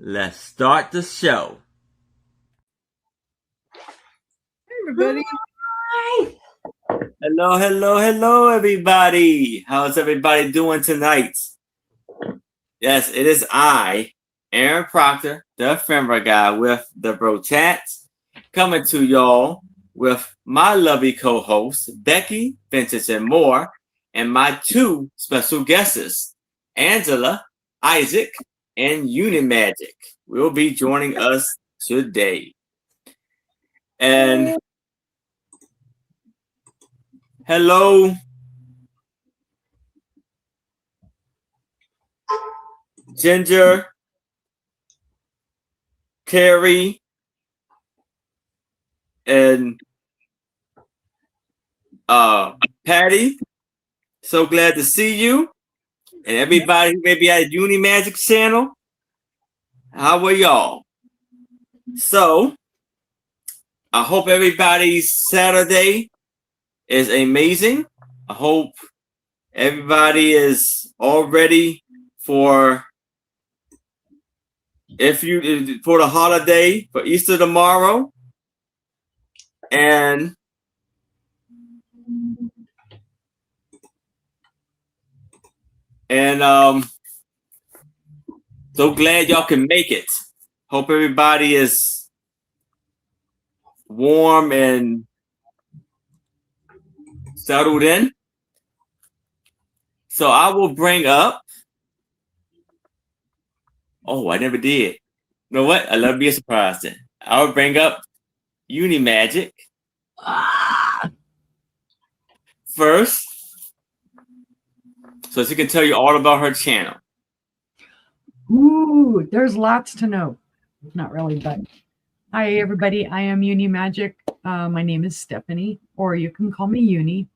Let's start the show. Hey, everybody. Hi. Hello, everybody. How's everybody doing tonight? Yes, it is I, Aaron Proctor, the ephemera guy with the Bro Chats, coming to y'all with my lovely co-hosts, Becky, Vintage, and more, and my two special guests, Angela, Isaac, and Unimagique, will be joining us today. And hello, Ginger, Carrie, and Patty. So glad to see you. And everybody maybe at Unimagique channel. How are y'all? So I hope everybody's Saturday is amazing. I hope everybody is all ready for for the holiday for Easter tomorrow. And so glad y'all can make it. Hope everybody is warm and settled in. So I will bring up. Oh, I never did. You know what? I love to be a surprise then. I will bring up Unimagique first, so she can tell you all about her channel. Ooh, there's lots to know. Not really, but hi, everybody. I am Unimagique. My name is Stephanie, or you can call me Uni.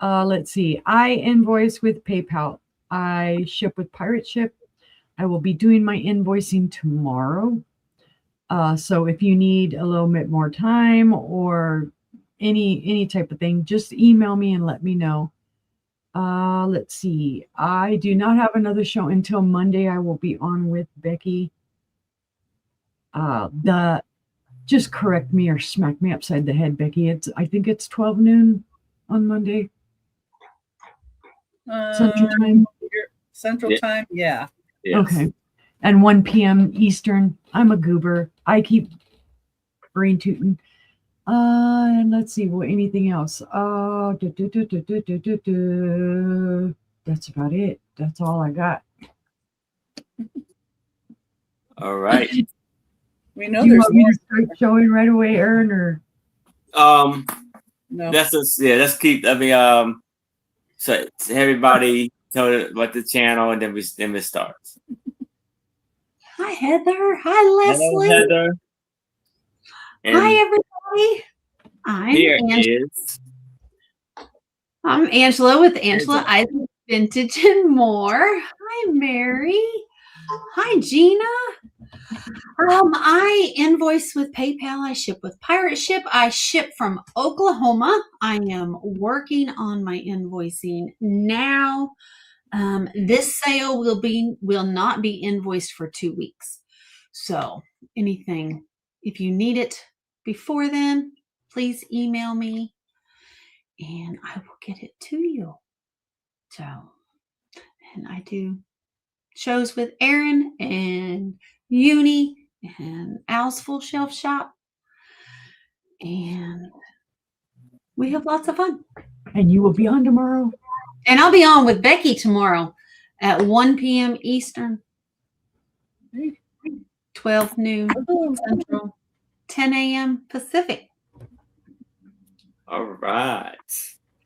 Let's see. I invoice with PayPal. I ship with Pirate Ship. I will be doing my invoicing tomorrow. So if you need a little bit more time or any type of thing, just email me and let me know. Let's see. I do not have another show until Monday. I will be on with Becky. Just correct me or smack me upside the head, Becky. I think it's 12 noon on Monday. Central time. Central time, yeah. Yes. Okay. And 1 p.m. Eastern. I'm a goober. I keep brain tooting. And let's see, anything else? That's about it. That's all I got. All right. We know Do you there's want me more. to start showing right away, Aaron, or No. Let's keep. So everybody tell it about the channel, and then we start. Hi, Heather. Hi, Leslie. Hello, Heather. And hi, everybody. I'm Angela with Angela Isaac Vintage and More. Hi, Mary. Hi, Gina. I invoice with PayPal. I ship with Pirate Ship. I ship from Oklahoma. I am working on my invoicing now. This sale will not be invoiced for 2 weeks. So anything, if you need it before then, please email me and I will get it to you. So, and I do shows with Aaron and Uni and Al's Full Shelf Shop. And we have lots of fun. and you will be on tomorrow. And I'll be on with Becky tomorrow at 1 p.m. Eastern, 12 noon Central, 10 a.m. Pacific. all right,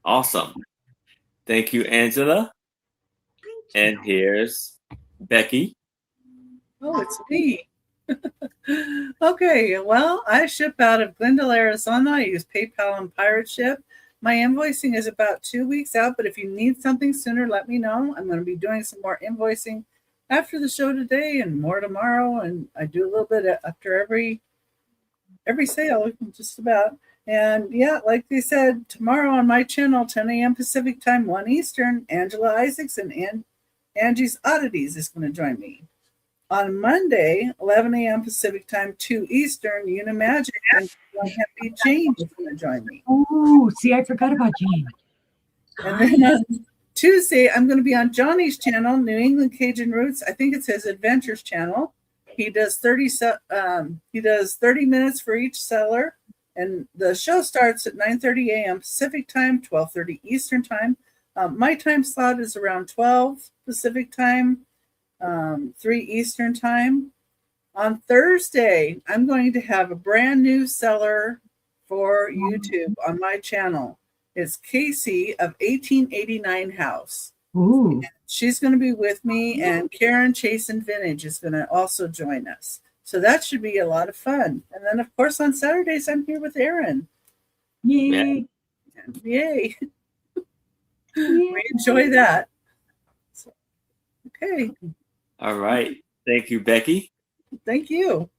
awesome. Thank you, Angela. And here's Becky. Oh, it's me. Okay, well, I ship out of Glendale, Arizona. I use PayPal and Pirate Ship. My invoicing is about 2 weeks out, but if you need something sooner, let me know. I'm going to be doing some more invoicing after the show today and more tomorrow. And I do a little bit after every sale, just about. And yeah, like they said, tomorrow on my channel, 10 a.m. Pacific time, 1 Eastern, Angela Isaacs and Angie's Oddities is going to join me. On Monday, 11 a.m. Pacific time, 2 Eastern, Unimagique and Happy Jane is going to join me. Oh, see, I forgot about Jane. And then on Tuesday, I'm going to be on Johnny's channel, New England Cajun Roots. I think it's his Adventures channel. He does 30 minutes for each seller, and the show starts at 9:30 a.m. Pacific time, 12:30 Eastern time. My time slot is around 12 Pacific time, 3 Eastern time. On Thursday, I'm going to have a brand new seller for YouTube on my channel. It's Casey of 1889 House. Ooh. She's going to be with me, and Karen Chase and Vintage is going to also join us. So that should be a lot of fun. And then, of course, on Saturdays, I'm here with Aaron. Yay. Yay. We enjoy that. So, okay. All right. Thank you, Becky. Thank you.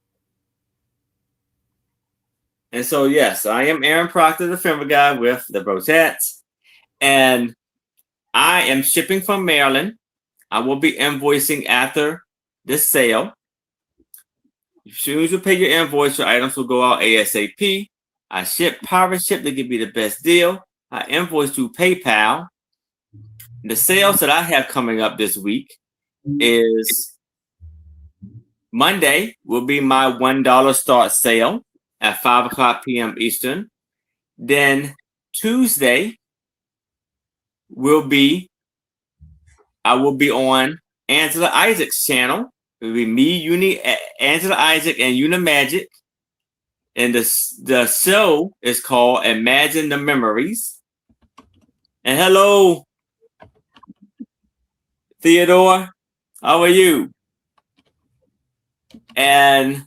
And so, yes, I am Aaron Proctor, the Fimber Guy with the Brochats. And I am shipping from Maryland. I will be invoicing after this sale. As soon as you pay your invoice, your items will go out ASAP. I ship pirate ship to give you the best deal. I invoice through PayPal. The sales that I have coming up this week is Monday will be my $1 start sale at 5 o'clock p.m. Eastern. Then Tuesday I will be on Angela Isaac's channel. It will be me, Angela Isaac, and Unimagique. And the show is called Imagine the Memories. And hello, Theodore. How are you? And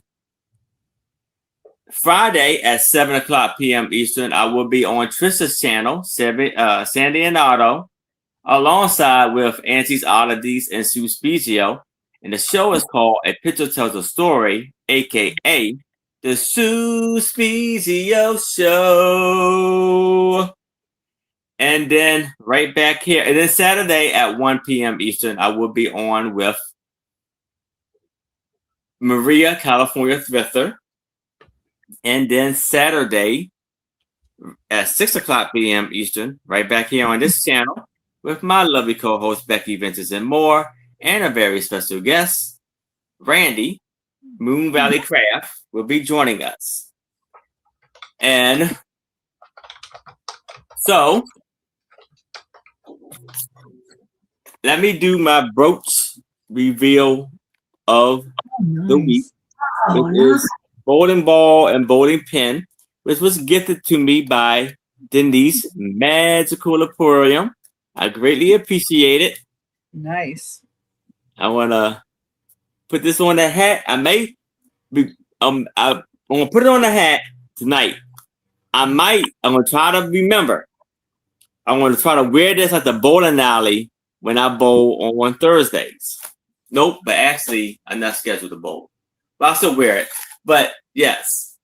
Friday at 7 o'clock p.m. Eastern, I will be on Trisha's channel, Sandy and Otto, alongside with Auntie's Oddities and Sue Spezio. And the show is called A Picture Tells a Story, a.k.a. The Sue Spezio Show. And then right back here, and then Saturday at 1 p.m. Eastern, I will be on with Maria, California Thrifter. And then Saturday at 6 o'clock p.m. Eastern, right back here on this channel, with my lovely co-host Becky, Vintage, and more, and a very special guest, Randy, Moon Valley Craft, will be joining us. And so, let me do my brooch reveal of the week. Oh, It is bowling ball and bowling pin, which was gifted to me by Denise Magical Aquarium. I greatly appreciate it. Nice. I want to put this on the hat. I'm gonna put it on the hat tonight. I'm gonna try to remember. I'm gonna try to wear this at the bowling alley when I bowl on Thursdays. Nope, but actually I'm not scheduled to bowl. But I'll still wear it. But yes.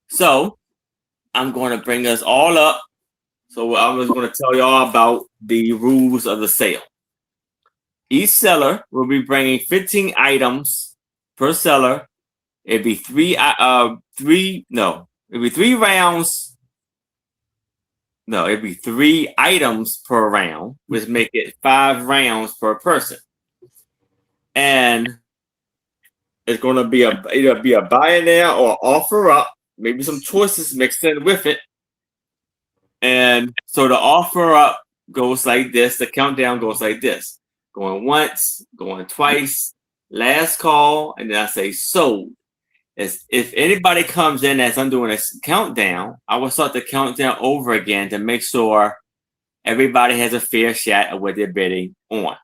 So I'm going to bring us all up. So I was going to tell y'all about the rules of the sale. Each seller will be bringing 15 items per seller. It'd be three rounds. No, it'd be 3 items per round, which make it 5 rounds per person. And it's going to be either be a buy now or offer up, maybe some choices mixed in with it. And so the offer up goes like this. The countdown goes like this. Going once, going twice, last call, and then I say sold. If anybody comes in as I'm doing a countdown, I will start the countdown over again to make sure everybody has a fair shot of what they're bidding on.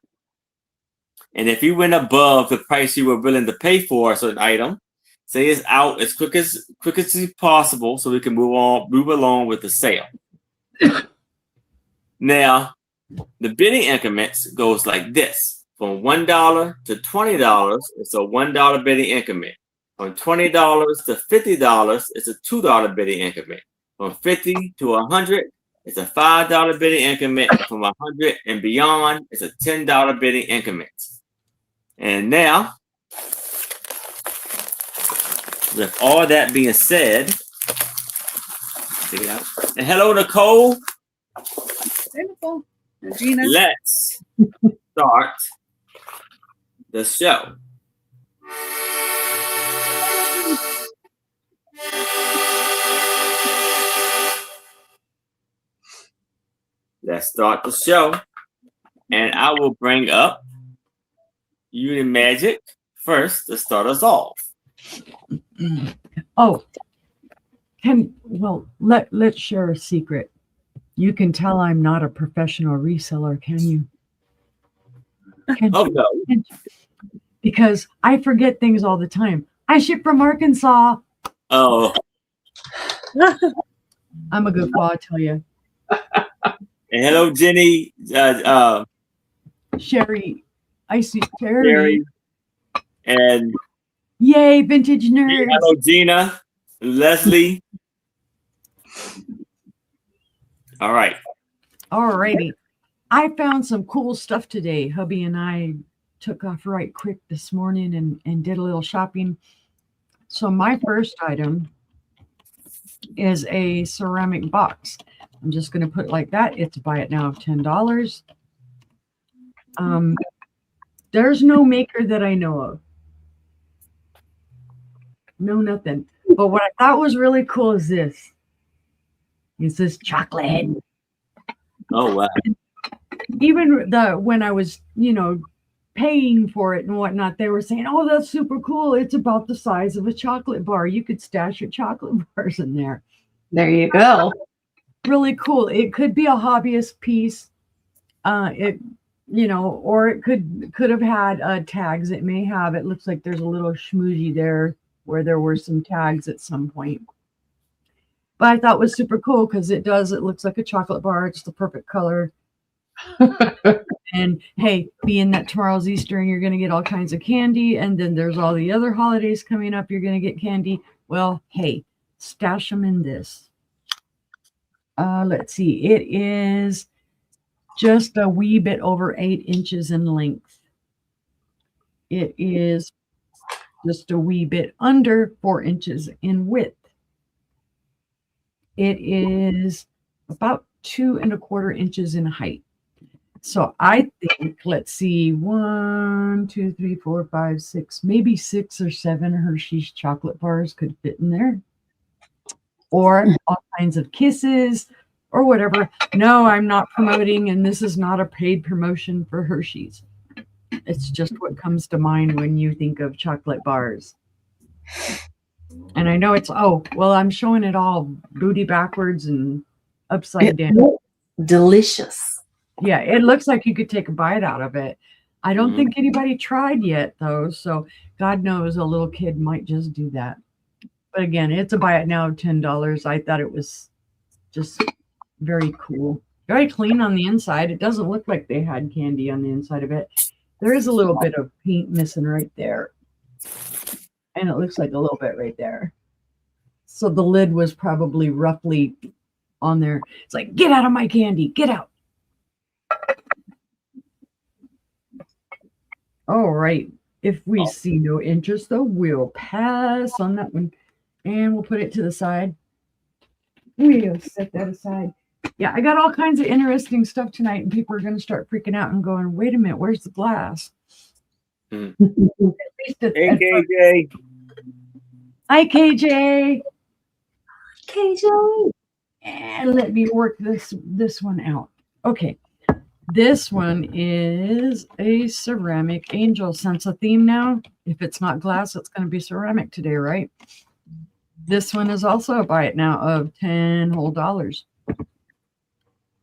And if you went above the price you were willing to pay for a certain item, say it's out as quick as possible so we can move along with the sale. Now, the bidding increments goes like this. From $1 to $20, it's a $1 bidding increment. From $20 to $50, it's a $2 bidding increment. From $50 to $100, It's a $5 bidding increment. From 100 and beyond, it's a $10 bidding increment. And now, with all that being said, take it out. And hello, Nicole. Wonderful. Gina. Let's start the show. Let's start the show. And I will bring up Unimagique first to start us off. Oh, let's share a secret. You can tell I'm not a professional reseller, can you? Oh, no. Because I forget things all the time. I ship from Arkansas. Oh. I'm a good I tell you. And hello, Jenny. Sherry. I see Sherry. Sherry. And yay, vintage nerds. hello, Gina. Leslie. All right. All righty. I found some cool stuff today. Hubby and I took off right quick this morning and did a little shopping. So my first item is a ceramic box. I'm just going to put it like that. It's buy it now of $10. There's no maker that I know of. No, nothing. But what I thought was really cool is this. It's this chocolate. Oh, wow. Even when I was, paying for it and whatnot, they were saying, oh, that's super cool. It's about the size of a chocolate bar. You could stash your chocolate bars in there. There you go. Really cool. It could be a hobbyist piece. Or it could have had tags. It may have. It looks like there's a little schmoozy there where there were some tags at some point. But I thought it was super cool because it looks like a chocolate bar. It's the perfect color. And hey, being that tomorrow's Easter and you're going to get all kinds of candy, and then there's all the other holidays coming up, you're going to get candy. Well, hey, stash them in this. Let's see. It is just a wee bit over 8 inches in length. It is just a wee bit under 4 inches in width. It is about 2 1/4 inches in height. So I think, let's see, 1, 2, 3, 4, 5, 6, maybe 6 or 7 Hershey's chocolate bars could fit in there. Or all kinds of kisses or whatever. No, I'm not promoting, and this is not a paid promotion for Hershey's. It's just what comes to mind when you think of chocolate bars. And I know I'm showing it all booty backwards and upside down. Delicious. Yeah, it looks like you could take a bite out of it. I don't think anybody tried yet, though. So God knows a little kid might just do that. But again, it's a buy it now of $10. I thought it was just very cool. Very clean on the inside. It doesn't look like they had candy on the inside of it. There is a little bit of paint missing right there. And it looks like a little bit right there. So the lid was probably roughly on there. It's like, get out of my candy. Get out. All right. If we see no interest, though, we'll pass on that one. And we'll put it to the side. We'll set that aside. Yeah, I got all kinds of interesting stuff tonight, and people are going to start freaking out and going, wait a minute, where's the glass? Hey, KJ. Hi, KJ. KJ. And let me work this one out. Okay. This one is a ceramic angel. Sense a theme now. If it's not glass, it's going to be ceramic today, right? This one is also a buy it now of $10 whole.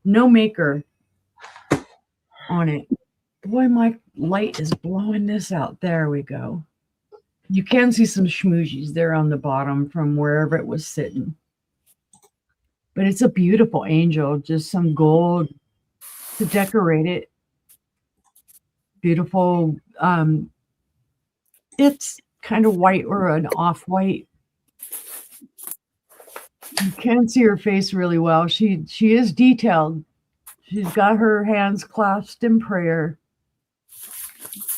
No maker on it. Boy, my light is blowing this out. There we go. You can see some schmoozies there on the bottom from wherever it was sitting. But it's a beautiful angel. Just some gold to decorate it. Beautiful. It's kind of white or an off-white. You can't see her face really well. She is detailed. She's got her hands clasped in prayer.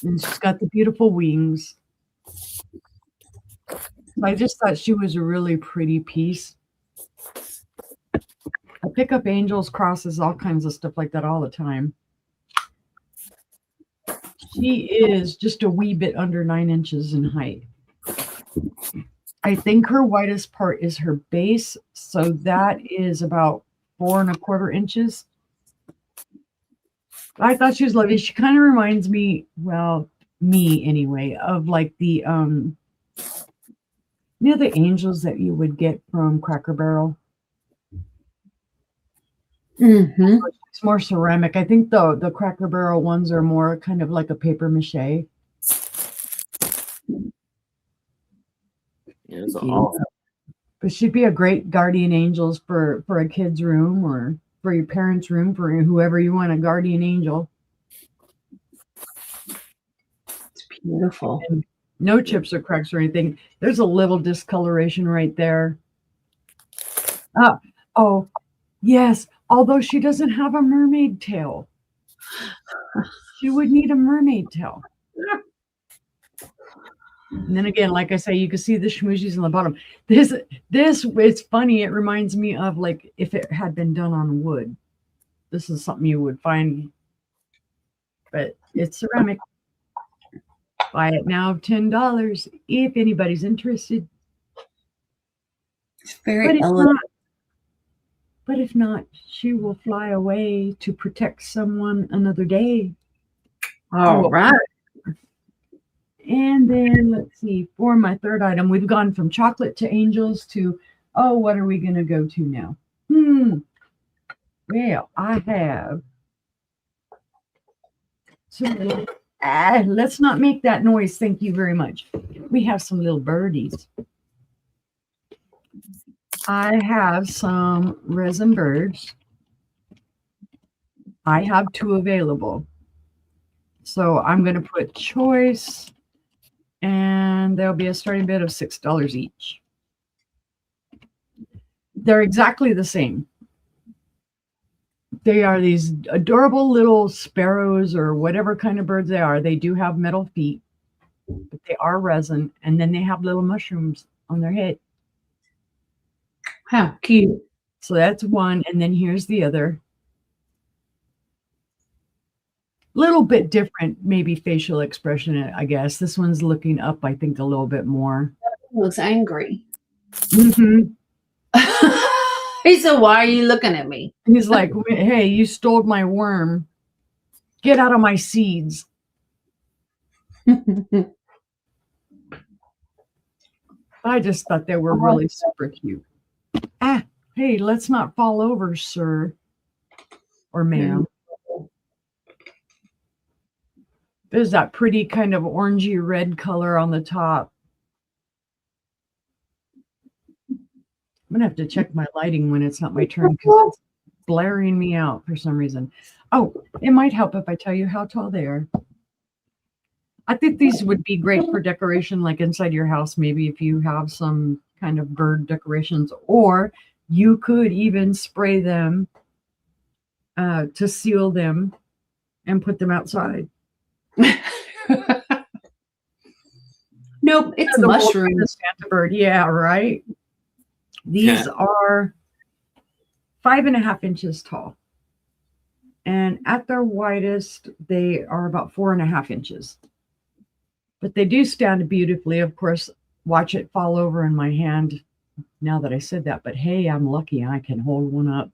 And she's got the beautiful wings. I just thought she was a really pretty piece. I pick up angels, crosses, all kinds of stuff like that all the time. She is just a wee bit under 9 inches in height. I think her widest part is her base, so that is about 4 1/4 inches. I thought she was lovely. She kind of reminds me, well, me anyway, of like the the angels that you would get from Cracker Barrel. Mm-hmm. It's more ceramic. I think the Cracker Barrel ones are more kind of like a paper mache. Yeah, it's awesome. But she'd be a great guardian angels for a kid's room or for your parents' room, for whoever you want a guardian angel. It's beautiful. And no chips or cracks or anything. There's a little discoloration right there. Oh, yes. Although she doesn't have a mermaid tail. She would need a mermaid tail. And then again, like I say, you can see the schmoozies on the bottom. This, it's funny. It reminds me of like if it had been done on wood. This is something you would find, but it's ceramic. Buy it now, $10 if anybody's interested. It's very elegant. But if not, she will fly away to protect someone another day. All right. And then let's see, for my third item, we've gone from chocolate to angels to, what are we going to go to now? Well, I have some little, let's not make that noise. Thank you very much. We have some little birdies. I have some resin birds. I have 2 available. So I'm going to put choice, and there'll be a starting bid of $6 each. They're exactly the same. They are these adorable little sparrows or whatever kind of birds they are. They do have metal feet, but they are resin, and then they have little mushrooms on their head. How cute. So that's one, and then here's the other. Little bit different, maybe facial expression, I guess. This one's looking up, I think, a little bit more. He looks angry. Mm-hmm. He said, "Why are you looking at me?" He's like, "Hey, you stole my worm. Get out of my seeds." I just thought they were really super cute. Hey, let's not fall over, sir or ma'am. There's that pretty kind of orangey red color on the top. I'm going to have to check my lighting when it's not my turn because it's blaring me out for some reason. Oh, it might help if I tell you how tall they are. I think these would be great for decoration, like inside your house, maybe if you have some kind of bird decorations, or you could even spray them to seal them and put them outside. Nope, it's mushrooms. Santa bird, yeah, right. These are 5.5 inches tall, and at their widest, they are about 4.5 inches. But they do stand beautifully. Of course, watch it fall over in my hand. Now that I said that, but hey, I'm lucky I can hold one up.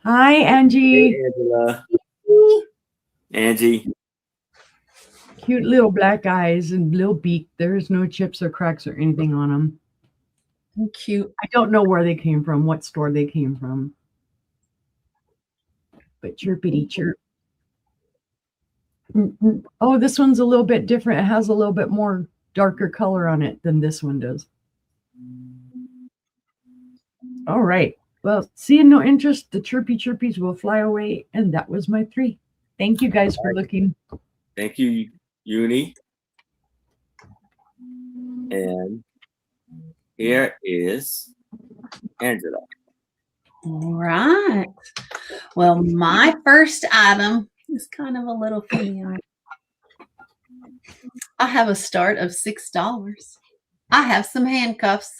Hi, Angie. Hey, Angela. Angie. Cute little black eyes and little beak. There's no chips or cracks or anything on them. Cute. I don't know where they came from, what store they came from. But chirpity chirp. Oh, this one's a little bit different. It has a little bit more darker color on it than this one does. All right. Well, seeing no interest, the chirpy chirpies will fly away. And that was my 3. Thank you guys for looking. Thank you, Uni. And here is Angela. All right. Well, my first item is kind of a little funny. I have a start of $6. I have some handcuffs.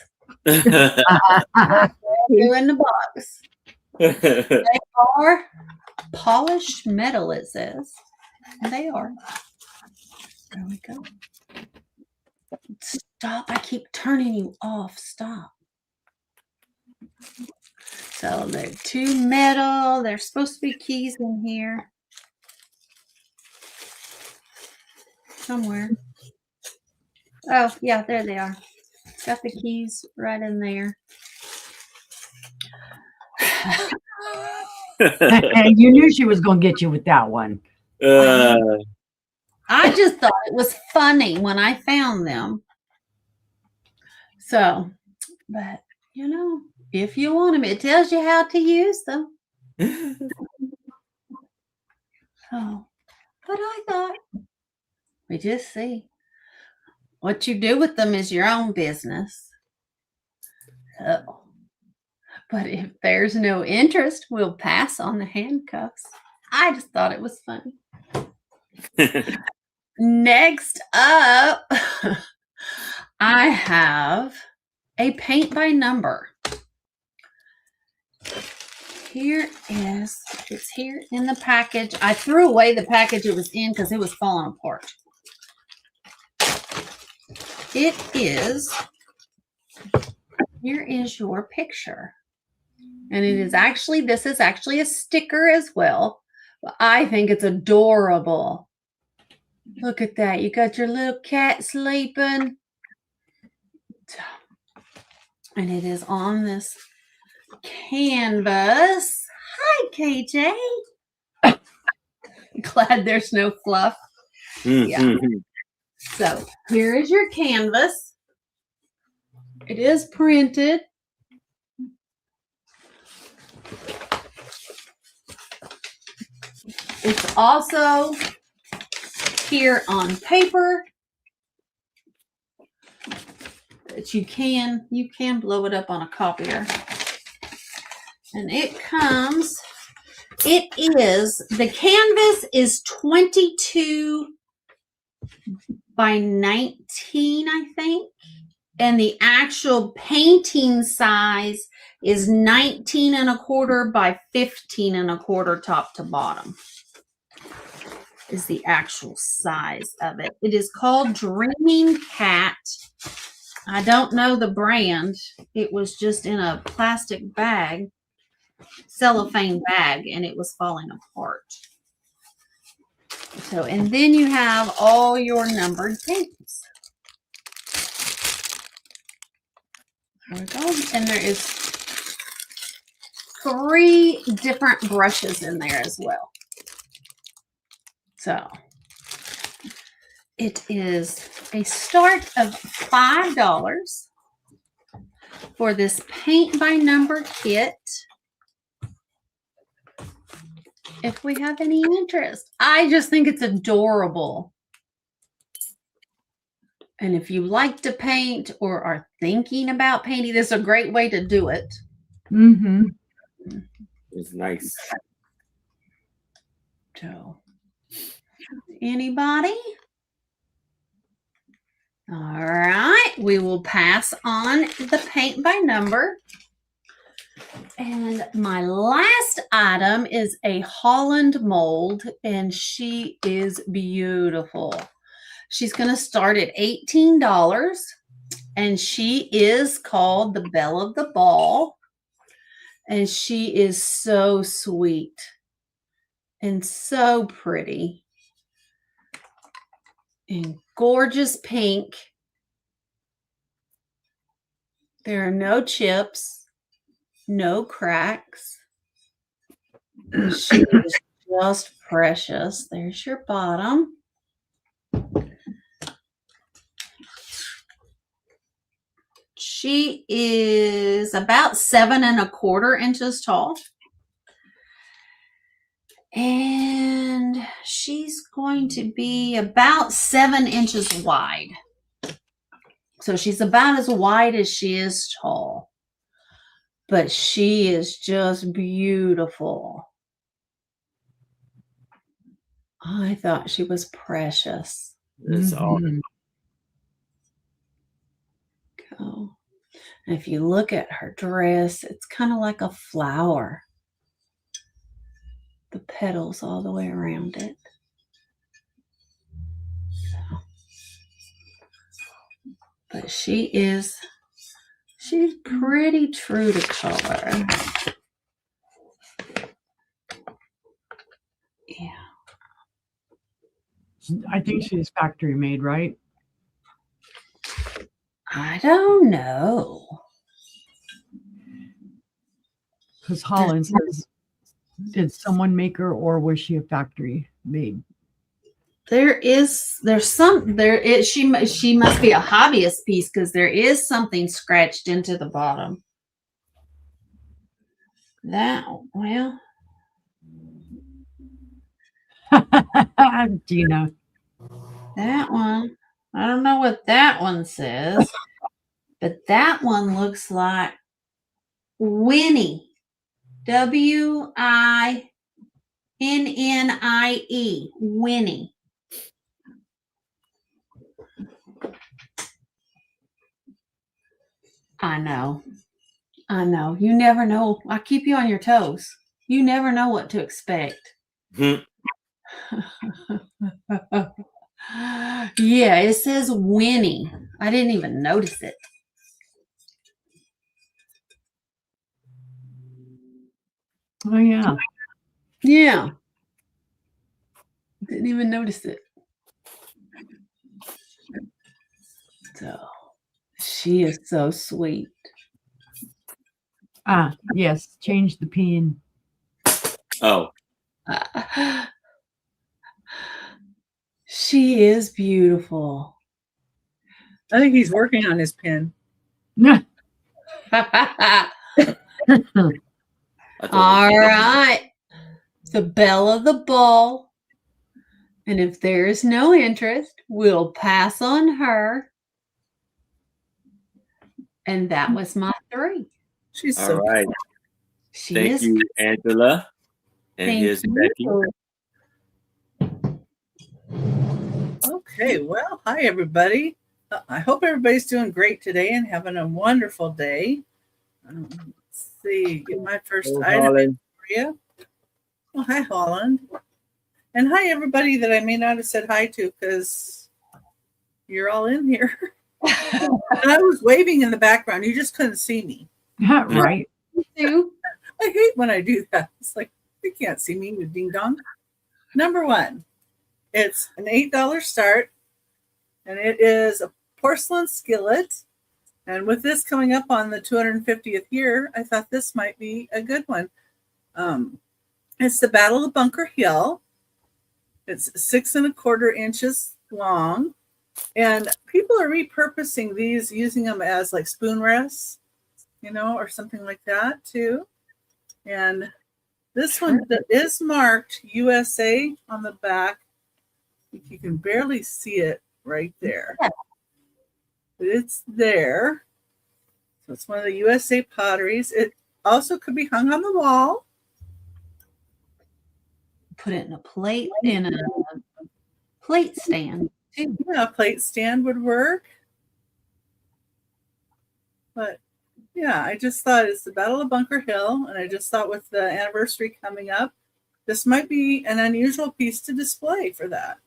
They're in the box. They are polished metal, it says. And they are. There we go. Stop. I keep turning you off. Stop. So they're two metal. There's supposed to be keys in here. Somewhere. Oh, yeah, there they are. It's got the keys right in there. And you knew she was going to get you with that one. I just thought it was funny when I found them. So, but you know, if you want them, it tells you how to use them. Oh, but I thought we just see. What you do with them is your own business. Oh. But if there's no interest, we'll pass on the handcuffs. I just thought it was funny. Next up, I have a paint by number. It's here in the package. I threw away the package it was in because it was falling apart. Here is your picture. And this is actually a sticker as well. But I think it's adorable. Look at that. You got your little cat sleeping. And it is on this canvas. Hi, KJ. Glad there's no fluff. Yeah. So here is your canvas. It is printed. It's also here on paper. But you can blow it up on a copier. And the canvas is 22 by 19, I think. And the actual painting size is 19 1/4 by 15 1/4 top to bottom. Is the actual size of it. It is called Dreaming Cat. I don't know the brand. It was just in a plastic bag, cellophane bag, and it was falling apart. So, and then you have all your numbered paints. There we go. And there is 3 different brushes in there as well. So it is a start of $5 for this paint by number kit. If we have any interest, I just think it's adorable. And if you like to paint or are thinking about painting, this is a great way to do it. Mm-hmm. It's nice. So, anybody? All right, we will pass on the paint by number. And my last item is a Holland mold, and she is beautiful. She's going to start at $18, and she is called the Belle of the Ball, and she is so sweet and so pretty and gorgeous pink. There are no chips, no cracks. She is just precious. There's your bottom. She is about 7 1/4 inches tall. And she's going to be about 7 inches wide. So she's about as wide as she is tall. But she is just beautiful. I thought she was precious. It's all Oh. And if you look at her dress, it's kind of like a flower. The petals all the way around it. But she's pretty true to color. Yeah. I think she's factory made, right? I don't know. Because Holland says, did someone make her or was she a factory made? She must be a hobbyist piece because there is something scratched into the bottom. Gina. That one, I don't know what that one says, but that one looks like Winnie. Winnie. Winnie. I know. You never know. I keep you on your toes. You never know what to expect. Mhm. Yeah, it says Winnie. I didn't even notice it. Oh, yeah. Yeah. Didn't even notice it. So, she is so sweet. Yes. Change the pin. Oh, She is beautiful. I think he's working on his pin. All right. The belle of the ball. And if there is no interest, we'll pass on her. And that was my 3. She's all so right. She Thank is. you, Angela. And Thank here's you. Becky. Okay, well, hi everybody. I hope everybody's doing great today and having a wonderful day. Let's see, get my first Oh, item Holland. for you. Oh, hi, Holland. And hi, everybody that I may not have said hi to because you're all in here. And I was waving in the background. You just couldn't see me. Right. Too. I hate when I do that. It's like, you can't see me, you ding dong. Number 1, it's an $8 start, and it is a porcelain skillet. And with this coming up on the 250th year, I thought this might be a good one. It's the Battle of Bunker Hill. It's 6 1/4 inches long. And people are repurposing these, using them as like spoon rests, or something like that too. And this one is marked USA on the back. You can barely see it right there. Yeah. But it's there. So it's one of the USA potteries. It also could be hung on the wall. Put it in a plate stand. Yeah, a plate stand would work. But yeah, I just thought it's the Battle of Bunker Hill, and I just thought with the anniversary coming up, this might be an unusual piece to display for that.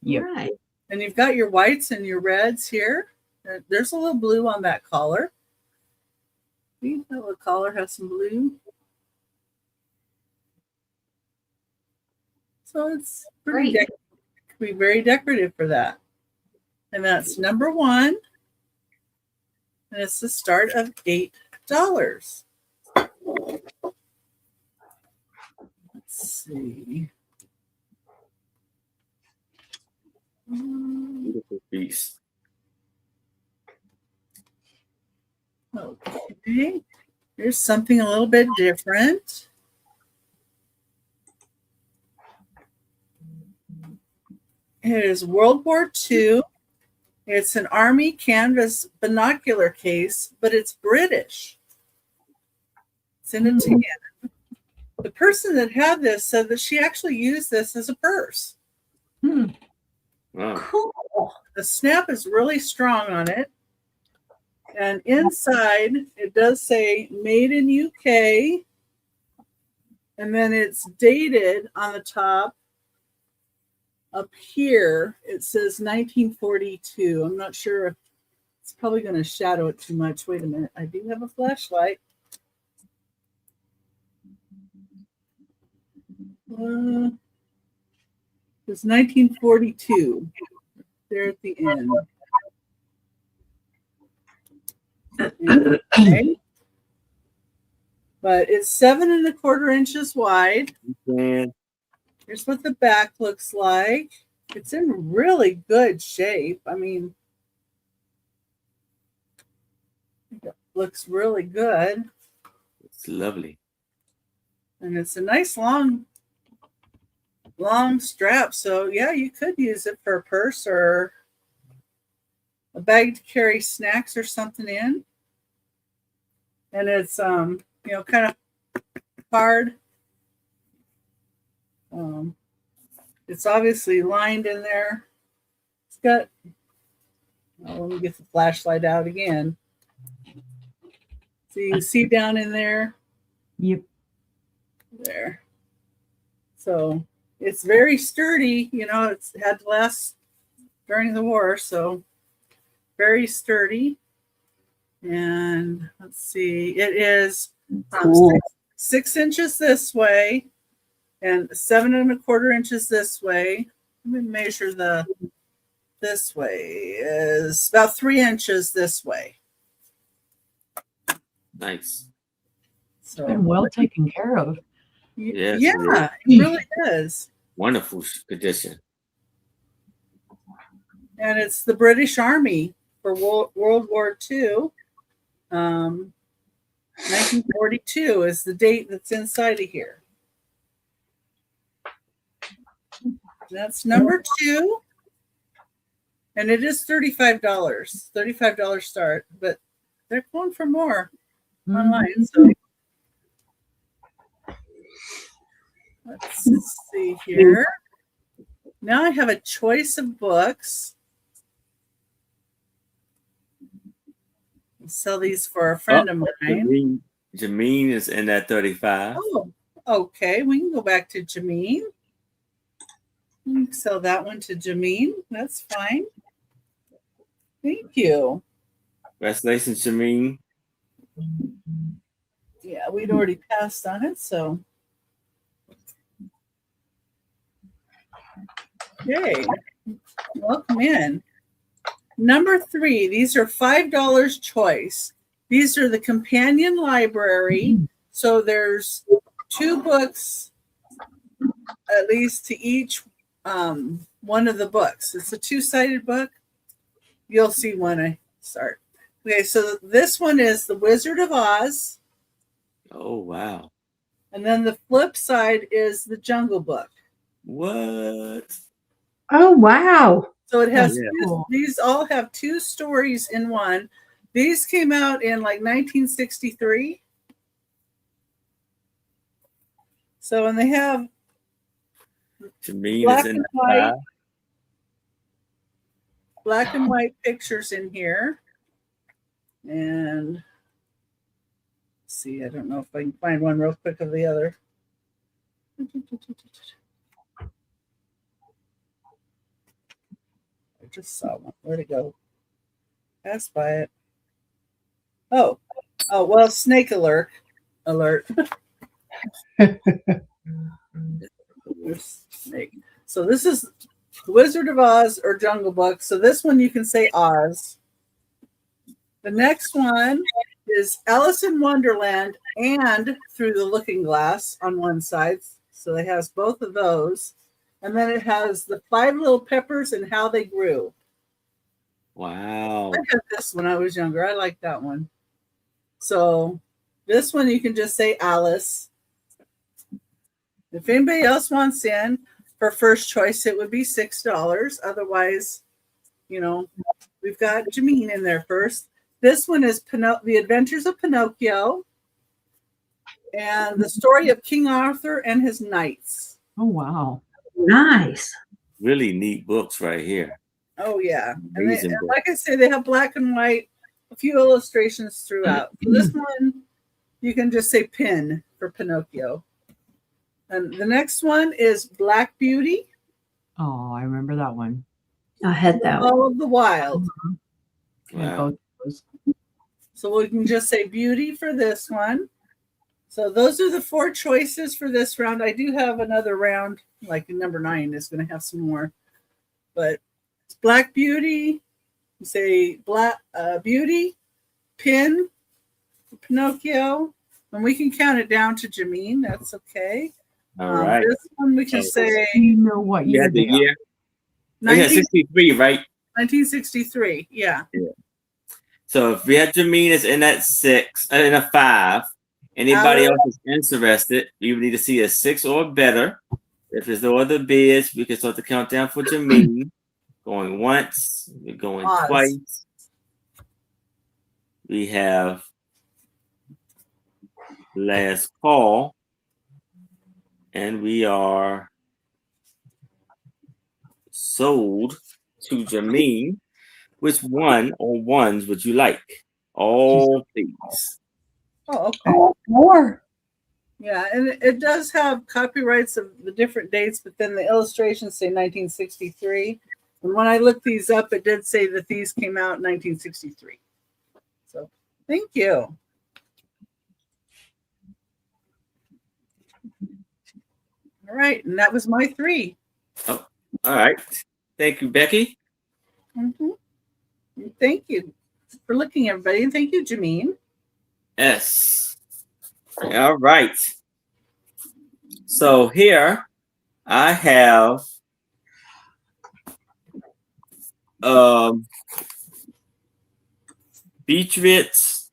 Yep. Right. And you've got your whites and your reds here. There's a little blue on that collar. See, that little collar has some blue. So it's pretty Great. could be very decorative for that. And that's number 1. And it's the start of $8. Let's see. Beautiful piece. Okay. Here's something a little bit different. It is World War II. It's an Army canvas binocular case, but it's British. It's in a tin. The person that had this said that she actually used this as a purse. Wow. Cool. The snap is really strong on it. And inside, it does say made in UK. And then it's dated on the top. Up here, it says 1942. I'm not sure if it's probably going to shadow it too much. Wait a minute. I do have a flashlight. It's 1942. There at the end. Okay. But it's 7 1/4 inches wide. Man. Here's what the back looks like. It's in really good shape. I mean, it looks really good. It's lovely. And it's a nice long strap. So yeah, you could use it for a purse or a bag to carry snacks or something in. And it's kind of hard. It's obviously lined in there. It's got, let me get the flashlight out again. So you can see down in there. Yep. There. So it's very sturdy. It's had to last during the war. So very sturdy. And let's see, it is Cool. 6 inches this way and 7 1/4 inches this way. Let me measure this way is about 3 inches this way. Nice. So Been well taken care of. Yes, yeah, it really is. Wonderful condition. And it's the British Army for World War II. 1942 is the date that's inside of here. That's number 2. And it is $35. $35 start, but they're going for more online. So let's see here. Now I have a choice of books. I'll sell these for a friend of mine. Jameen is in that 35. Oh, okay. We can go back to Jameen. Sell that one to Jameen. That's fine. Thank you. Congratulations, Jameen. Yeah, we'd already passed on it, so. Okay. Welcome in. Number 3, these are $5 choice. These are the companion library. So there's 2 books, at least to each one of the books. It's a 2-sided book. You'll see when I start. Okay, so this one is The Wizard of Oz. Oh, wow. And then the flip side is The Jungle Book. What? Oh, wow. So it has Cool. these all have 2 stories in one. These came out in like 1963. So, and they have Jameen black is in and that white, 5. black and white pictures in here. And let's see, I don't know if I can find one real quick of the other. I just saw one. Where'd it go? Passed by it. Oh, well, snake alert. Snake. So this is Wizard of Oz or Jungle Book. So this one you can say Oz. The next one is Alice in Wonderland and Through the Looking Glass on one side. So it has both of those. And then it has the 5 Little Peppers and How They Grew. Wow. I had this when I was younger. I like that one. So this one you can just say Alice. If anybody else wants in for first choice, it would be $6. Otherwise, We've got Jameen in there first. This one is The Adventures of Pinocchio and the story of King Arthur and his knights. Oh, wow. Nice. Really neat books right here. Oh, yeah. Amazing And book. like I say, they have black and white, a few illustrations throughout. So this one, you can just say Pin for Pinocchio. And the next one is Black Beauty, Oh, I remember that one. I had that one. All of the Wild. Yeah, Wow. both those. So we can just say Beauty for this one. So those are the 4 choices for this round. I do have another round, like number 9 is going to have some more. But it's Black Beauty, you say Black Beauty, Pin, Pinocchio, and we can count it down to Jameen. That's okay. All right. This one we can say You know what You year had the they are. year. Oh, yeah, 63, right? 1963. Yeah. So if we had Jameen is in that 6, in a 5, anybody else is interested, you would need to see a 6 or better. If there's no other bids, we can start the countdown for Jameen. Going once, we're going Pause. twice. We have last call, and we are sold to Jameen. Which one or ones would you like? All please. Oh, okay. Oh, more. Yeah, and it does have copyrights of the different dates, but then the illustrations say 1963. And when I looked these up, it did say that these came out in 1963. So thank you. All right, and that was my 3. All right. Thank you, Becky. Mm-hmm. Thank you for looking, everybody, and thank you, Jameen. Yes. All right. So here I have Beatrix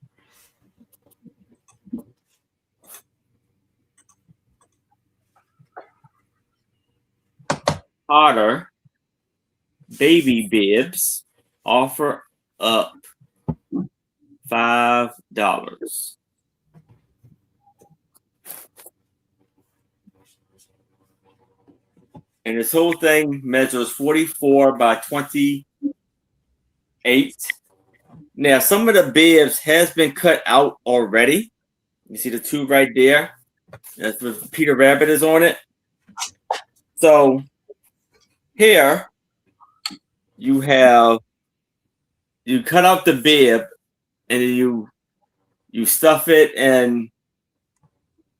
Potter baby bibs offer up $5. And this whole thing measures 44 by 28. Now, some of the bibs has been cut out already. You see the 2 right there? That's with Peter Rabbit is on it. So here you cut out the bib and then you stuff it and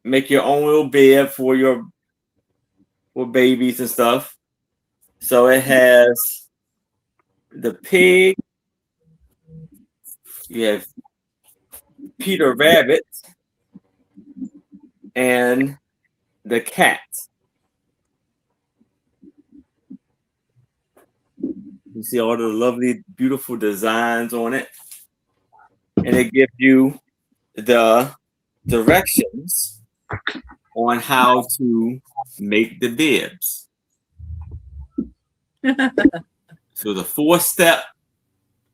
make your own little bib for babies and stuff. So it has the pig, you have Peter Rabbit, and the cat. You see all the lovely, beautiful designs on it. And it gives you the directions on how to make the bibs. So the 4-step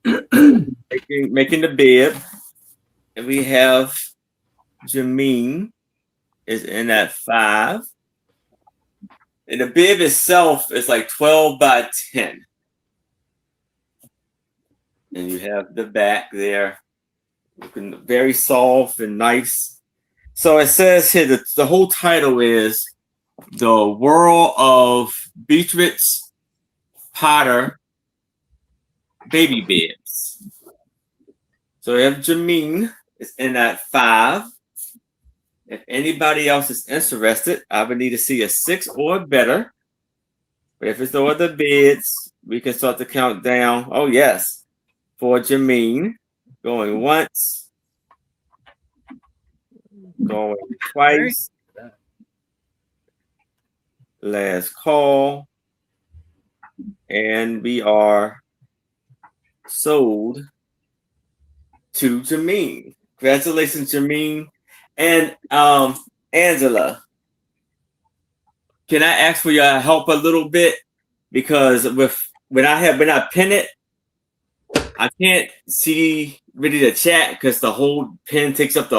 making the bib. And we have Jameen is in at 5. And the bib itself is like 12 by 10. And you have the back there, looking very soft and nice. So it says here that the whole title is The World of Beatrix Potter Baby Bibs. So we have Jameen is in at 5. If anybody else is interested, I would need to see a 6 or better. But if it's no other bids, we can start the countdown. Oh, yes. For Jameen, going once, going twice, last call, and we are sold to Jameen. Congratulations, Jameen. And Angela, can I ask for your help a little bit? Because when I pin it, I can't see really the chat because the whole pen takes up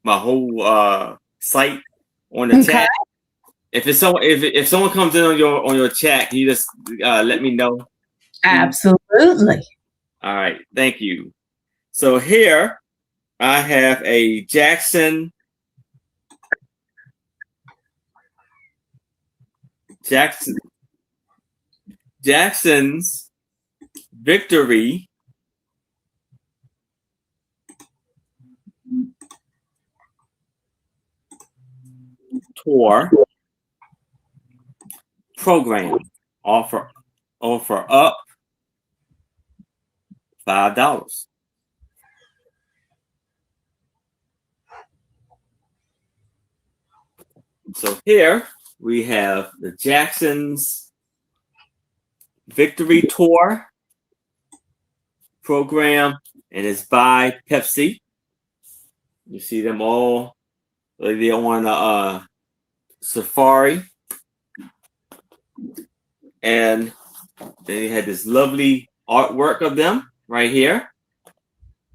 my whole site on the Okay. chat. If someone comes in on your chat, can you just let me know? Absolutely. All right, thank you. So here I have a Jackson's Victory Tour program. Offer up $5. So here we have the Jackson's Victory Tour program, and it's by Pepsi. You see them all. They're on a safari, and they had this lovely artwork of them right here.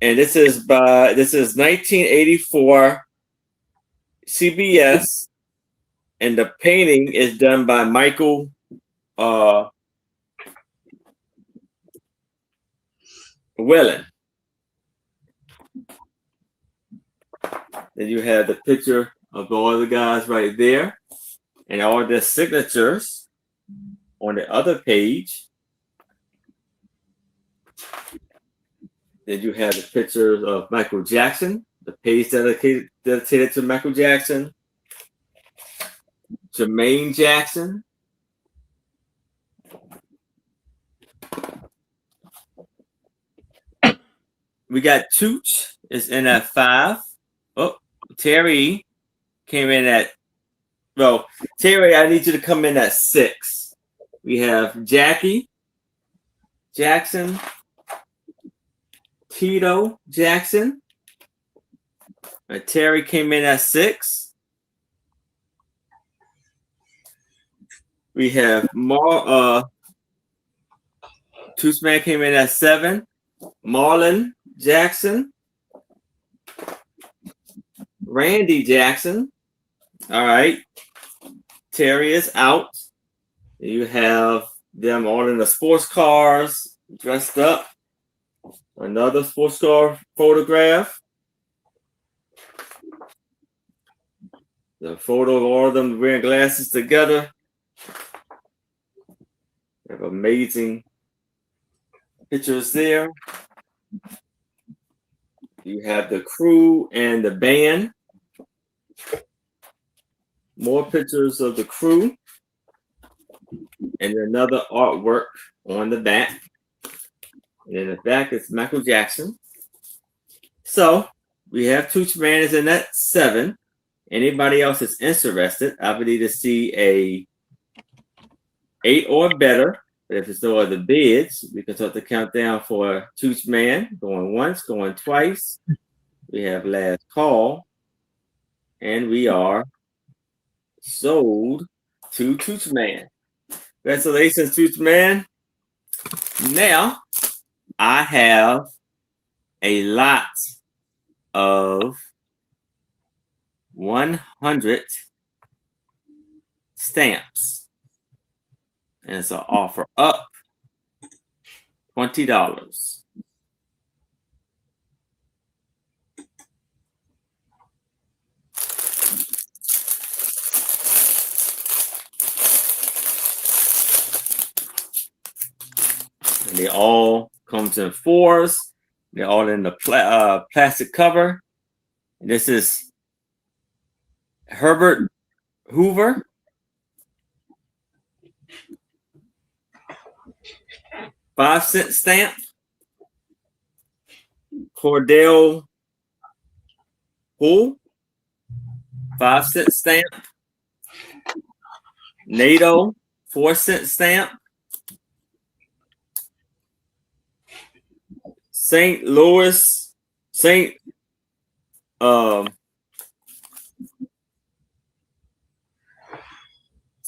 And this is 1984 CBS, and the painting is done by Michael Whelan. Then you have the picture of all the guys right there, and all their signatures on the other page. Then you have the pictures of Michael Jackson, the page dedicated to Michael Jackson, Jermaine Jackson, we got Tooch is in at 5. Oh, Terry came in at, well, Terry, I need you to come in at 6. We have Jackie Jackson, Tito Jackson. Terry came in at 6. We have Tooch Man came in at 7. Marlon Jackson, Randy Jackson. All right. Terry is out. You have them all in the sports cars, dressed up. Another sports car photograph. The photo of all of them wearing glasses together. We have amazing pictures there. You have the crew and the band. More pictures of the crew. And another artwork on the back. And in the back is Michael Jackson. So we have Tooch Man is in at 7. Anybody else is interested, I would need to see a 8 or better. But if it's no other bids, we can start the countdown for Tooch Man. Going once, going twice. We have last call. And we are sold to Tooch Man. Congratulations, Tooch Man. Now, I have a lot of 100 stamps. And it's an offer up $20. And they all comes in 4s. They're all in the plastic cover. And this is Herbert Hoover. $5 stamp. Cordell Hull. $5 stamp. NATO. $4 stamp. St. Louis. St.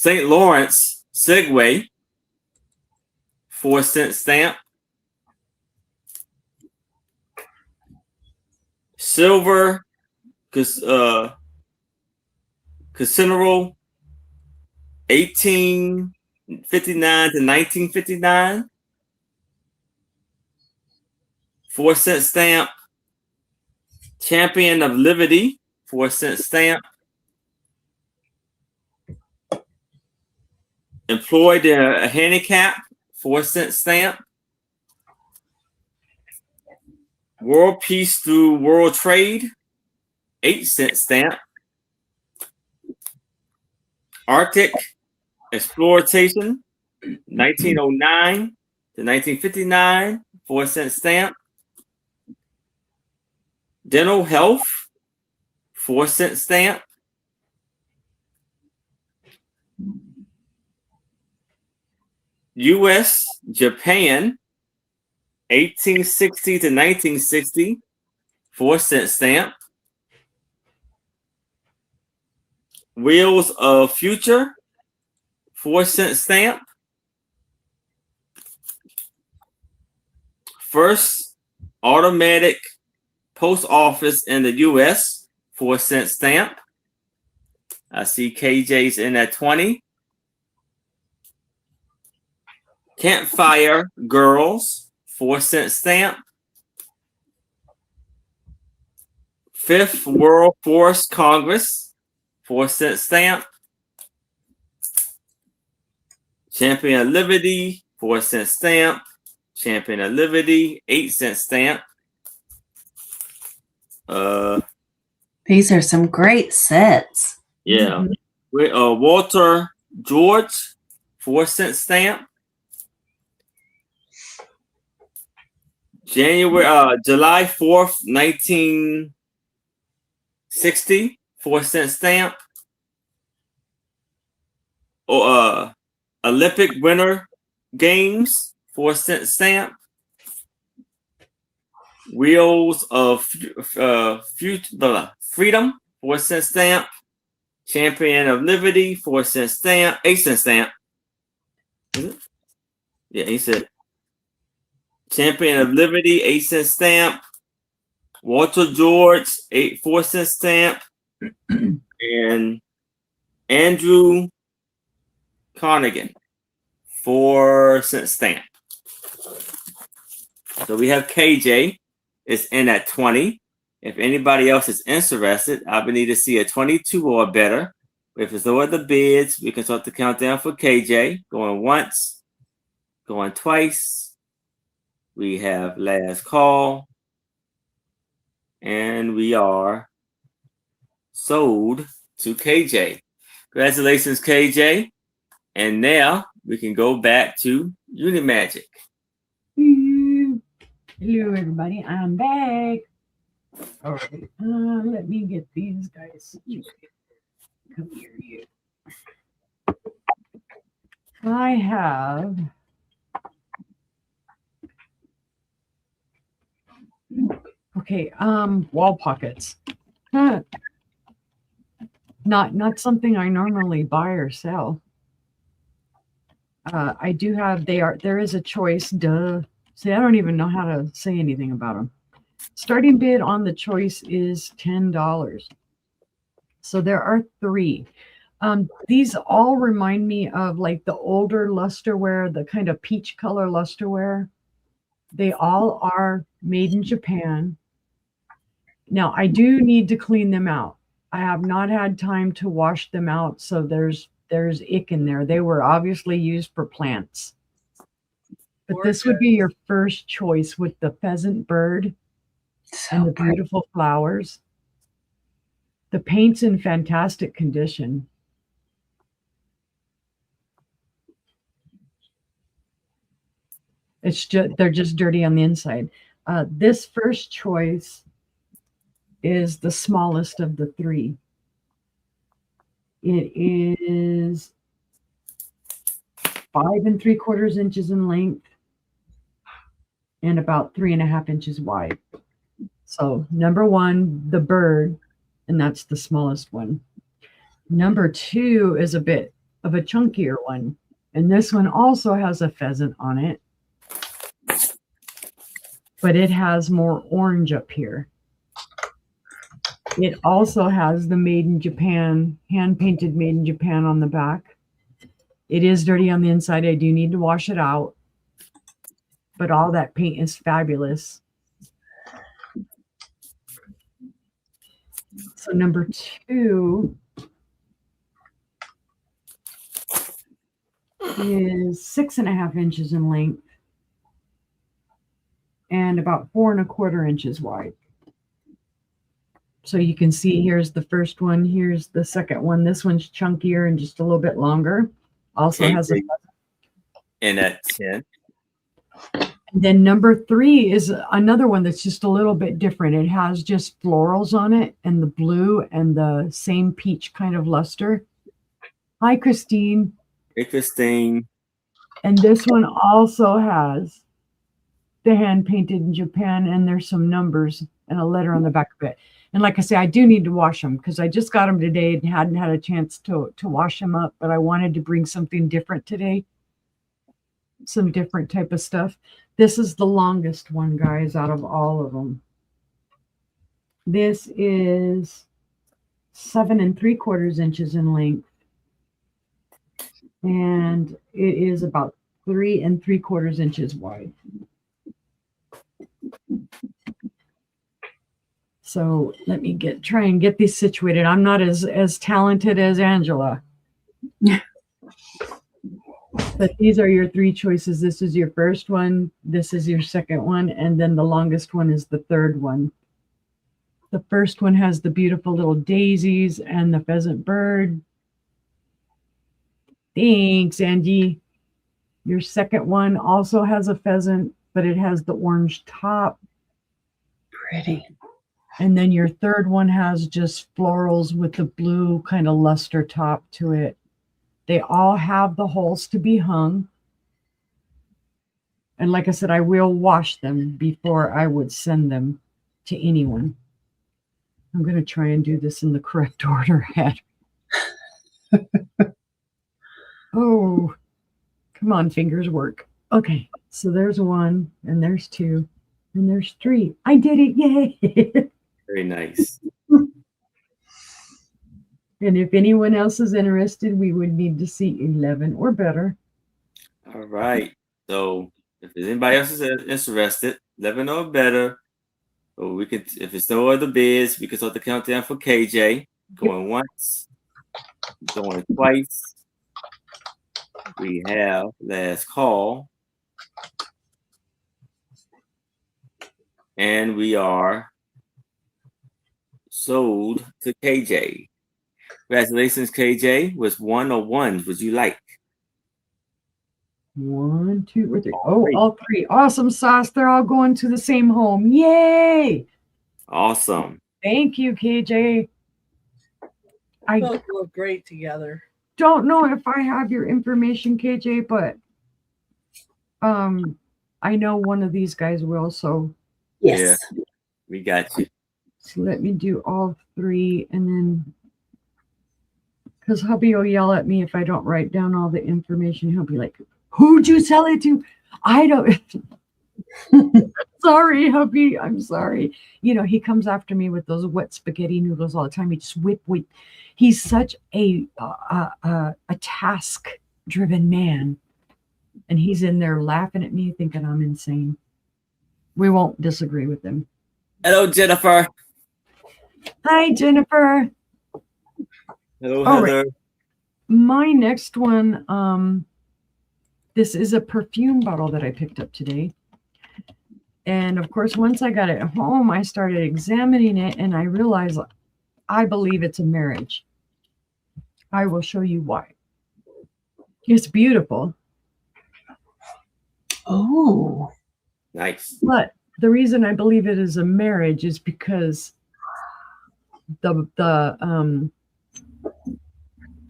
Lawrence Segway. $4 stamp. silver, Casino, 1859 to 1959, 4-cent stamp. Champion of Liberty, 4-cent stamp. Employed a handicap, 4-cent stamp. World Peace through World Trade, 8-cent stamp. Arctic Exploration, 1909 to 1959, 4-cent stamp. Dental Health, 4-cent stamp. U.S. Japan, 1860 to 1960, 4-cent stamp. Wheels of Future, 4-cent stamp. First automatic post office in the U.S., 4-cent stamp. I see KJ's in at 20. Campfire Girls, 4-cent stamp. Fifth World Forest Congress, 4-cent stamp. Champion of Liberty, 4-cent stamp. Champion of Liberty, 8-cent stamp. These are some great sets. Yeah. Walter George, 4-cent stamp. July 4th, 1960, 4-cent stamp. Olympic Winter Games, 4-cent stamp. Wheels of Freedom, 4-cent stamp. Champion of Liberty, 4-cent stamp. 8-cent stamp. Is it? Yeah, he said. Champion of Liberty, 8-cent stamp. Walter George, 4-cent stamp. And Andrew Carnegie, 4-cent stamp. So we have KJ is in at 20. If anybody else is interested, I would need to see a 22 or better. If there's no other bids, we can start the countdown for KJ. Going once, going twice. We have last call. And we are sold to KJ. Congratulations, KJ. And now we can go back to Unimagique. Hello, everybody. I'm back. All right. Let me get these guys. Come here, you. I have wall pockets. Not something I normally buy or sell. I do have. There is a choice. Duh. See, I don't even know how to say anything about them. Starting bid on the choice is $10. So there are 3. These all remind me of like the older lusterware, the kind of peach color lusterware. They all are made in Japan. Now, I do need to clean them out. I have not had time to wash them out, so there's ick in there. They were obviously used for plants. But this would be your first choice with the pheasant bird and the beautiful flowers. The paint's in fantastic condition. They're just dirty on the inside. This first choice is the smallest of the 3. It is 5 3/4 inches in length and about 3.5 inches wide. So number 1, the bird, and that's the smallest one. Number 2 is a bit of a chunkier one, and this one also has a pheasant on it, but it has more orange up here. It also has the made in Japan, hand painted made in Japan on the back. It is dirty on the inside. I do need to wash it out. But all that paint is fabulous. So number 2 is 6.5 inches in length and about 4.25 inches wide. So you can see here's the first one, here's the second one. This one's chunkier and just a little bit longer. Also has a and at 10. And then number 3 is another one that's just a little bit different. It has just florals on it and the blue and the same peach kind of luster. Hi, Christine. Hey, Christine. And this one also has the hand painted in Japan, and there's some numbers and a letter on the back of it. And like I say, I do need to wash them because I just got them today and hadn't had a chance to wash them up, but I wanted to bring something different today. Some different type of stuff. This is the longest one, guys, out of all of them. This is 7 3/4 inches in length. And it is about 3 3/4 inches wide. So let me try and get these situated. I'm not as talented as Angela. But these are your 3 choices. This is your first one. This is your second one. And then the longest one is the third one. The first one has the beautiful little daisies and the pheasant bird. Thanks, Angie. Your second one also has a pheasant, but it has the orange top. Pretty. And then your third one has just florals with the blue kind of luster top to it. They all have the holes to be hung. And like I said, I will wash them before I would send them to anyone. I'm going to try and do this in the correct order. Oh, come on, fingers work. Okay, so there's 1, and there's 2, and there's 3. I did it, yay! Very nice. And if anyone else is interested, we would need to see 11 or better. All right. So if there's anybody else is interested, 11 or better. Or we could, if it's no other bids, we can start the countdown for KJ. Going once, going twice. We have last call. And we are sold to KJ. Congratulations, KJ. Was 1 or 1 would you like? 1, 2, or 3. Oh, all 3. Awesome sauce. They're all going to the same home. Yay! Awesome. Thank you, KJ. I Both look great together. don't know if I have your information, KJ, but I know one of these guys will, so Yes. Yeah, we got you. let me do all 3, and then because hubby will yell at me if I don't write down all the information. He'll be like, who'd you sell it to? I don't. Sorry, hubby. I'm sorry. You know, he comes after me with those wet spaghetti noodles all the time. He just whip. He's such a task-driven man. And he's in there laughing at me, thinking I'm insane. We won't disagree with him. Hello, Jennifer. Hi, Jennifer. Hello, All Heather. My next one, this is a perfume bottle that I picked up today. And of course, once I got it home, I started examining it and I realized I believe it's a marriage. I will show you why. It's beautiful. Oh. Nice. But the reason I believe it is a marriage is because the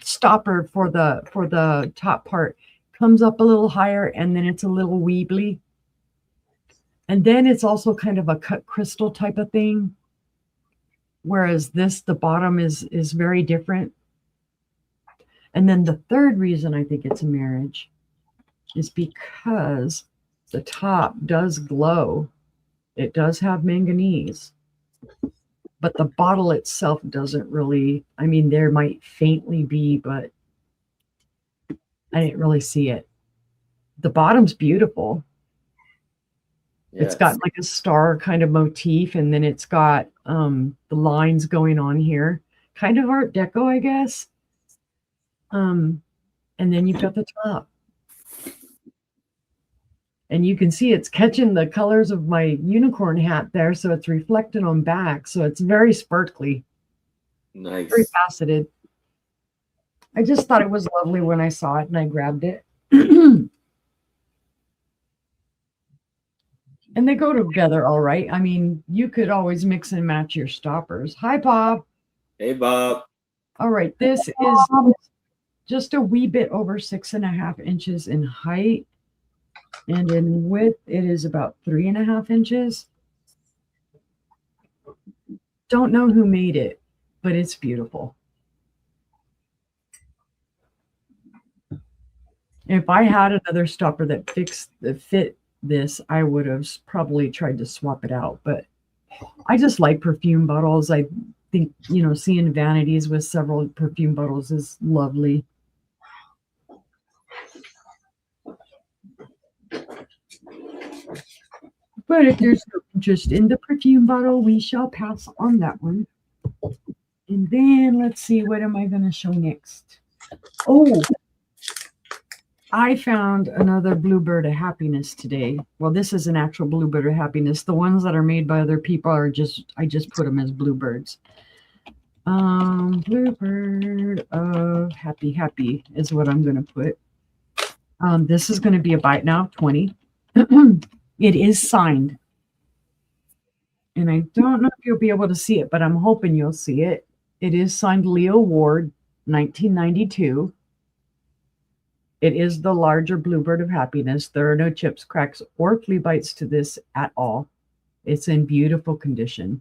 stopper for the top part comes up a little higher, and then it's a little weebly, and then it's also kind of a cut crystal type of thing, whereas the bottom is very different. And then the third reason I think it's a marriage is because the top does glow. It does have manganese. but the bottle itself doesn't really, I mean, there might faintly be, but I didn't really see it. The bottom's beautiful. It's got Yes. like a star kind of motif, and then it's got the lines going on here, kind of Art Deco, I guess. And then you've got the top. And you can see it's catching the colors of my unicorn hat there, so it's reflected on back. So it's very sparkly, very Nice. faceted. I just thought it was lovely when I saw it and I grabbed it. And they go together all right. I mean, you could always mix and match your stoppers. Hi, Bob. Hey, Bob. All right, this is just a wee bit over 6.5 inches in height. And in width, it is about 3.5 inches. Don't know who made it, but it's beautiful. If I had another stopper that fit this, I would have probably tried to swap it out. But I just like perfume bottles. I think, seeing vanities with several perfume bottles is lovely. But if there's no interest in the perfume bottle, we shall pass on that one. And then let's see, what am I going to show next? Oh, I found another Bluebird of Happiness today. Well, this is an actual Bluebird of Happiness. The ones that are made by other people I just put them as Bluebirds. Bluebird of Happy is what I'm going to put. This is going to be a bite now, 20. It is signed. And I don't know if you'll be able to see it, but I'm hoping you'll see it. It is signed Leo Ward, 1992. It is the larger Bluebird of Happiness. There are no chips, cracks, or flea bites to this at all. It's in beautiful condition.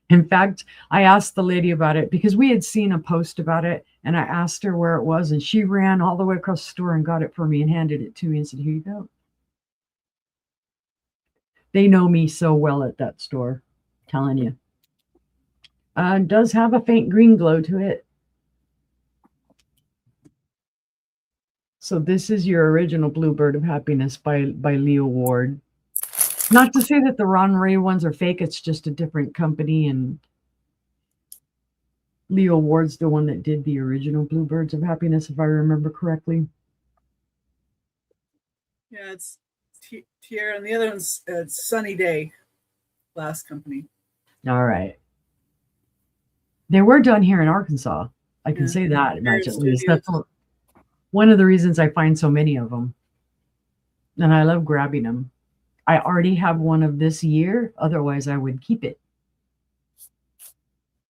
In fact, I asked the lady about it because we had seen a post about it, and I asked her where it was, and she ran all the way across the store and got it for me and handed it to me and said, "Here you go." They know me so well at that store, telling you. It does have a faint green glow to it. So this is your original Bluebird of Happiness by Leo Ward. Not to say that the Ron Ray ones are fake. It's just a different company, and Leo Ward's the one that did the original Bluebirds of Happiness, if I remember correctly. Yeah, it's Tierra, and the other one's Sunny Day, last company. All right. They were done here in Arkansas. I can say that much at least. That's one of the reasons I find so many of them. And I love grabbing them. I already have one of this year. Otherwise, I would keep it.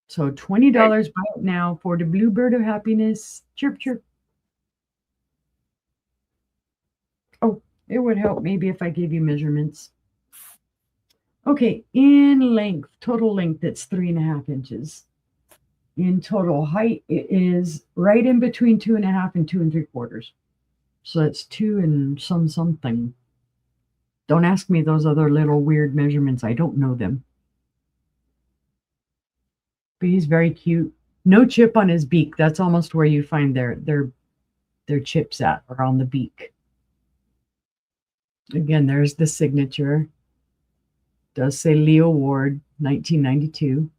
So $20 right now for the Bluebird of Happiness. Chirp, chirp. Oh, it would help maybe if I gave you measurements. Okay, in length, total length, it's 3.5 inches. In total height, it is right in between 2.5 and 2 3/4. So that's 2 and something. Don't ask me those other little weird measurements. I don't know them. But he's very cute. No chip on his beak. That's almost where you find their chips at, or on the beak. Again, there's the signature. Does say Leo Ward, 1992.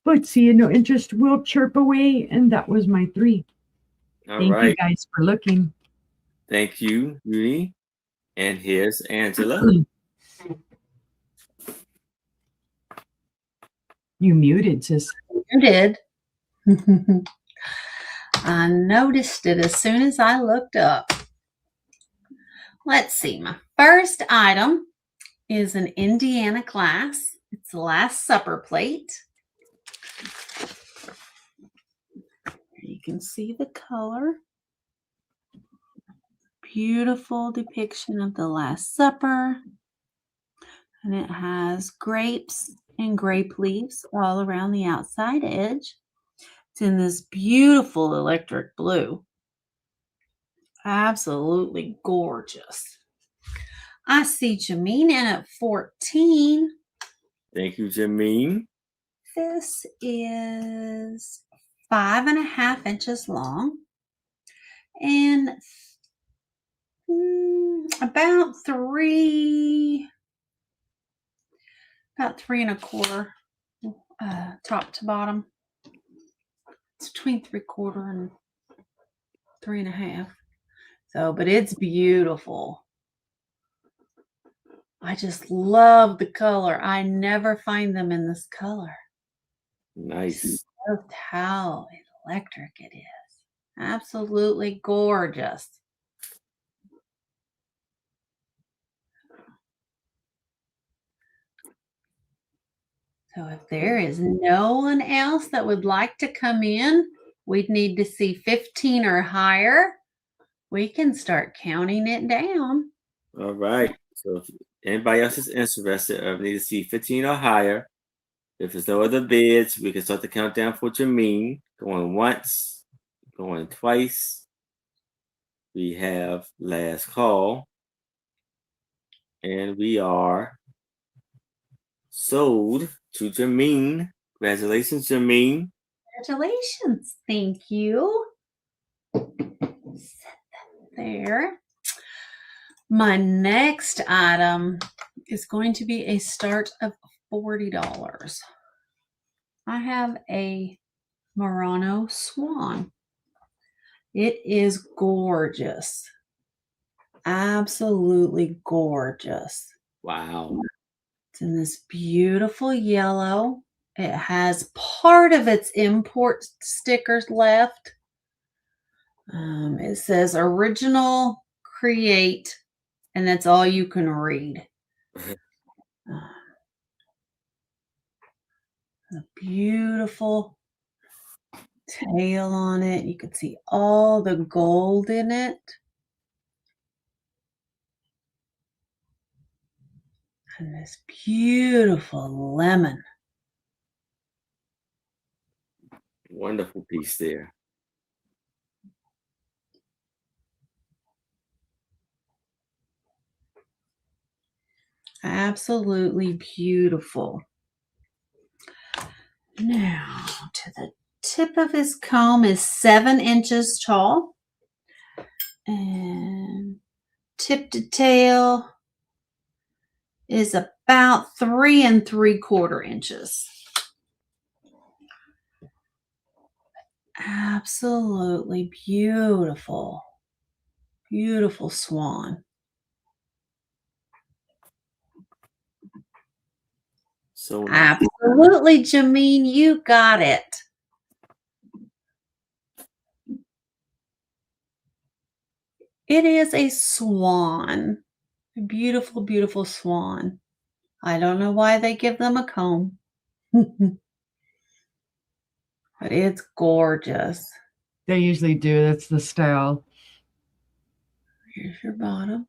But seeing no interest will chirp away, and that was my 3. Thank you guys for looking. Thank you, Uni. And here's Angela. You muted, sis. You did. I noticed it as soon as I looked up. Let's see. My first item is an Indiana glass. It's the Last Supper plate. You can see the color. Beautiful depiction of the Last Supper. And it has grapes and grape leaves all around the outside edge. It's in this beautiful electric blue. Absolutely gorgeous. I see Jameen in at 14. Thank you, Jameen. This is 5.5 inches long and about 3.25 top to bottom. It's between 3/4 and 3.5. So, but it's beautiful. I just love the color. I never find them in this color. Nice. Just how electric it is. Absolutely gorgeous. So if there is no one else that would like to come in, we'd need to see 15 or higher. We can start counting it down. All right. So if anybody else is interested or need to see 15 or higher, if there's no other bids, we can start the countdown for Jameen. Going once, going twice. We have last call. And we are sold to Jameen. Congratulations, Jameen. Congratulations. Thank you. Set that there. My next item is going to be a start of $40. I have a Murano Swan. It is gorgeous. Absolutely gorgeous. Wow. It's in this beautiful yellow. It has part of its import stickers left. It says original create, and that's all you can read. A beautiful tail on it. You can see all the gold in it. And this beautiful lemon. Wonderful piece there. Absolutely beautiful. Now, to the tip of his comb is 7 inches tall. And tip to tail is about 3 3/4 inches. Absolutely beautiful. Beautiful swan. So nice. Absolutely, Jameen, you got it. It is a swan. A beautiful, beautiful swan. I don't know why they give them a comb. But it's gorgeous. They usually do. That's the style. Here's your bottom.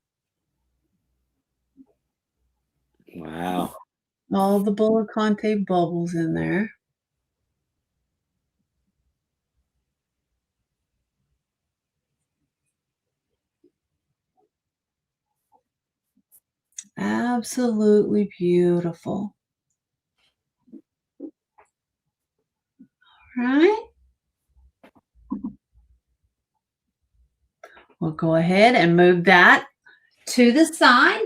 Wow. All the Bullacante bubbles in there. Absolutely beautiful. All right. We'll go ahead and move that to the side.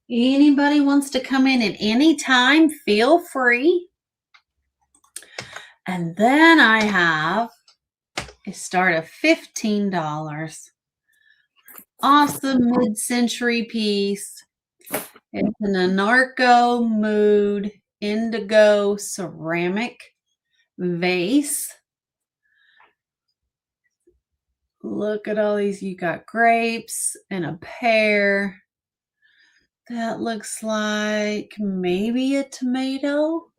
If anybody wants to come in at any time, feel free. And then I have a start of $15. Awesome mid-century piece. It's an Anarcho Mood Indigo ceramic vase. Look at all these. You got grapes and a pear. That looks like maybe a tomato.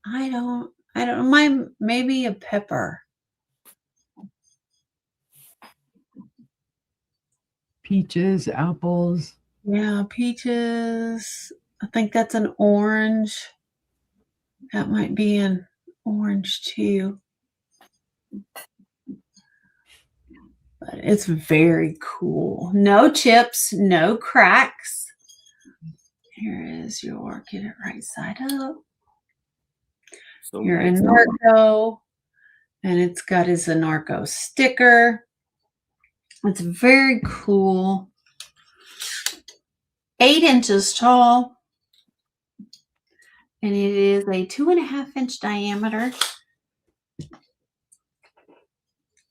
I don't know. Maybe a pepper. Peaches, apples. Yeah, peaches. I think that's an orange. That might be an orange too. But it's very cool. No chips, no cracks. Here is your, get it right side up. So Your nice. Anarco. And it's got his Anarco sticker. It's very cool. 8 inches tall. And it is a 2.5-inch diameter.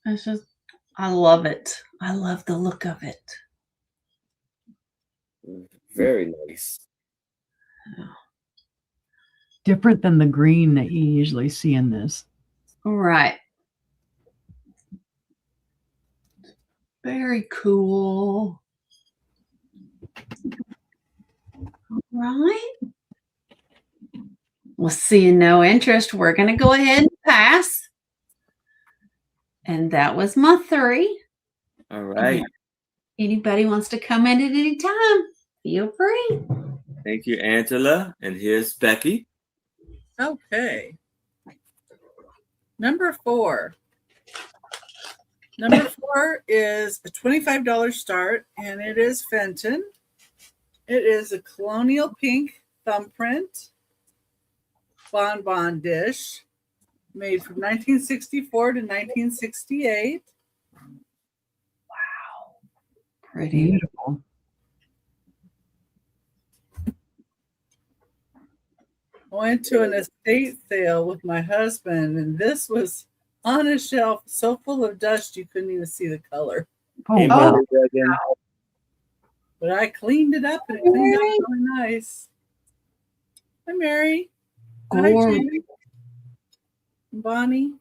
It's just, I love it. I love the look of it. Very nice. Different than the green that you usually see in this. Right. Very cool. All right. Well, seeing no interest, we're going to go ahead and pass. And that was my 3. All right. Anybody wants to come in at any time, feel free. Thank you, Angela. And here's Becky. Okay. Number 4. Number 4 is a $25 start, and it is Fenton. It is a colonial pink thumbprint bonbon dish made from 1964 to 1968. Wow. Pretty. Beautiful. I went to an estate sale with my husband, and this was on a shelf so full of dust you couldn't even see the color. Oh, Hey, wow. Mother Duggan. But I cleaned it up, and it cleaned up really nice. Hi, Mary. Hi, Gorgeous. Jamie. Bonnie.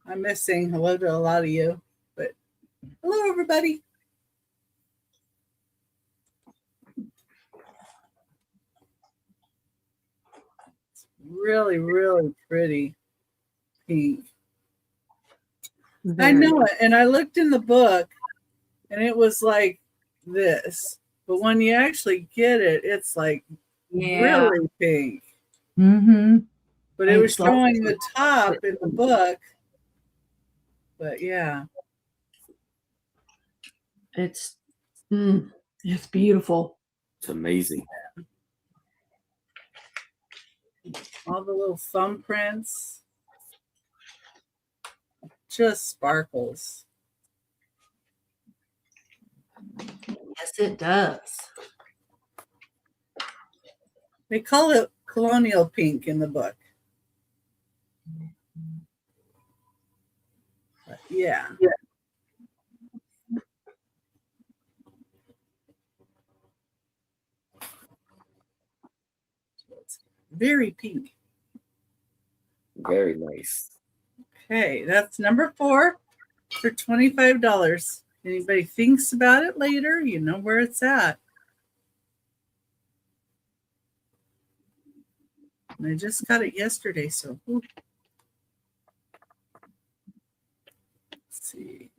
I miss saying hello to a lot of you, but hello, everybody. It's really, really pretty pink. I know it. And I looked in the book, and it was like this. But when you actually get it, it's like really pink. Mm-hmm. But it was showing the top in the book. But yeah. It's beautiful. It's amazing. All the little thumbprints. Just sparkles. Yes, it does. They call it colonial pink in the book. But yeah. It's very pink. Very nice. Okay, that's number 4 for $25. Anybody thinks about it later, you know where it's at. And I just got it yesterday, so let's see.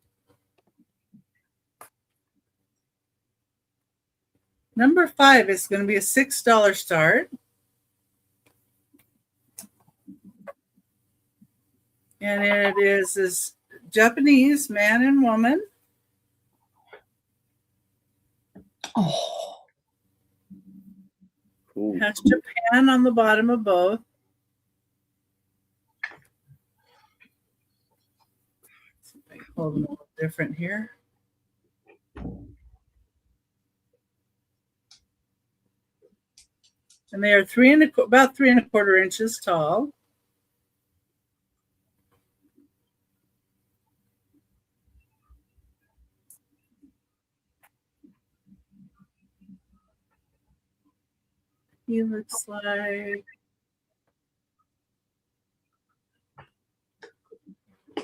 Number 5 is going to be a $6 start. And it is this Japanese man and woman. Oh. Cool. It has Japan on the bottom of both. I hold them a little different here. And they are about 3¼ inches tall. He looks like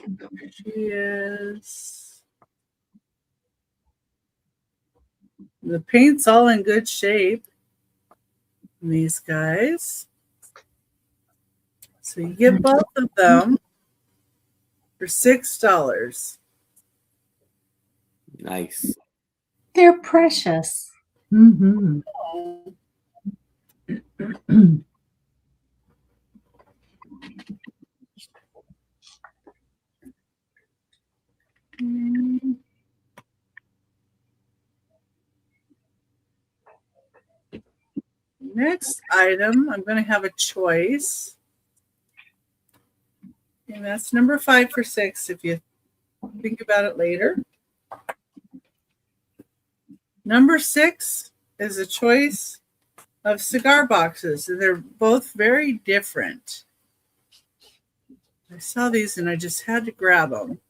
there she is. The paint's all in good shape. These guys. So you get both of them for $6. Nice. They're precious. Mm-hmm. Oh, Next item, I'm going to have a choice. And that's number 5 for 6 if you think about it later. Number 6 is a choice of cigar boxes. They're both very different. I saw these and I just had to grab them.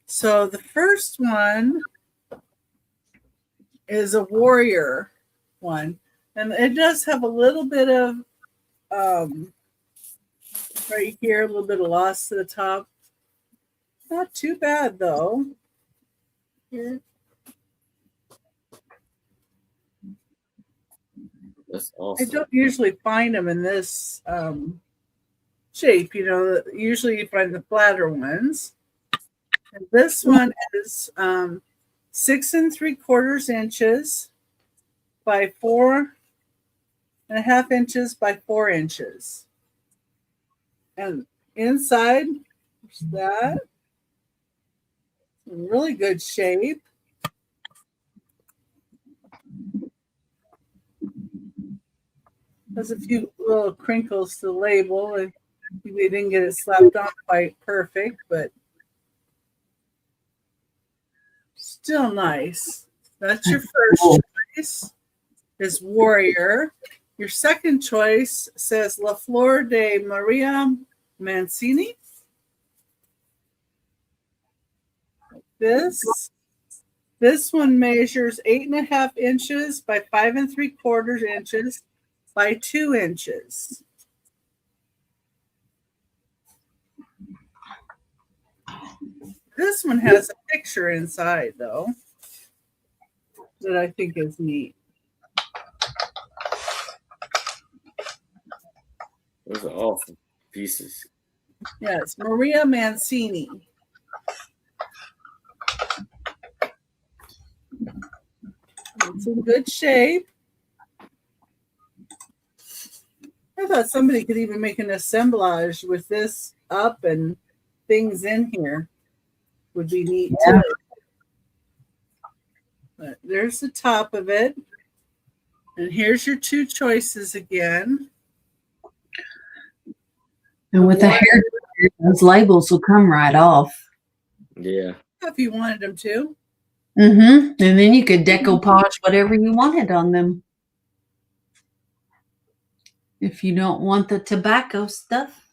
So the first one is a warrior one. And it does have a little bit of, right here, a little bit of loss to the top. Not too bad though. Here. That's awesome. I don't usually find them in this shape. You know, usually you find the flatter ones. And this one is 6 3/4 inches by 4.5 inches by 4 inches. And inside, there's that. In really good shape. There's a few little crinkles to the label. And we didn't get it slapped on quite perfect, but still nice. That's your first choice, is Warrior. Your second choice says La Flor de Maria Mancini. This one measures 8.5 inches by 5 3/4 inches by 2 inches. This one has a picture inside, though, that I think is neat. Those are awesome pieces. Yeah, it's Maria Mancini. It's in good shape. I thought somebody could even make an assemblage with this up and things in here. Would be neat too. But there's the top of it. And here's your two choices again. And with the hair, those labels will come right off. Yeah. If you wanted them to. Mm-hmm. And then you could decoupage whatever you wanted on them. If you don't want the tobacco stuff.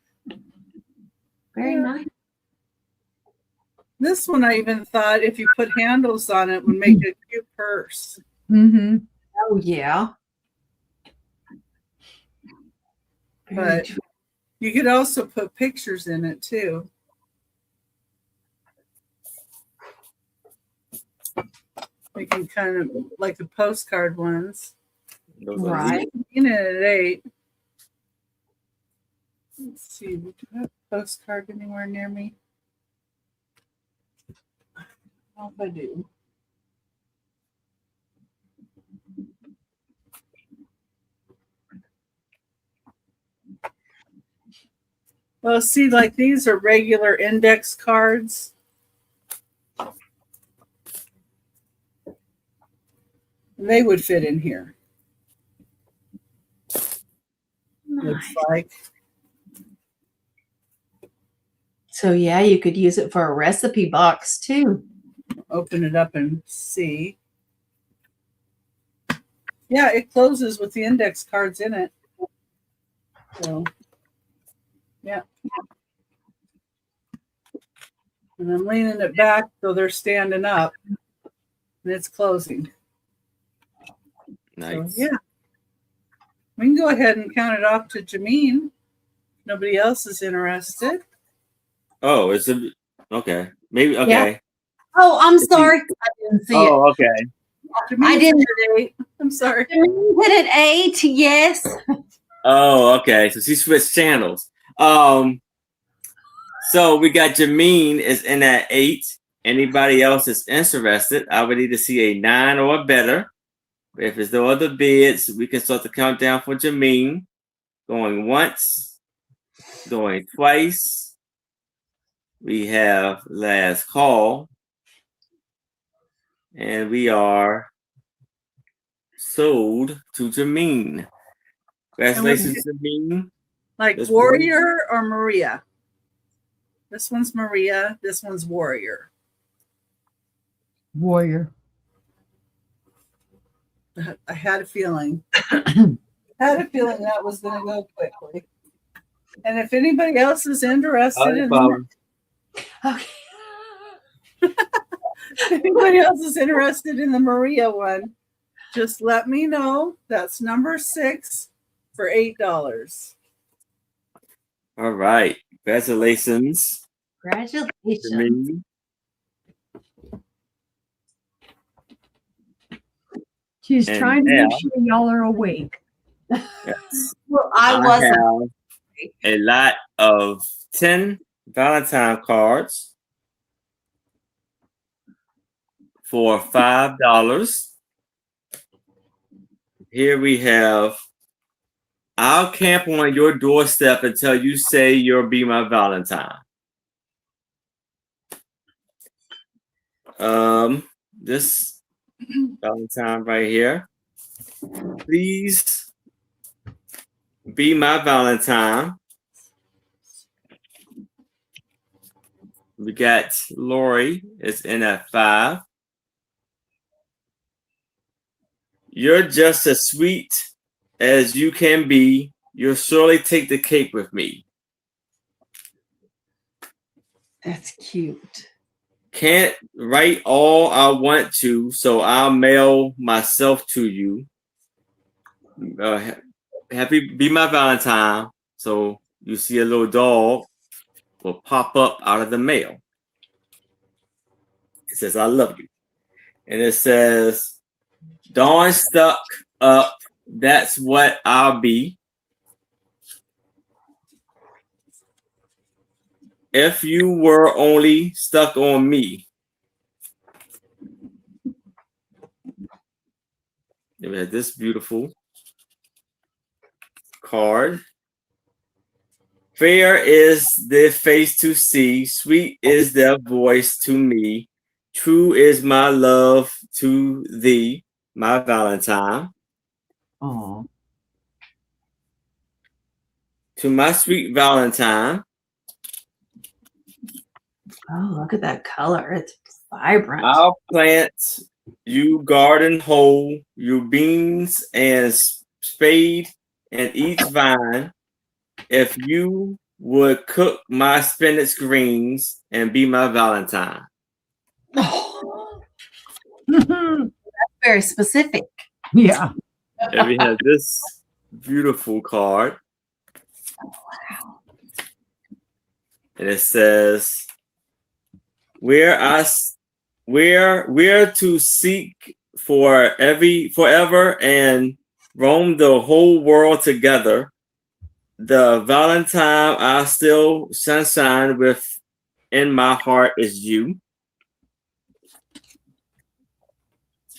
Very nice. This one I even thought if you put handles on it would make a cute purse. Mm-hmm. Oh, yeah. But you could also put pictures in it too. We can kind of like the postcard ones. Those are Right. In it at 8. Let's see, do I have a postcard anywhere near me? I don't know if I do. Well, see, like these are regular index cards. And they would fit in here. Looks like. So, yeah, you could use it for a recipe box, too. Open it up and see. Yeah, it closes with the index cards in it. So, yeah. And I'm leaning it back so they're standing up. And it's closing. nice. So, yeah. We can go ahead and count it off to Jameen. Nobody else is interested. Oh, it's a okay. Maybe okay. Oh, I'm sorry. I didn't see it. Oh, okay. Jameen didn't- said 8. I'm sorry. Hit it 8, yes. Oh, okay. So she switched channels. So we got Jameen is in at 8. Anybody else is interested? I would need to see a 9 or better. If there's no other bids, we can start the countdown for Jameen. Going once, going twice. We have last call. And we are sold to Jameen. Congratulations to me. Like This Warrior or Maria? This one's Maria. This one's Warrior. Warrior. I had a feeling. That was going to go quickly. And if anybody else is interested in Okay. if anybody else is interested in the Maria one, just let me know. That's number 6 for $8. All right. Congratulations to Congratulations. me. She's And trying to now- make sure y'all are awake. Yes. Well, I wasn't. have a lot of 10 Valentine cards for $5. Here we have, I'll camp on your doorstep until you say you'll be my Valentine. This Valentine right here. Please be my Valentine. We got Lori is in at 5. You're just as sweet as you can be. You'll surely take the cake with me. That's cute. Can't write all I want to, so I'll mail myself to you. Happy be my Valentine. So you see a little dog will pop up out of the mail. It says, I love you. And it says, Dawn stuck up. That's what I'll be. If you were only stuck on me. We have this beautiful card. Fair is their face to see, sweet is their voice to me, true is my love to thee, my Valentine. Oh, To my sweet Valentine, Oh, look at that color. It's vibrant. I'll plant you garden whole, you beans and spade and each vine. If you would cook my spinach greens and be my Valentine. Oh, very specific. yeah. And we have this beautiful card. Wow. And it says, we're to seek forever and roam the whole world together. The Valentine I still sunshine with in my heart is you.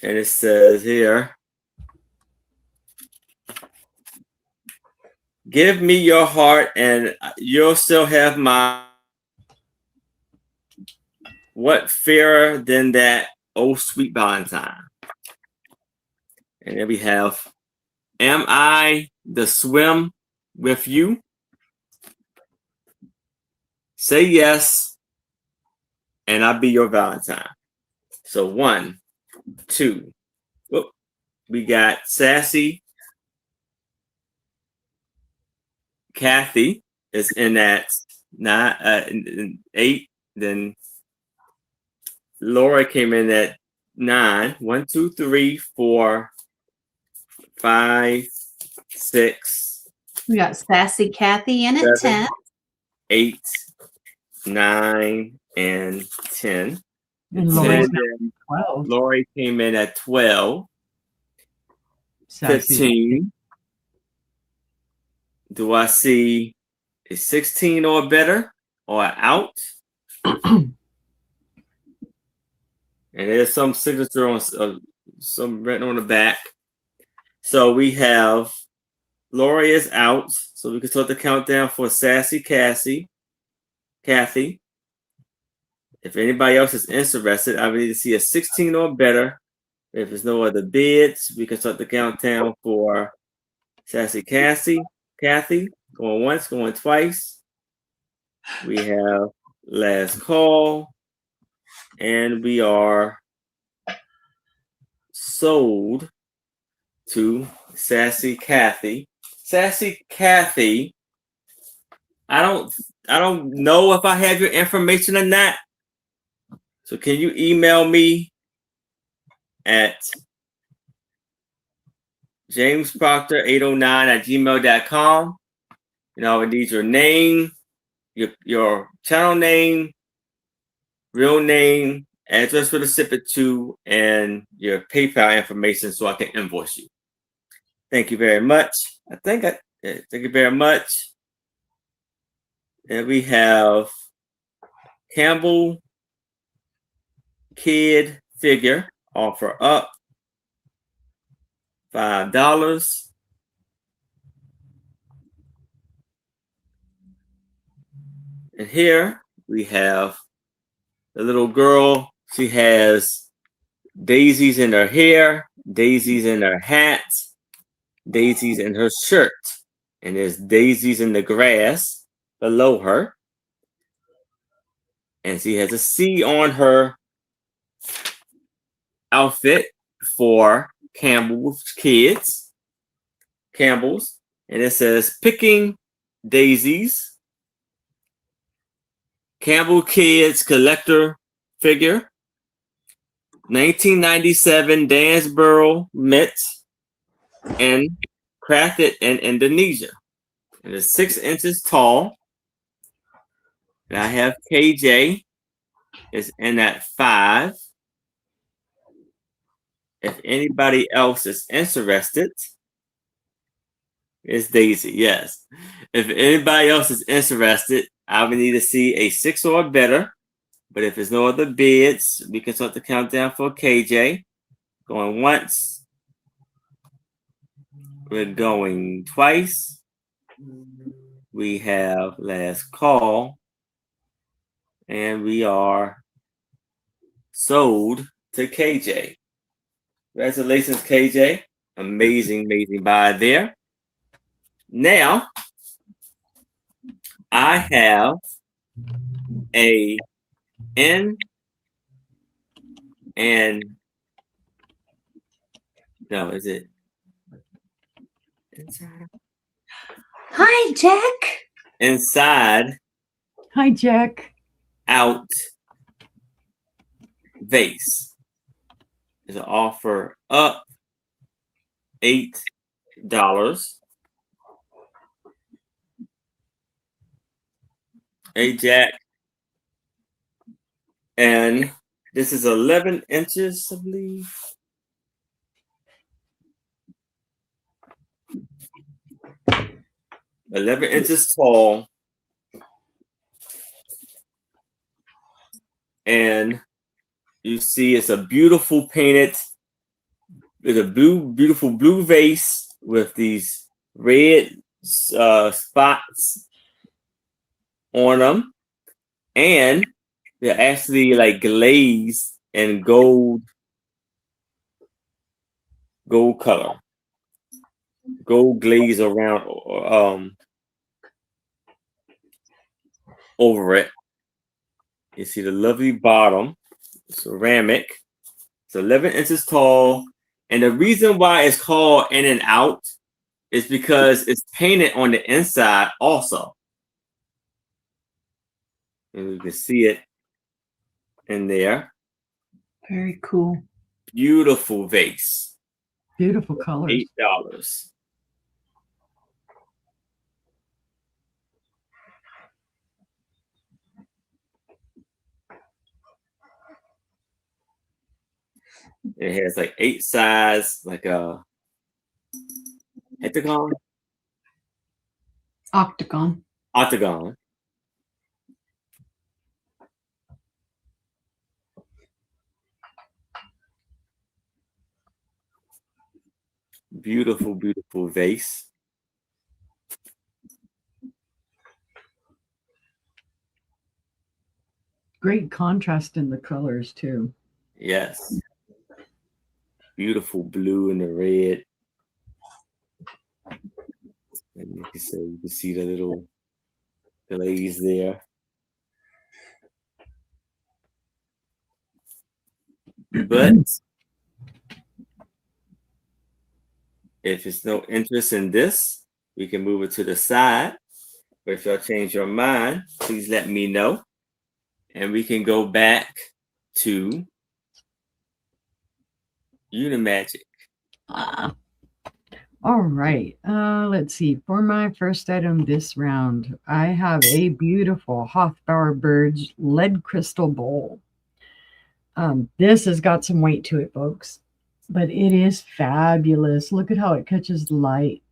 And it says here, give me your heart and you'll still have my. What fairer than that, oh sweet Valentine? And then we have, am I the swim with you? Say yes, and I'll be your Valentine. So 1, 2. Whoop. We got Sassy. Kathy is in that 8. Then Laura came in at 9. 1, 2, 3, 4, 5, 6, We got Sassy Kathy in at 10. 8, 9, and 10. And And Lori's then 12. Lori came in at 12. Sassy. 15. Do I see a 16 or better or out? And there's some signature on some written on the back. So we have Lori is out. So we can start the countdown for Sassy Kathy. If anybody else is interested, I would need to see a 16 or better. If there's no other bids, we can start the countdown for Sassy Kathy, going once, going twice. We have last call, and we are sold to Sassy Kathy. Sassy Kathy, I don't know if I have your information or not. So can you email me at jamesproctor809@gmail.com? You know, I need your name, your channel name, real name, address for the shipment to, and your PayPal information so I can invoice you. Thank you very much. Thank you very much. And we have Campbell Kid figure offer up $5. And here we have the little girl. She has daisies in her hair, daisies in her hat, daisies in her shirt, and there's daisies in the grass below her. And she has a C on her outfit for Campbell's Kids. Campbell's. And it says picking daisies. Campbell Kids collector figure. 1997 Dansboro mint and crafted in Indonesia. It is 6 inches tall. And I have KJ is in at 5. If anybody else is interested, it's Daisy, yes. If anybody else is interested, I would need to see a 6 or better. But if there's no other bids, we can start the countdown for KJ. Going once. We're going twice. We have last call. And we are sold to KJ. Congratulations, KJ. Amazing, amazing buy there. Now, I have a N and no, is it inside? Hi, Jack. Inside Hi, Jack. out vase. There's an offer up $8. Hey, Jack. And this is 11 inches, I believe. $11 inches tall. And you see it's a beautiful painted, with a beautiful blue vase with these red spots on them. And they're actually like glazed in gold color. Gold glaze around over it. You see the lovely bottom, ceramic. It's 11 inches tall. And the reason why it's called In and Out is because it's painted on the inside also. And you can see it in there. Very cool. Beautiful vase. Beautiful colors. $8. It has like 8 sides, like a heptagon. Octagon. Octagon. Beautiful, beautiful vase. Great contrast in the colors too. Yes. Beautiful blue and the red. And you can see the little glaze there. But if it's no interest in this, we can move it to the side. But if y'all change your mind, please let me know. And we can go back to Unimagique. All right. Let's see. For my first item this round, I have a beautiful Hofbauer Birds lead crystal bowl. This has got some weight to it, folks, but it is fabulous. Look at how it catches light.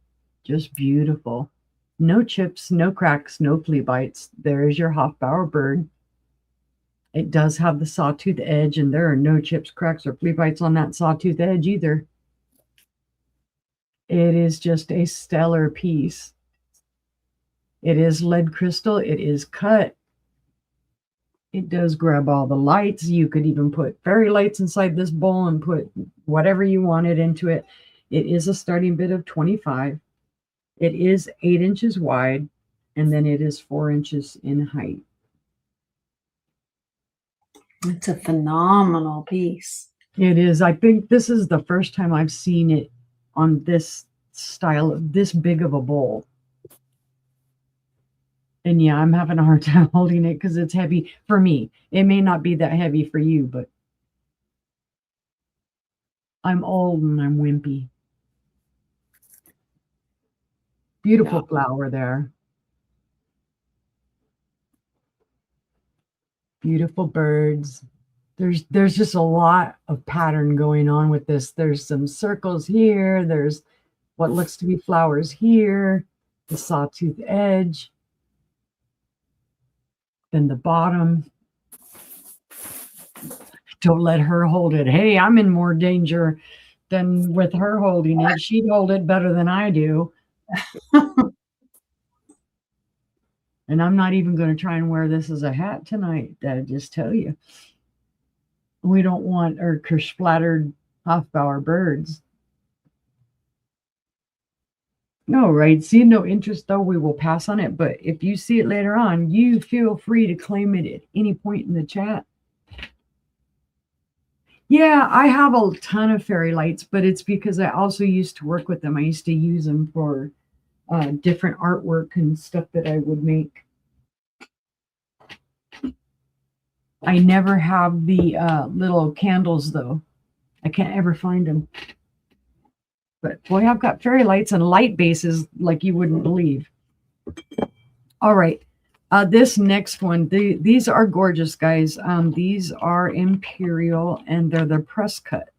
Just beautiful. No chips, no cracks, no flea bites. There's your Hofbauer bird. It does have the sawtooth edge, and there are no chips, cracks, or flea bites on that sawtooth edge either. It is just a stellar piece. It is lead crystal. It is cut. It does grab all the lights. You could even put fairy lights inside this bowl and put whatever you wanted into it. It is a starting bid of 25. It is 8 inches wide, and then it is 4 inches in height. It's a phenomenal piece. It is. I think this is the first time I've seen it on this style of this big of a bowl. And yeah, I'm having a hard time holding it because it's heavy for me. It may not be that heavy for you, but I'm old and I'm wimpy. Beautiful flower there. Beautiful birds. There's just a lot of pattern going on with this. There's some circles here. There's what looks to be flowers here. The sawtooth edge. Then the bottom. Don't let her hold it. Hey, I'm in more danger than with her holding it. She'd hold it better than I do. And I'm not even going to try and wear this as a hat tonight. I just tell you. We don't want our splattered Hofbauer birds. No, right. See no interest, though. We will pass on it. But if you see it later on, you feel free to claim it at any point in the chat. Yeah, I have a ton of fairy lights, but it's because I also used to work with them. I used to use them for different artwork and stuff that I would make. I never have the little candles, though. I can't ever find them. But boy, I've got fairy lights and light bases like you wouldn't believe. All right. This next one, these are gorgeous, guys. These are Imperial, and they're the press cut,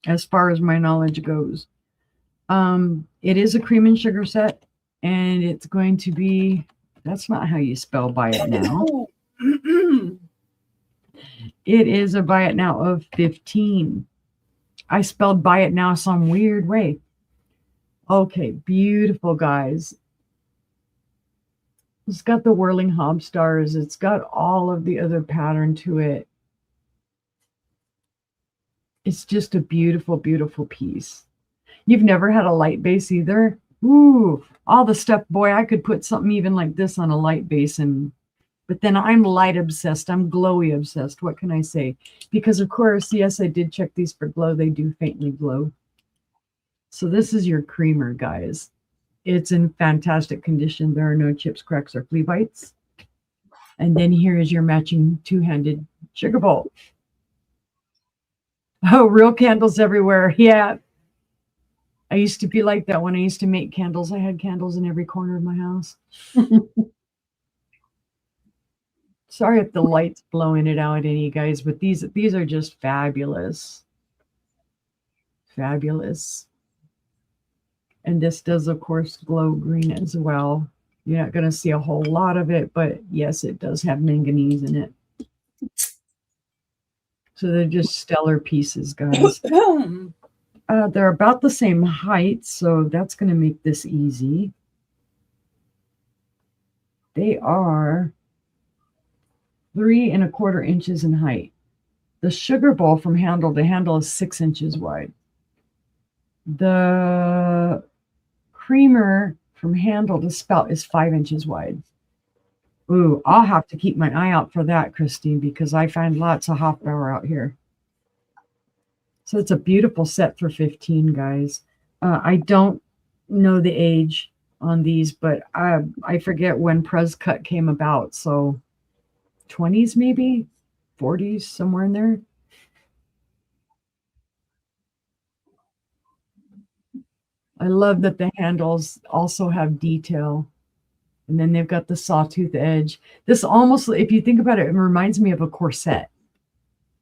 as far as my knowledge goes. It is a cream and sugar set, and it's going to be, that's not how you spell buy it now. It is a buy it now of 15. I spelled buy it now some weird way. Okay, beautiful, guys. It's got the whirling hob stars. It's got all of the other pattern to it. It's just a beautiful, beautiful piece. You've never had a light base either? Ooh, all the stuff. Boy, I could put something even like this on a light base. But then I'm light obsessed. I'm glowy obsessed. What can I say? Because, of course, yes, I did check these for glow. They do faintly glow. So this is your creamer, guys. It's in fantastic condition. There are no chips, cracks, or flea bites. And then here is your matching two-handed sugar bowl. Oh, real candles everywhere. Yeah. I used to be like that when I used to make candles. I had candles in every corner of my house. Sorry if the light's blowing it out in you guys, but these are just fabulous. Fabulous. And this does, of course, glow green as well. You're not going to see a whole lot of it, but yes, it does have manganese in it. So they're just stellar pieces, guys. They're about the same height, so that's going to make this easy. They are 3 1/4 inches in height. The sugar bowl from handle to handle is 6 inches wide. The creamer from handle to spout is 5 inches wide. Ooh, I'll have to keep my eye out for that, Christine, because I find lots of Hofbauer out here. So it's a beautiful set for 15, guys. I don't know the age on these, but I forget when Prez Cut came about. So 20s maybe, 40s, somewhere in there. I love that the handles also have detail. And then they've got the sawtooth edge. This almost, if you think about it, it reminds me of a corset.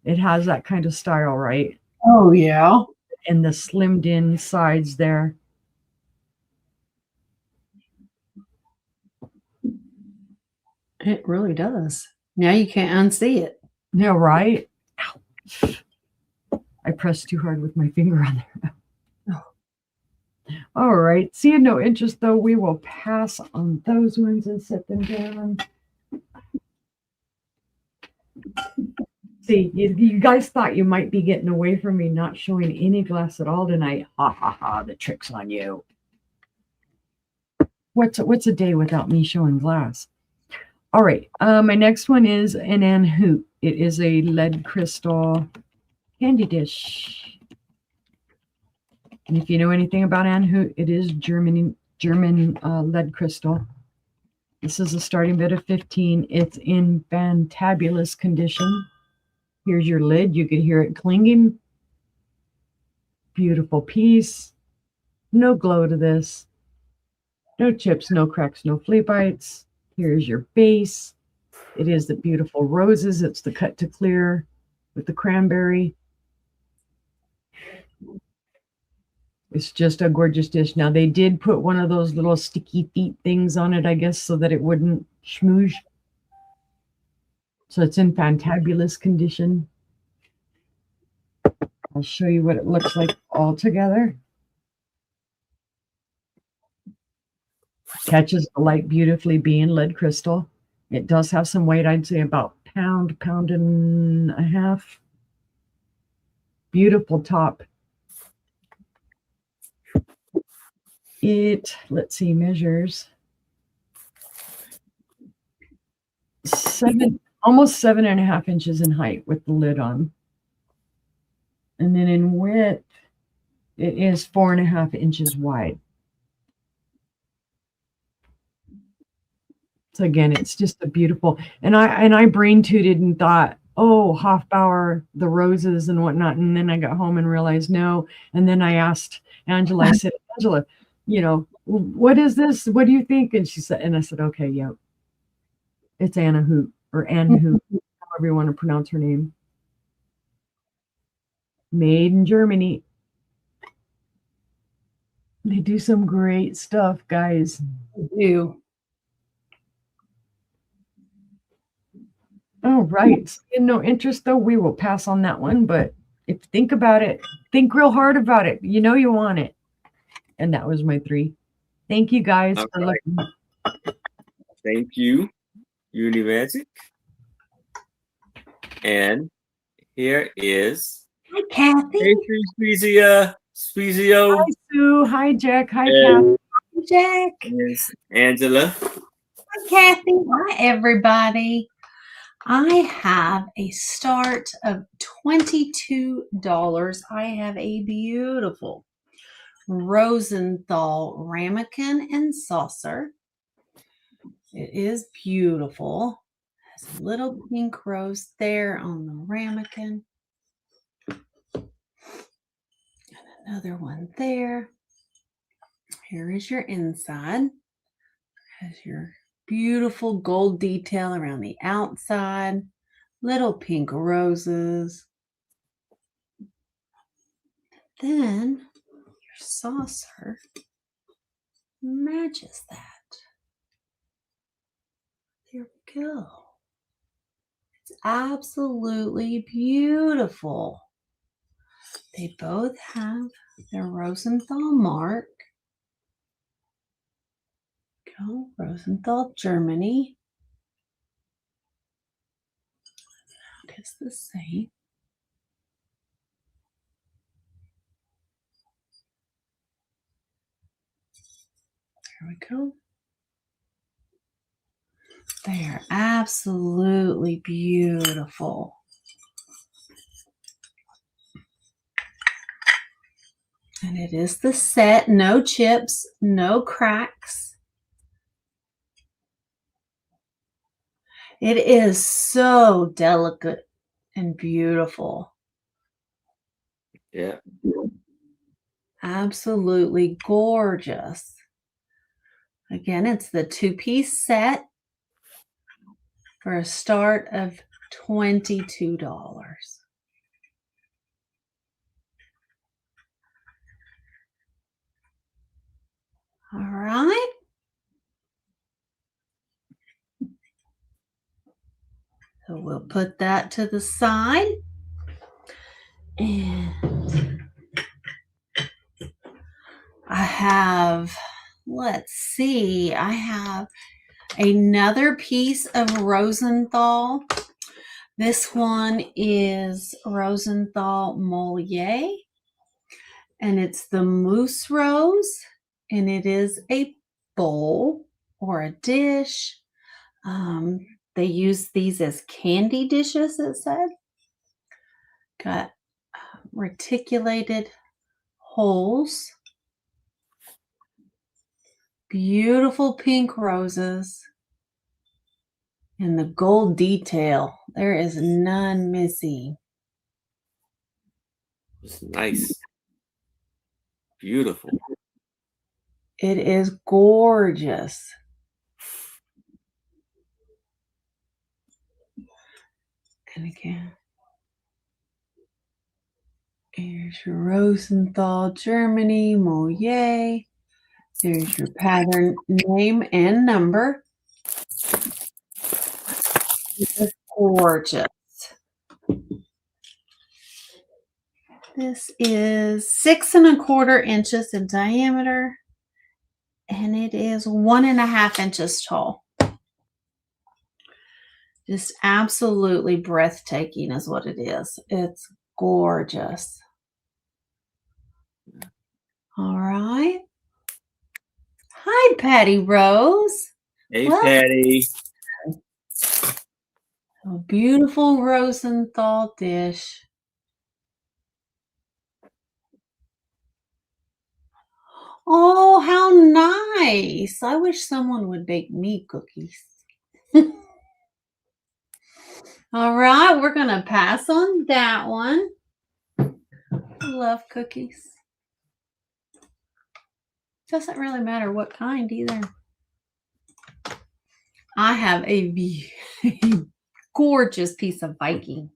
It has that kind of style, right? Oh, yeah. And the slimmed in sides there. It really does. Now you can't unsee it. Yeah, right? Ow. I pressed too hard with my finger on there. All right. Seeing no interest, though, we will pass on those ones and set them down. See, you guys thought you might be getting away from me not showing any glass at all tonight. Ha, ha, ha. The trick's on you. What's a day without me showing glass? All right. My next one is an Anne Hoot. It is a lead crystal candy dish. And if you know anything about Anne Hoot, it is German lead crystal. This is a starting bid of 15. It's in fantabulous condition. Here's your lid. You could hear it clinging. Beautiful piece. No glow to this. No chips, no cracks, no flea bites. Here's your base. It is the beautiful roses. It's the cut to clear with the cranberry. It's just a gorgeous dish. Now, they did put one of those little sticky feet things on it, I guess, so that it wouldn't schmooze. So it's in fantabulous condition. I'll show you what it looks like all together. Catches the light beautifully, being lead crystal. It does have some weight, I'd say about pound and a half. Beautiful top. It, let's see, measures almost 7.5 inches in height with the lid on. And then in width, it is 4.5 inches wide. So again, it's just a beautiful, and I brain tooted and thought, oh, Hofbauer, the roses and whatnot. And then I got home and realized no. And then I asked Angela, I said, Angela, what is this? What do you think? And she said, and I said, okay, yeah, it's Anna Hoot or Anne Hoot, however you want to pronounce her name. Made in Germany. They do some great stuff, guys. They do. Oh, right. Seeing no interest, though, we will pass on that one. But if you think about it, think real hard about it. You know you want it. And that was my 3. Thank you, guys, for looking. Thank you, Unimagique. And here is Hi, Kathy. Hey, Squeezio. Hi, Sue. Hi, Jack. Hi, And- Kathy. Jack. Yes, Angela. Hi, Kathy. Hi, everybody. I have a start of $22. I have a beautiful Rosenthal ramekin and saucer. It is beautiful. Has a little pink rose there on the ramekin. And another one there. Here is your inside. Has your beautiful gold detail around the outside. Little pink roses. Then your saucer matches that. There we go. It's absolutely beautiful. They both have their Rosenthal mark. Go, Rosenthal, Germany. It's the same. There we go. They are absolutely beautiful. And it is the set, no chips, no cracks. It is so delicate and beautiful. Yeah. Absolutely gorgeous. Again, it's the 2-piece set for a start of $22. All right. So we'll put that to the side. And I have, let's see, I have another piece of Rosenthal. This one is Rosenthal Moliere, and it's the Mousse Rose, and it is a bowl or a dish. They use these as candy dishes, it said. Got reticulated holes. Beautiful pink roses. And the gold detail. There is none missing. It's nice. Beautiful. It is gorgeous. And again, here's your Rosenthal, Germany, Moliere. There's your pattern name and number. It's gorgeous. This is 6 1/4 inches in diameter, and it is 1.5 inches tall. Just absolutely breathtaking is what it is. It's gorgeous. All right. Hi, Patty Rose. Hey, Well, Patty. a beautiful Rosenthal dish. Oh, how nice. I wish someone would bake me cookies. All right, we're going to pass on that one. I love cookies. Doesn't really matter what kind either. I have a gorgeous piece of Viking.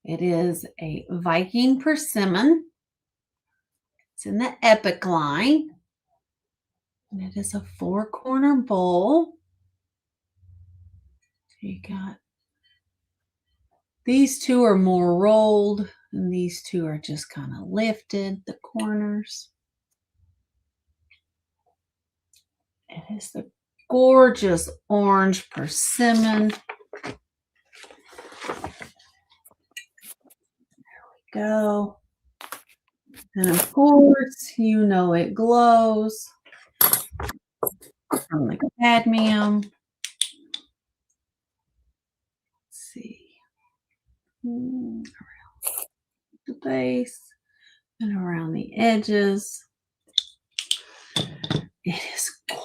It is a Viking persimmon. It's in the Epic line. And it is a 4-corner bowl. You got these two are more rolled, and these two are just kind of lifted, the corners. It is the gorgeous orange persimmon. There we go. And of course, you know it glows from the cadmium. Let's see. Around the base and around the edges. It is gorgeous.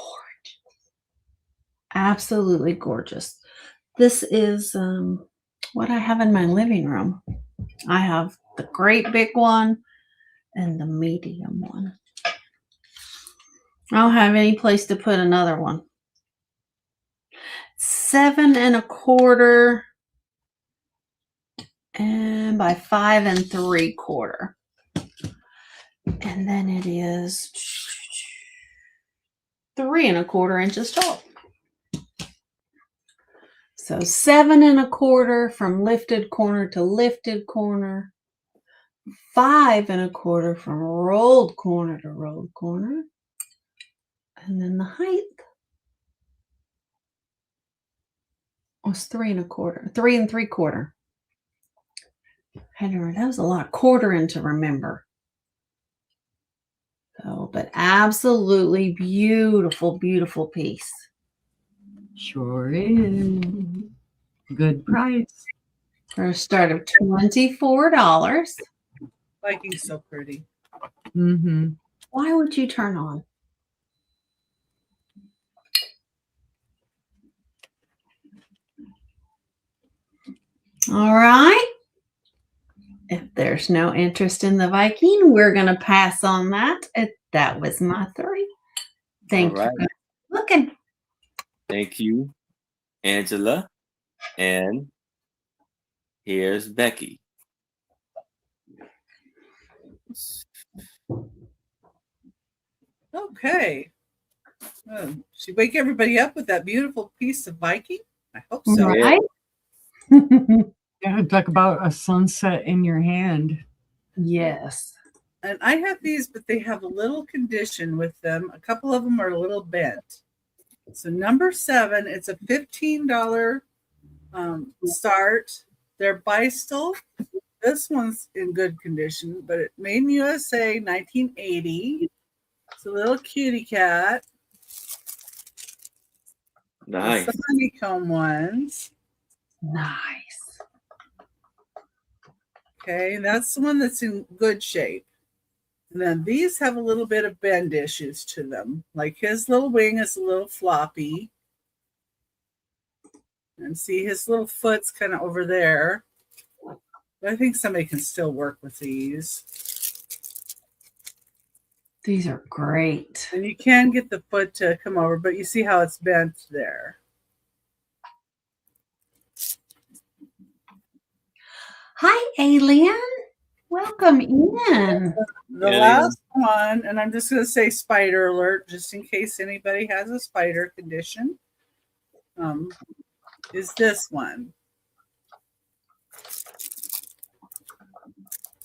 Absolutely gorgeous. This is what I have in my living room. I have the great big one and the medium one. I don't have any place to put another one. 7 1/4 and by 5 3/4. And then it is 3 1/4 inches tall. So 7 1/4 from lifted corner to lifted corner. 5 1/4 from rolled corner to rolled corner. And then the height was 3 1/4, 3 3/4. That was a lot of quartering to remember. So, but absolutely beautiful, beautiful piece. Sure is. Good price. For a start of $24. Viking's so pretty. Mm-hmm. Why would you turn on? All right. If there's no interest in the Viking, we're going to pass on that. That was my 3. Thank All right. you for looking. Thank you, Angela. And here's Becky. Okay. Should we wake everybody up with that beautiful piece of Viking? I hope so. Right? Yeah, talk about a sunset in your hand. Yes. And I have these, but they have a little condition with them. A couple of them are a little bent. So number 7, it's a $15 start. They're Bistal. This one's in good condition, but it made in USA 1980. It's a little kitty cat. Nice. The honeycomb ones. Nice. Okay, that's the one that's in good shape. And then these have a little bit of bend issues to them. Like his little wing is a little floppy. And see, his little foot's kind of over there. But I think somebody can still work with these. These are great. And you can get the foot to come over, but you see how it's bent there. Hi, Alien. Welcome in. The Yeah, last one, and I'm just going to say spider alert, just in case anybody has a spider condition, is this one.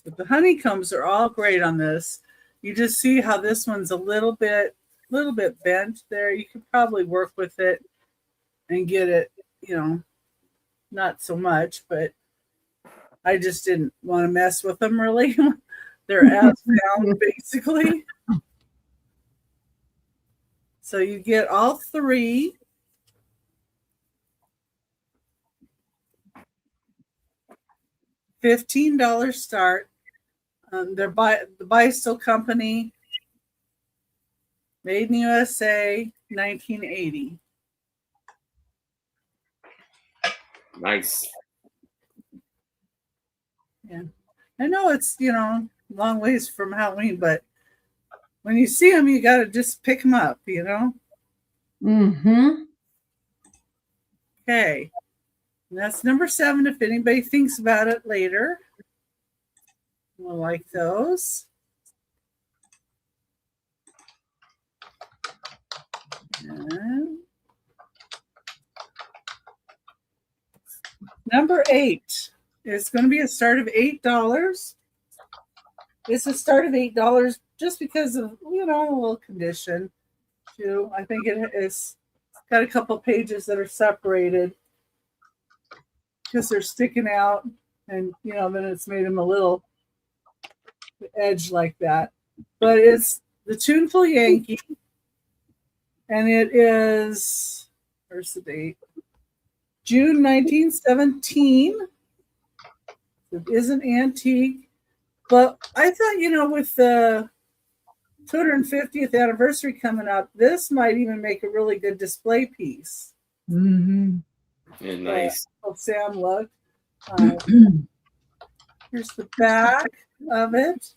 But the honeycombs are all great on this. You just see how this one's a little bit bent there. You could probably work with it and get it, not so much, but I just didn't want to mess with them really. They're as found basically. So you get all 3. $15 start. They're by the Bistal Company, made in USA, 1980. Nice. Yeah, I know it's long ways from Halloween, but when you see them, you got to just pick them up. Mm-hmm. Okay, and that's number 7. If anybody thinks about it later, we'll like those. And number 8 is going to be a start of $8. It's a start of $8 just because of a little condition too. I think it is got a couple pages that are separated because they're sticking out, and then it's made them a little edge like that. But it's the Tuneful Yankee, and it is, where's the date? June 1917. It isn't antique, but I thought, with the 250th anniversary coming up, this might even make a really good display piece. Mm-hmm. Yeah, nice. Sam looked. Here's the back of it.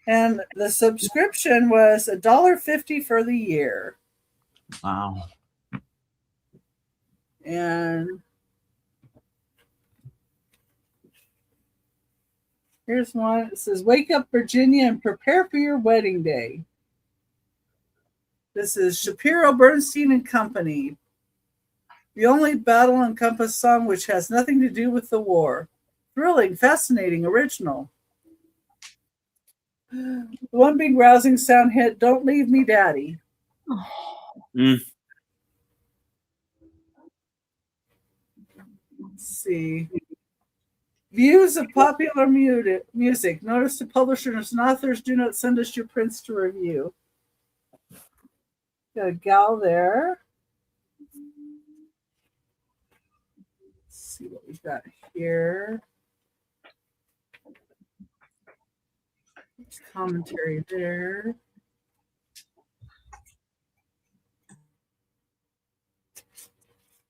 And the subscription was $1.50 for the year. Wow. And here's one. It says, "Wake up, Virginia, and prepare for your wedding day." This is Shapiro, Bernstein, and Company. The only Battle and Compass song which has nothing to do with the war. Thrilling, fascinating, original. The one big rousing sound hit, "Don't Leave Me, Daddy." Mm. Let's see. Views of popular music. Notice to publishers and authors, do not send us your prints to review. Got a gal there. Let's see what we've got here. There's commentary there.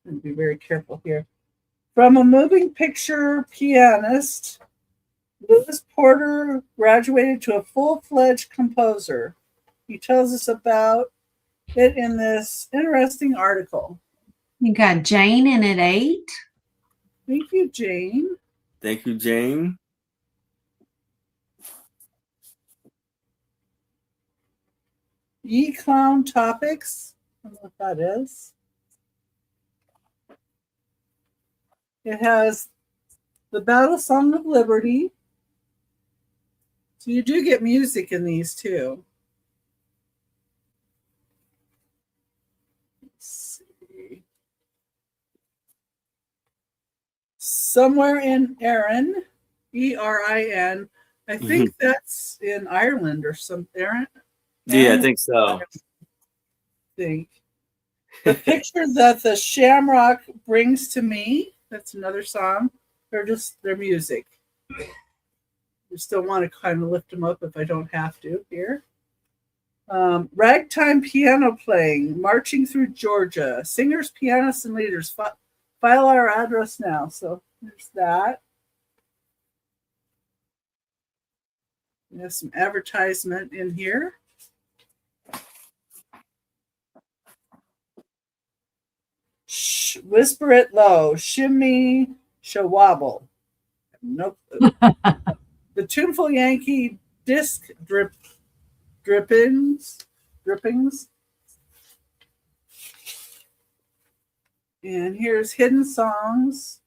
And be very careful here. From a moving picture pianist, Lewis Porter graduated to a full-fledged composer. He tells us about it in this interesting article. You got Jane in at 8. Thank you, Jane. Thank you, Jane. Clown Topics. I don't know what that is. It has the Battle Song of Liberty. So you do get music in these too. Let's see. Somewhere in Erin, Erin. I think that's in Ireland or some Erin. Yeah, I think so. The picture that the shamrock brings to me, that's another song. They're music. I still want to kind of lift them up if I don't have to here. Ragtime piano playing, marching through Georgia. Singers, pianists, and leaders. File our address now. So there's that. We have some advertisement in here. Whisper it low. Shimmy, shawabble. Nope. The Tuneful Yankee disc drippings. And here's Hidden Songs.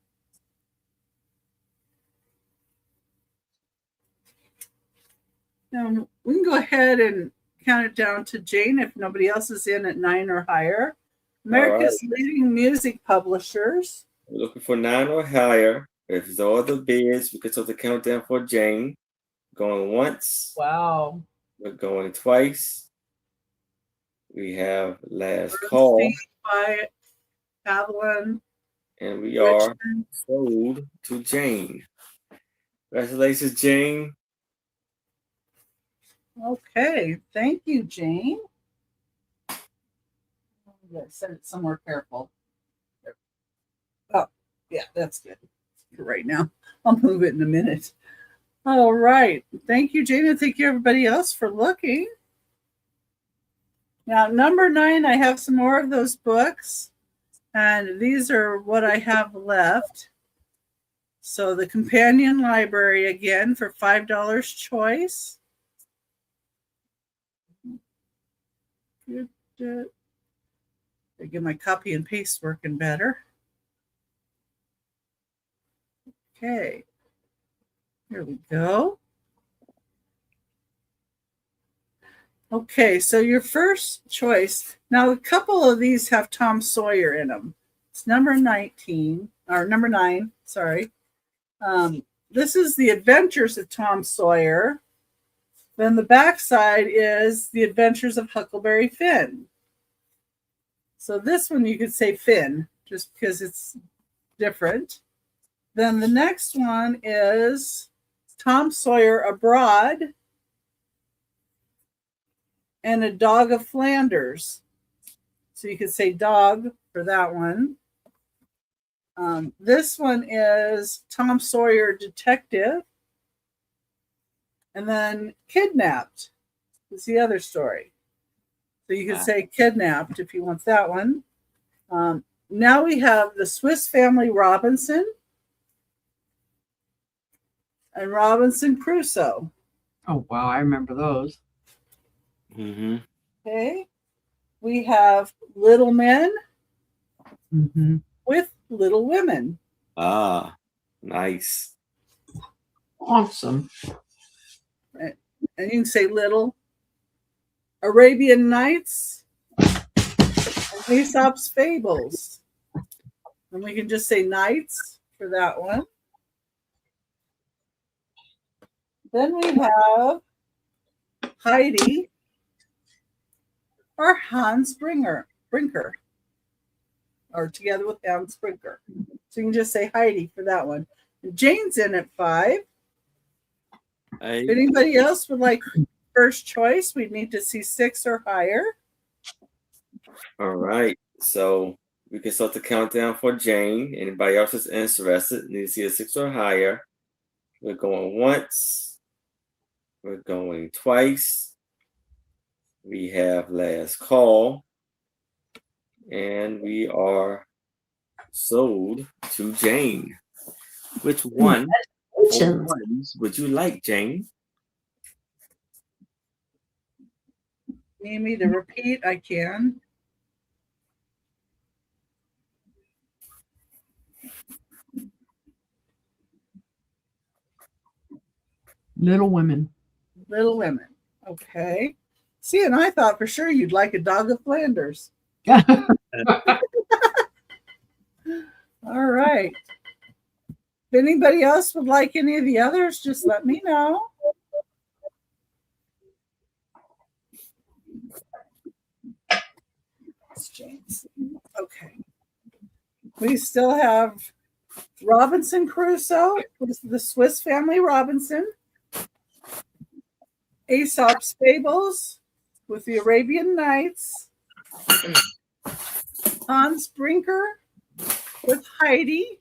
Now we can go ahead and count it down to Jane if nobody else is in at 9 or higher. America's leading music publishers. We're looking for 9 or higher. If it's all the bids, we can start the countdown for Jane. Going once. Wow. We're going twice. We have last call. By Avalon. And we are sold to Jane. Congratulations, Jane. Okay. Thank you, Jane. Set it somewhere careful. Oh, yeah, that's good for right now. I'll move it in a minute. All right. Thank you, Jane, and thank you, everybody else, for looking. Now, number 9, I have some more of those books, and these are what I have left. So the companion library, again, for $5 choice. Good. I get my copy and paste working better. Okay, here we go. Okay, so your first choice. Now, a couple of these have Tom Sawyer in them. It's number 19, or number 9, sorry. This is The Adventures of Tom Sawyer. Then the backside is The Adventures of Huckleberry Finn. So this one you could say Finn, just because it's different. Then the next one is Tom Sawyer Abroad and A Dog of Flanders. So you could say dog for that one. This one is Tom Sawyer Detective. And then Kidnapped is the other story. So you could say Kidnapped if you want that one. Now we have The Swiss Family Robinson and Robinson Crusoe. Oh, wow. I remember those. Mm-hmm. Okay. We have Little Men with Little Women. Ah, nice. Awesome. Right. And you can say little. Arabian Nights and Aesop's Fables. And we can just say Nights for that one. Then we have Heidi or Hans Brinker, or together with Hans Brinker. So you can just say Heidi for that one. And Jane's in at 5. If anybody else would like first choice, we'd need to see 6 or higher. All right. So we can start the countdown for Jane. Anybody else is interested, need to see a 6 or higher. We're going once. We're going twice. We have last call. And we are sold to Jane. Which one or ones would you like, Jane? Need me to repeat? I can. Little Women. Little Women. Okay. See, and I thought for sure you'd like A Dog of Flanders. All right. If anybody else would like any of the others, just let me know. It's James. Okay. We still have Robinson Crusoe with the Swiss Family Robinson. Aesop's Fables with the Arabian Nights. Hans Brinker with Heidi.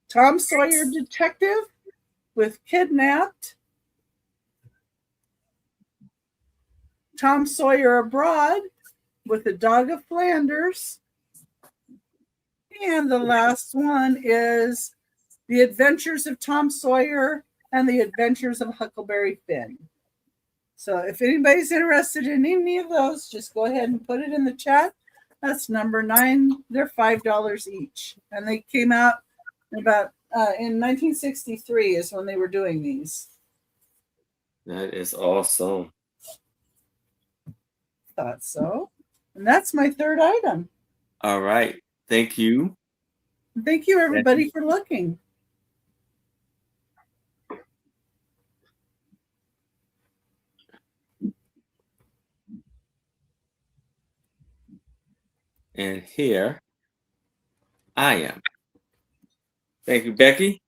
Tom Sawyer Detective with Kidnapped. Tom Sawyer Abroad with The Dog of Flanders. And the last one is The Adventures of Tom Sawyer and The Adventures of Huckleberry Finn. So if anybody's interested in any of those, just go ahead and put it in the chat. That's number 9. They're $5 each. And they came out in 1963 is when they were doing these. That is awesome. Thought so. And that's my third item. All right. Thank you. Thank you, everybody, for looking. And here I am. Thank you, Becky.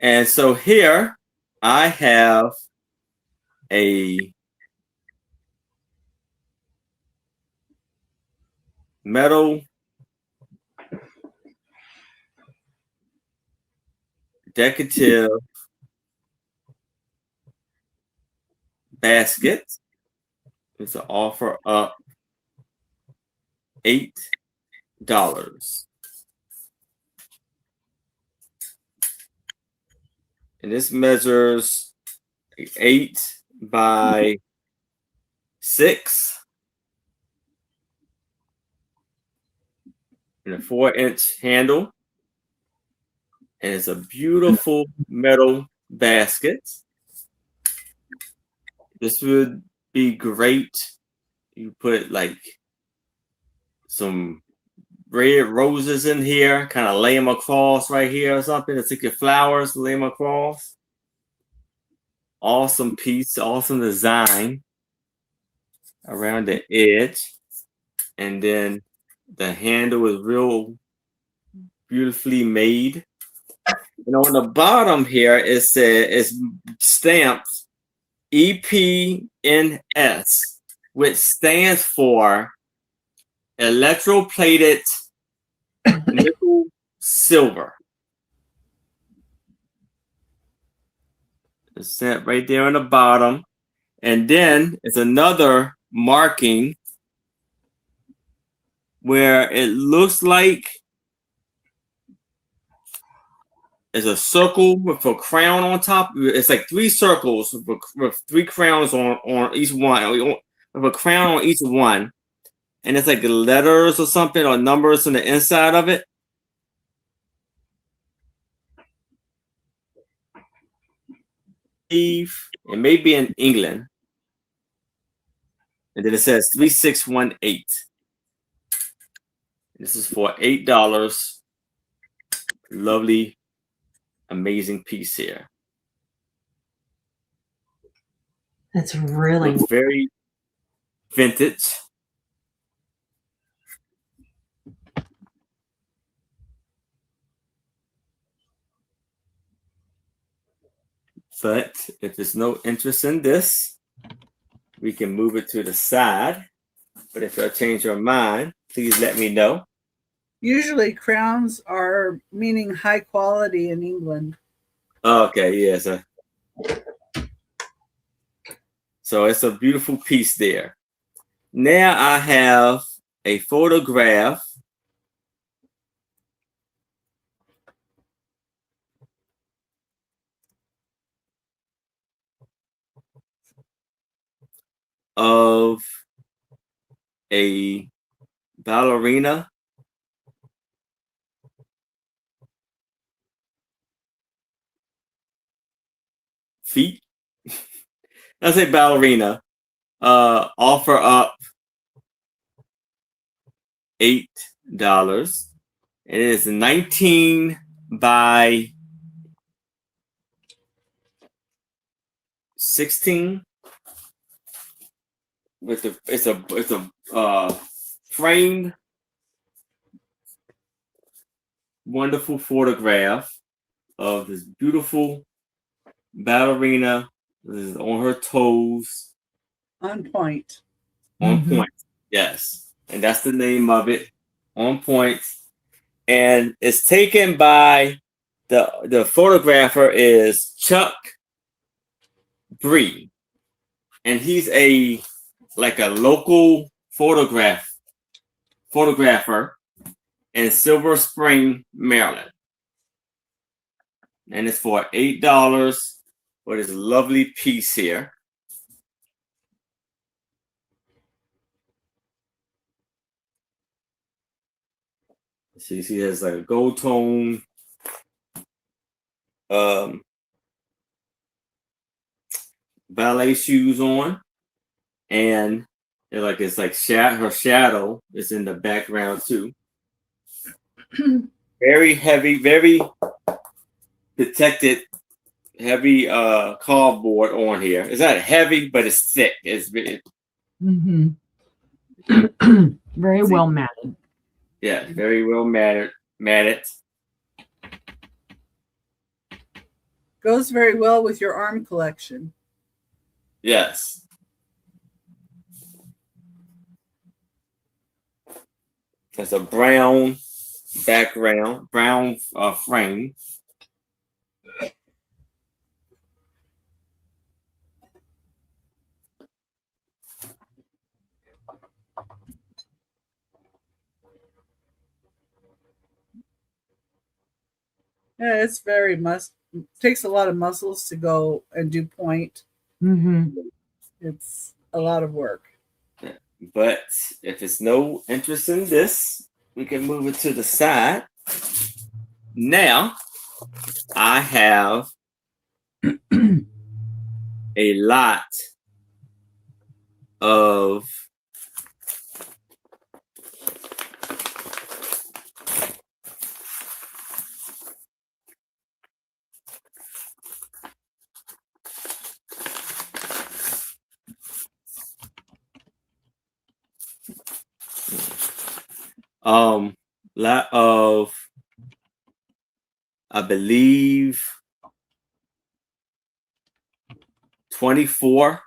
And so here I have a metal decorative basket. It's an offer up $8. And this measures 8 by 6 and a 4-inch handle. And it's a beautiful metal basket. This would be great. You put like some red roses in here, kind of lay them across right here or something. To take your flowers, lay them across. Awesome piece, awesome design around the edge. And then the handle is real beautifully made. And on the bottom here, it's stamped EPNS, which stands for electroplated nickel silver. It's set right there on the bottom. And then it's another marking where it looks like it's a circle with a crown on top. It's like 3 circles with 3 crowns on each one, with a crown on each one. And it's like letters or something or numbers on the inside of it. It may be in England. And then it says 3618. This is for $8. lovely, amazing piece here. That's really Looks very vintage. But if there's no interest in this, we can move it to the side. But if y'all change your mind, please let me know. Usually crowns are meaning high quality in England. Okay, yes. So it's a beautiful piece there. Now I have a photograph of a ballerina feet. I say ballerina. Offer up $8. It is 19 by 16. It's a framed, wonderful photograph of this beautiful ballerina. This is on her toes. On point. On point. Yes. And that's the name of it. On point. And it's taken by the photographer is Chuck Bree. And he's a local photographer in Silver Spring, Maryland. And it's for $8 for this lovely piece here. See, he has like a gold tone ballet shoes on, and it's like her shadow is in the background too. Very heavy, very protected, heavy cardboard on here. It's not heavy, but it's thick. It's very well matted. Yeah, very well matted. Goes very well with your arm collection. Yes. It's a brown background, brown frame. Yeah, it's very takes a lot of muscles to go and do point. It's a lot of work. But if it's no interest in this, we can move it to the side. Now, I have a lot of I believe 24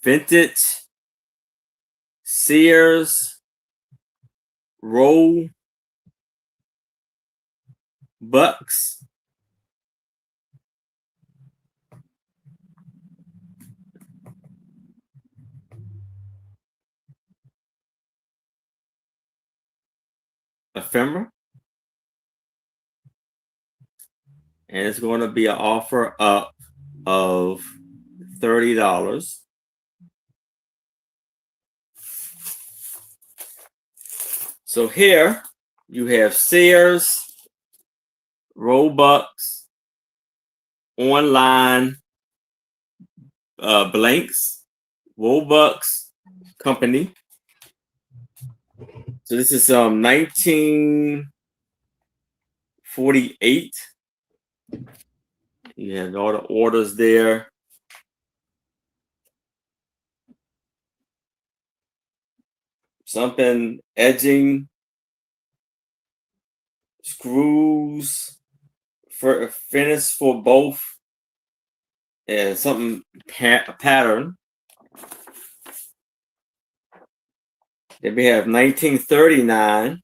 vintage Sears roll bucks. Ephemera. And it's going to be an offer up of $30. So here you have Sears, Roebucks, online blanks, Roebucks company. So this is 1948. You have all the orders there. Something edging, screws, for finish for both, and something pattern. Then we have 1939.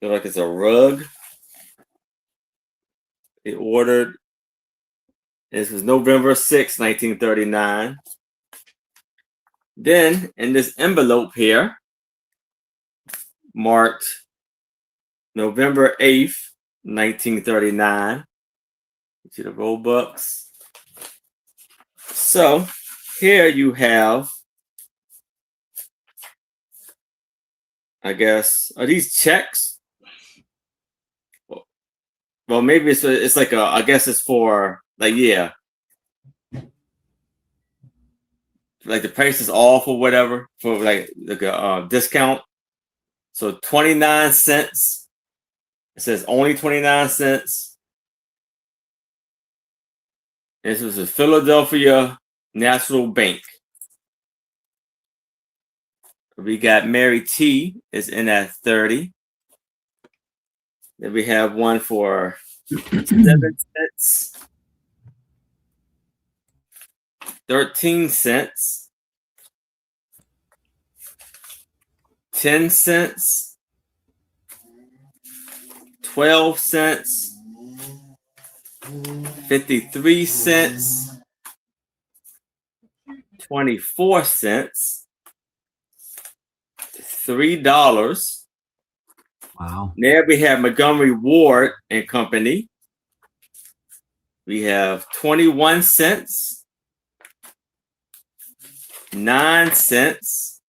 Looks like it's a rug. They ordered. This was November 6, 1939. Then in this envelope here, marked November 8th, 1939. You see the Robux. So here you have, I guess, are these checks? Well, maybe it's like a, I guess it's for, like, yeah, like the price is off or whatever, for like a discount. So 29 cents. It says only 29 cents. This was a Philadelphia National Bank. We got Mary T is in at 30. Then we have one for 7 cents, 13 cents, 10 cents, 12 cents, 53 cents, 24 cents, $3. Wow. There we have Montgomery Ward and Company. We have 21 cents, 9 cents,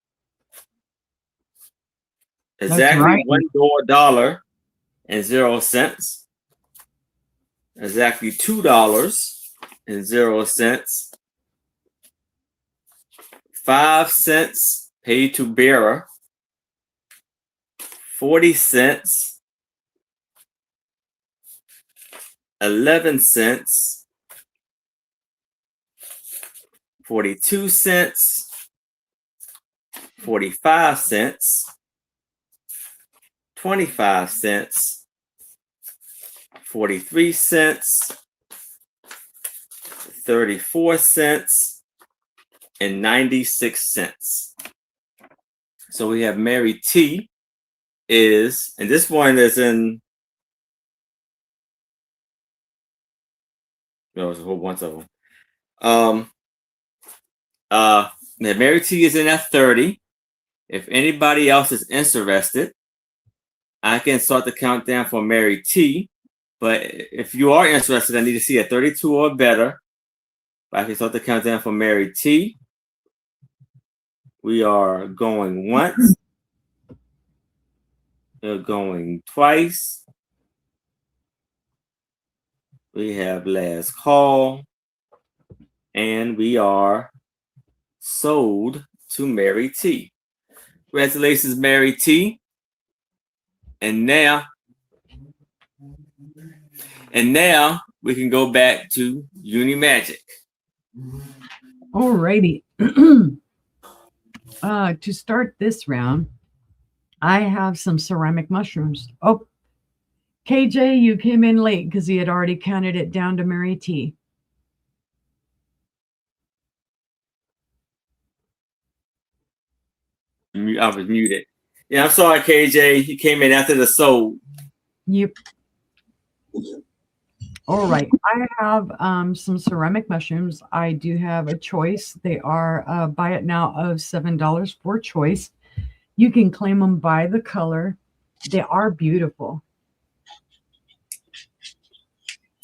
exactly right. $1 and 0 cents, exactly $2 and 0 cents, 5 cents paid to bearer, 40 cents, 11 cents, 42 cents, 45 cents, 25 cents, 43 cents, 34 cents, and 96 cents. So we have Mary T is, and this one is in, no, there's a whole bunch of them. Mary T is in at 30. If anybody else is interested, I can start the countdown for Mary T. But if you are interested, I need to see a 32 or better. I can start the countdown for Mary T. We are going once. We're going twice. We have last call. And we are sold to Mary T. Congratulations, Mary T. And now we can go back to Unimagique. Alrighty. To start this round, I have some ceramic mushrooms. Oh, KJ, you came in late because he had already counted it down to Mary T. I was muted. Yeah, I'm sorry, KJ. He came in after the soul. Yep. All right. I have some ceramic mushrooms. I do have a choice. They are buy it now of $7 for choice. You can claim them by the color. They are beautiful.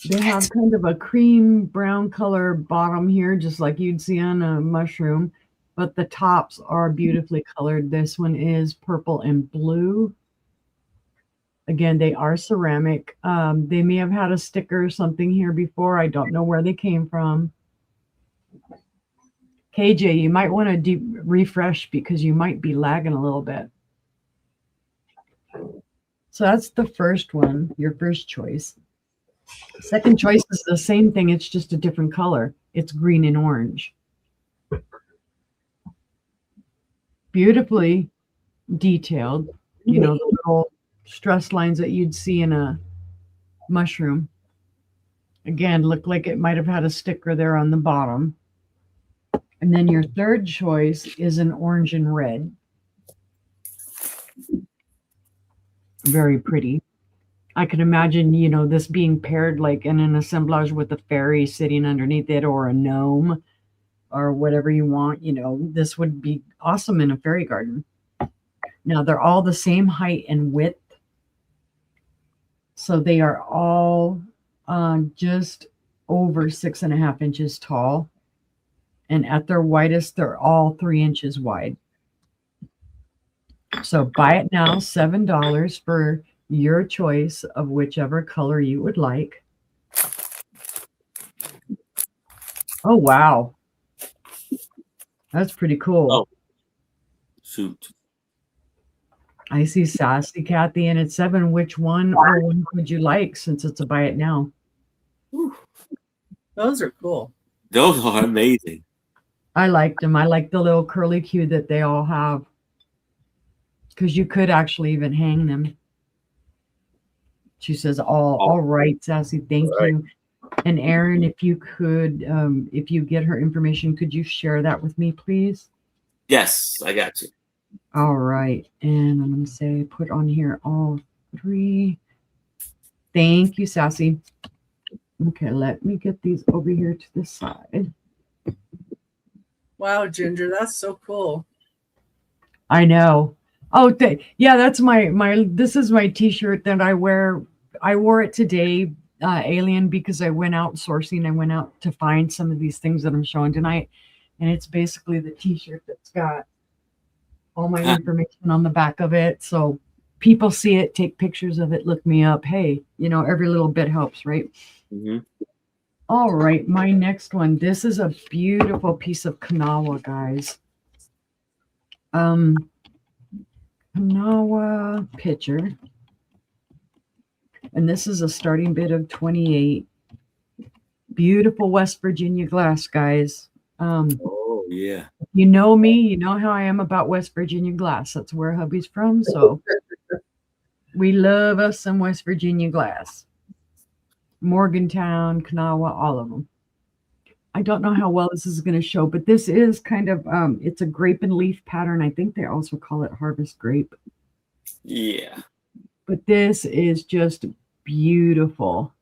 They have kind of a cream brown color bottom here, just like you'd see on a mushroom, but the tops are beautifully colored. This one is purple and blue. Again, they are ceramic. They may have had a sticker or something here before. I don't know where they came from. KJ, you might want to refresh because you might be lagging a little bit. So that's the first one, your first choice. Second choice is the same thing. It's just a different color. It's green and orange. Beautifully detailed. You know, the little stress lines that you'd see in a mushroom. Again, looked like it might have had a sticker there on the bottom. And then your third choice is an orange and red. Very pretty. I can imagine, you know, this being paired like in an assemblage with a fairy sitting underneath it or a gnome or whatever you want. You know, this would be awesome in a fairy garden. Now, they're all the same height and width. So they are all just over 6.5 inches tall. And at their widest, they're all 3 inches wide. So buy it now, $7 for your choice of whichever color you would like. Oh, wow. That's pretty cool. Oh, shoot. I see Sassy Kathy and it's 7. Which one or one would you like since it's a buy it now? Those are cool. Those are amazing. I liked them. I like the little curly Q that they all have because you could actually even hang them. She says, all right, Sassy, thank you. And Erin, if you could, if you get her information, could you share that with me, please? Yes, I got you. All right. And I'm going to say, put on here all 3. Thank you, Sassy. Okay, let me get these over here to the side. Wow, Ginger, that's so cool. I know. Oh, yeah, that's this is my t-shirt that I wear. I wore it today, Alien, because I went out sourcing. I went out to find some of these things that I'm showing tonight. And it's basically the t-shirt that's got all my information on the back of it. So people see it, take pictures of it, look me up. Hey, you know, every little bit helps, right? Mm-hmm. All right, my next one. This is a beautiful piece of Kanawa, guys. Kanawa pitcher. And this is a starting bid of 28. Beautiful West Virginia glass, guys. Oh, yeah. You know me, you know how I am about West Virginia glass. That's where hubby's from. So we love us some West Virginia glass. Morgantown, Kanawha, all of them. I don't know how well this is going to show, but this is kind of, it's a grape and leaf pattern. I think they also call it harvest grape. Yeah. But this is just beautiful.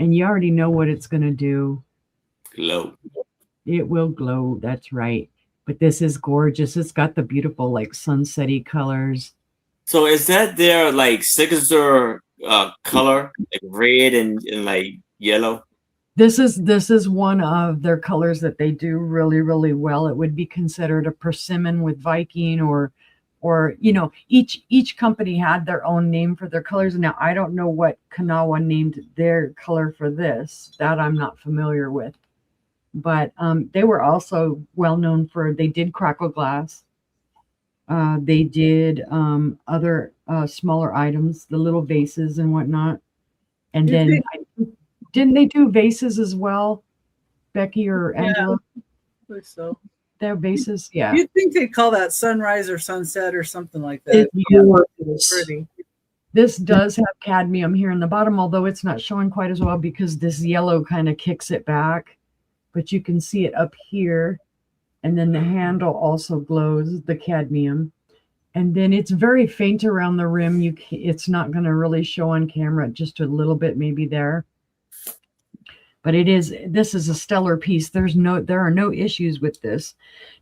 And you already know what it's going to do. Glow. It will glow. That's right. But this is gorgeous. It's got the beautiful, like, sunsetty colors. So is that their, like, signature color, like red and like yellow? This is one of their colors that they do really, really well. It would be considered a persimmon with Viking or you know, each company had their own name for their colors. Now I don't know what Kanawa named their color for this. That I'm not familiar with. But they were also well known for, they did crackle glass. They did other smaller items, the little vases and whatnot. And then didn't they do vases as well, Becky or Angela? Yeah, I believe so. Their vases, yeah. You'd think they'd call that sunrise or sunset or something like that. Pretty. This does have cadmium here in the bottom, although it's not showing quite as well because this yellow kind of kicks it back. But you can see it up here. And then the handle also glows, the cadmium. And then it's very faint around the rim. It's not going to really show on camera, just a little bit maybe there. But this is a stellar piece. There are no issues with this.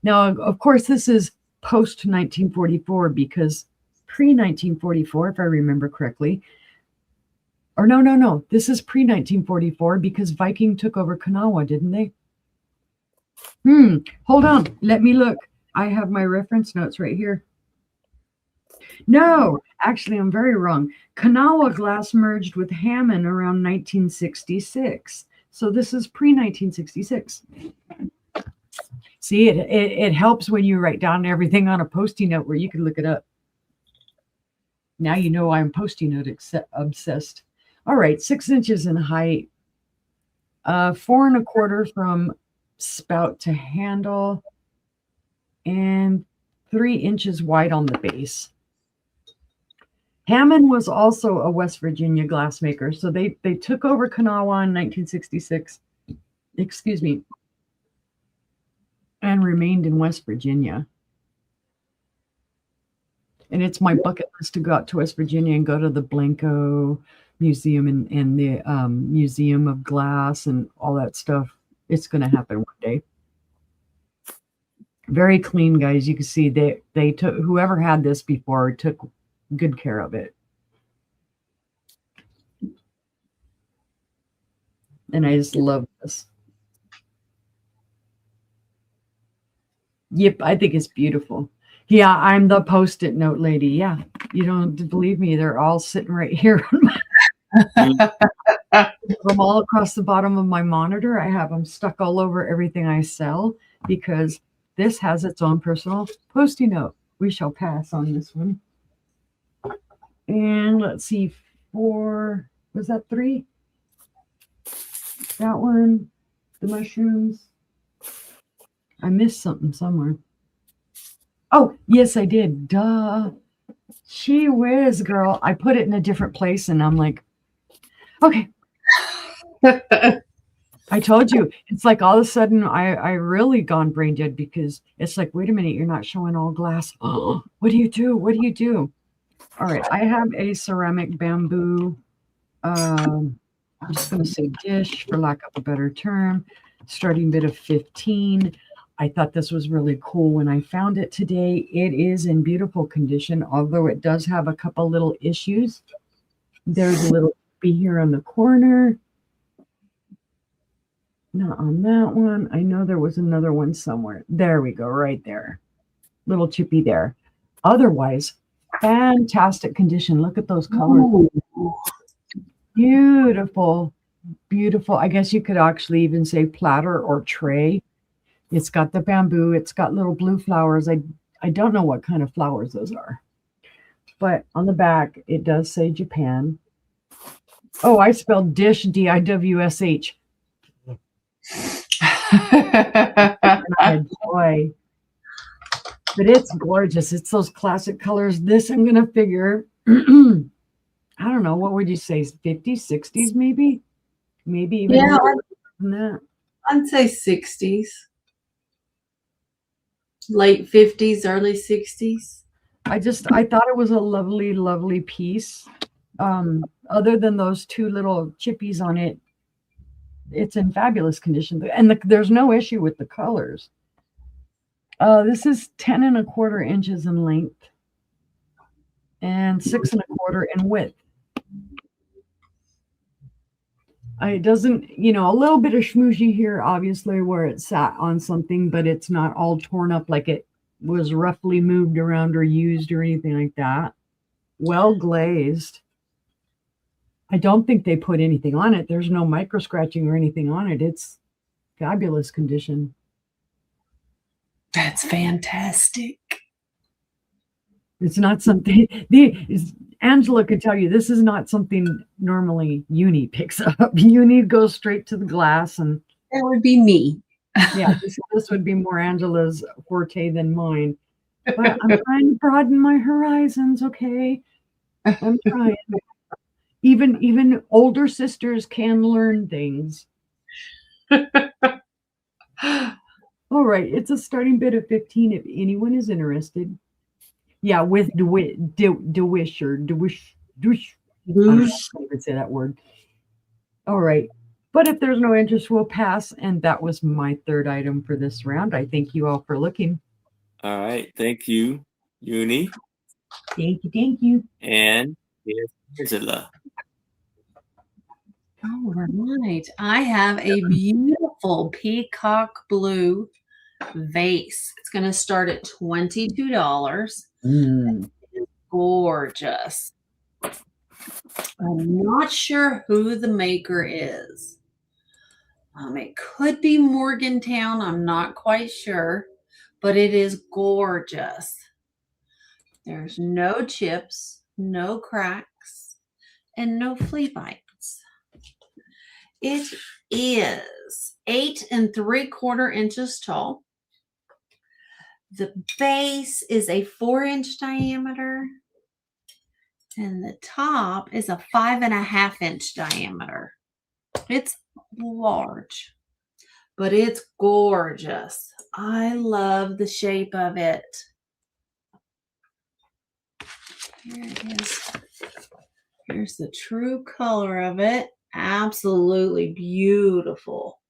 Now, of course, this is post 1944 because pre 1944, if I remember correctly, or no, this is pre 1944 because Viking took over Kanawa, didn't they? Hold on. Let me look. I have my reference notes right here. No, actually, I'm very wrong. Kanawa glass merged with Hammond around 1966. So this is pre-1966. See, it helps when you write down everything on a Post-it note where you can look it up. Now you know I'm Post-it note obsessed. All right, 6 inches in height, 4 1/4 from spout to handle, and 3 inches wide on the base. Hammond was also a West Virginia glassmaker, so they took over Kanawha in 1966. Excuse me, and remained in West Virginia. And it's my bucket list to go out to West Virginia and go to the Blanco Museum and the Museum of Glass and all that stuff. It's going to happen one day. Very clean, guys. You can see they took, whoever had this before took good care of it. And I just love this. Yep, I think it's beautiful. Yeah, I'm the Post-it note lady. Yeah, you don't believe me. They're all sitting right here. I'm all across the bottom of my monitor. I have them stuck all over everything I sell because this has its own personal Post-it note. We shall pass on this one. And let's see, 4, was that 3? That one, the mushrooms. I missed something somewhere. Oh, yes, I did. Duh. Gee whiz, girl. I put it in a different place and I'm like, okay. I told you. It's like all of a sudden I really gone brain dead because it's like, wait a minute, you're not showing all glass. Oh, what do you do? What do you do? All right. I have a ceramic bamboo. I'm just going to say dish for lack of a better term. Starting bid of 15. I thought this was really cool when I found it today. It is in beautiful condition, although it does have a couple little issues. There's a little chippy here on the corner. Not on that one. I know there was another one somewhere. There we go, right there. Little chippy there. Otherwise, fantastic condition. Look at those colors. Ooh. Beautiful, beautiful. I guess you could actually even say platter or tray. It's got the bamboo. It's got little blue flowers. I don't know what kind of flowers those are. But on the back, it does say Japan. Oh, I spelled dish, D-I-W-S-H. Boy. But it's gorgeous. It's those classic colors. This I'm going to figure, I don't know, what would you say, 50s, 60s maybe? Maybe even more than that. I'd say 60s. Late 50s, early 60s. I thought it was a lovely, lovely piece. Other than those 2 little chippies on it, it's in fabulous condition. And there's no issue with the colors. This is 10 1/4 inches in length and 6 1/4 in width. It doesn't, a little bit of schmoozhy here, obviously, where it sat on something, but it's not all torn up like it was roughly moved around or used or anything like that. Well glazed. I don't think they put anything on it. There's no micro scratching or anything on it. It's fabulous condition. That's fantastic. It's not something Angela could tell you this is not something normally Uni picks up. Uni goes straight to the glass, and that would be me. Yeah, this would be more Angela's forte than mine. But I'm trying to broaden my horizons, okay? I'm trying. Even older sisters can learn things. All right, it's a starting bid of 15 if anyone is interested. Yeah, with Dewish or Dewish. I can't even say that word. All right. But if there's no interest, we'll pass. And that was my 3rd item for this round. I thank you all for looking. All right. Thank you, Uni. Thank you. Thank you. And here's Angela. All right. I have a beautiful peacock blue vase. It's going to start at $22. It's gorgeous. I'm not sure who the maker is. It could be Morgantown. I'm not quite sure, but it is gorgeous. There's no chips, no cracks, and no flea bites. It is 8 3/4 inches tall. The base is a 4-inch diameter, and the top is a 5.5-inch diameter. It's large, but it's gorgeous. I love the shape of it. Here it is. Here's the true color of it. Absolutely beautiful.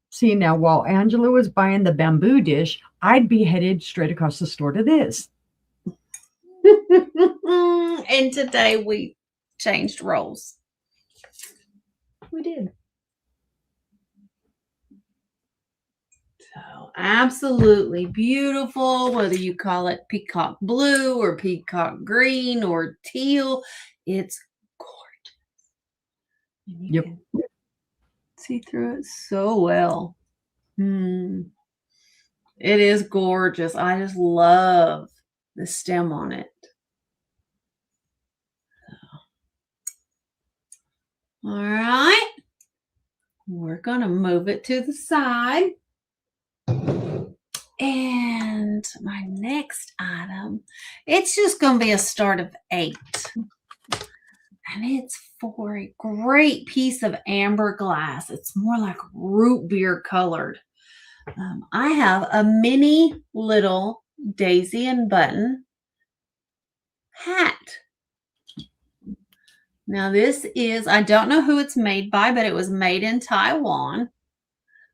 See, now while Angela was buying the bamboo dish, I'd be headed straight across the store to this. And today we changed roles. We did. So absolutely beautiful, whether you call it peacock blue or peacock green or teal, it's gorgeous. And you can see through it so well. It is gorgeous. I just love the stem on it. All right. We're going to move it to the side. And my next item, it's just going to be a start of 8. And it's for a great piece of amber glass. It's more like root beer colored. I have a mini little daisy and button hat. Now this is, I don't know who it's made by, but it was made in Taiwan.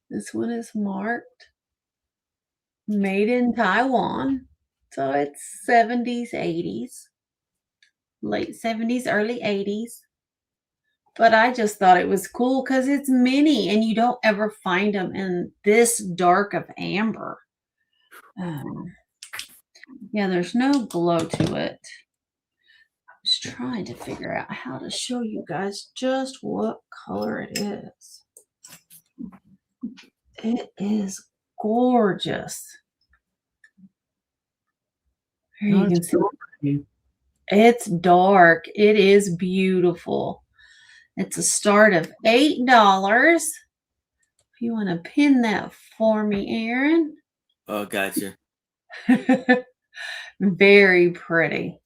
This one is marked made in Taiwan. So it's 70s, 80s, late 70s, early 80s. But I just thought it was cool because it's mini and you don't ever find them in this dark of amber. Yeah, there's no glow to it. I was trying to figure out how to show you guys just what color it is. It is gorgeous. Here you can see. It's dark. It is beautiful. It's a start of $8. If you want to pin that for me, Aaron. Oh, gotcha. Very pretty.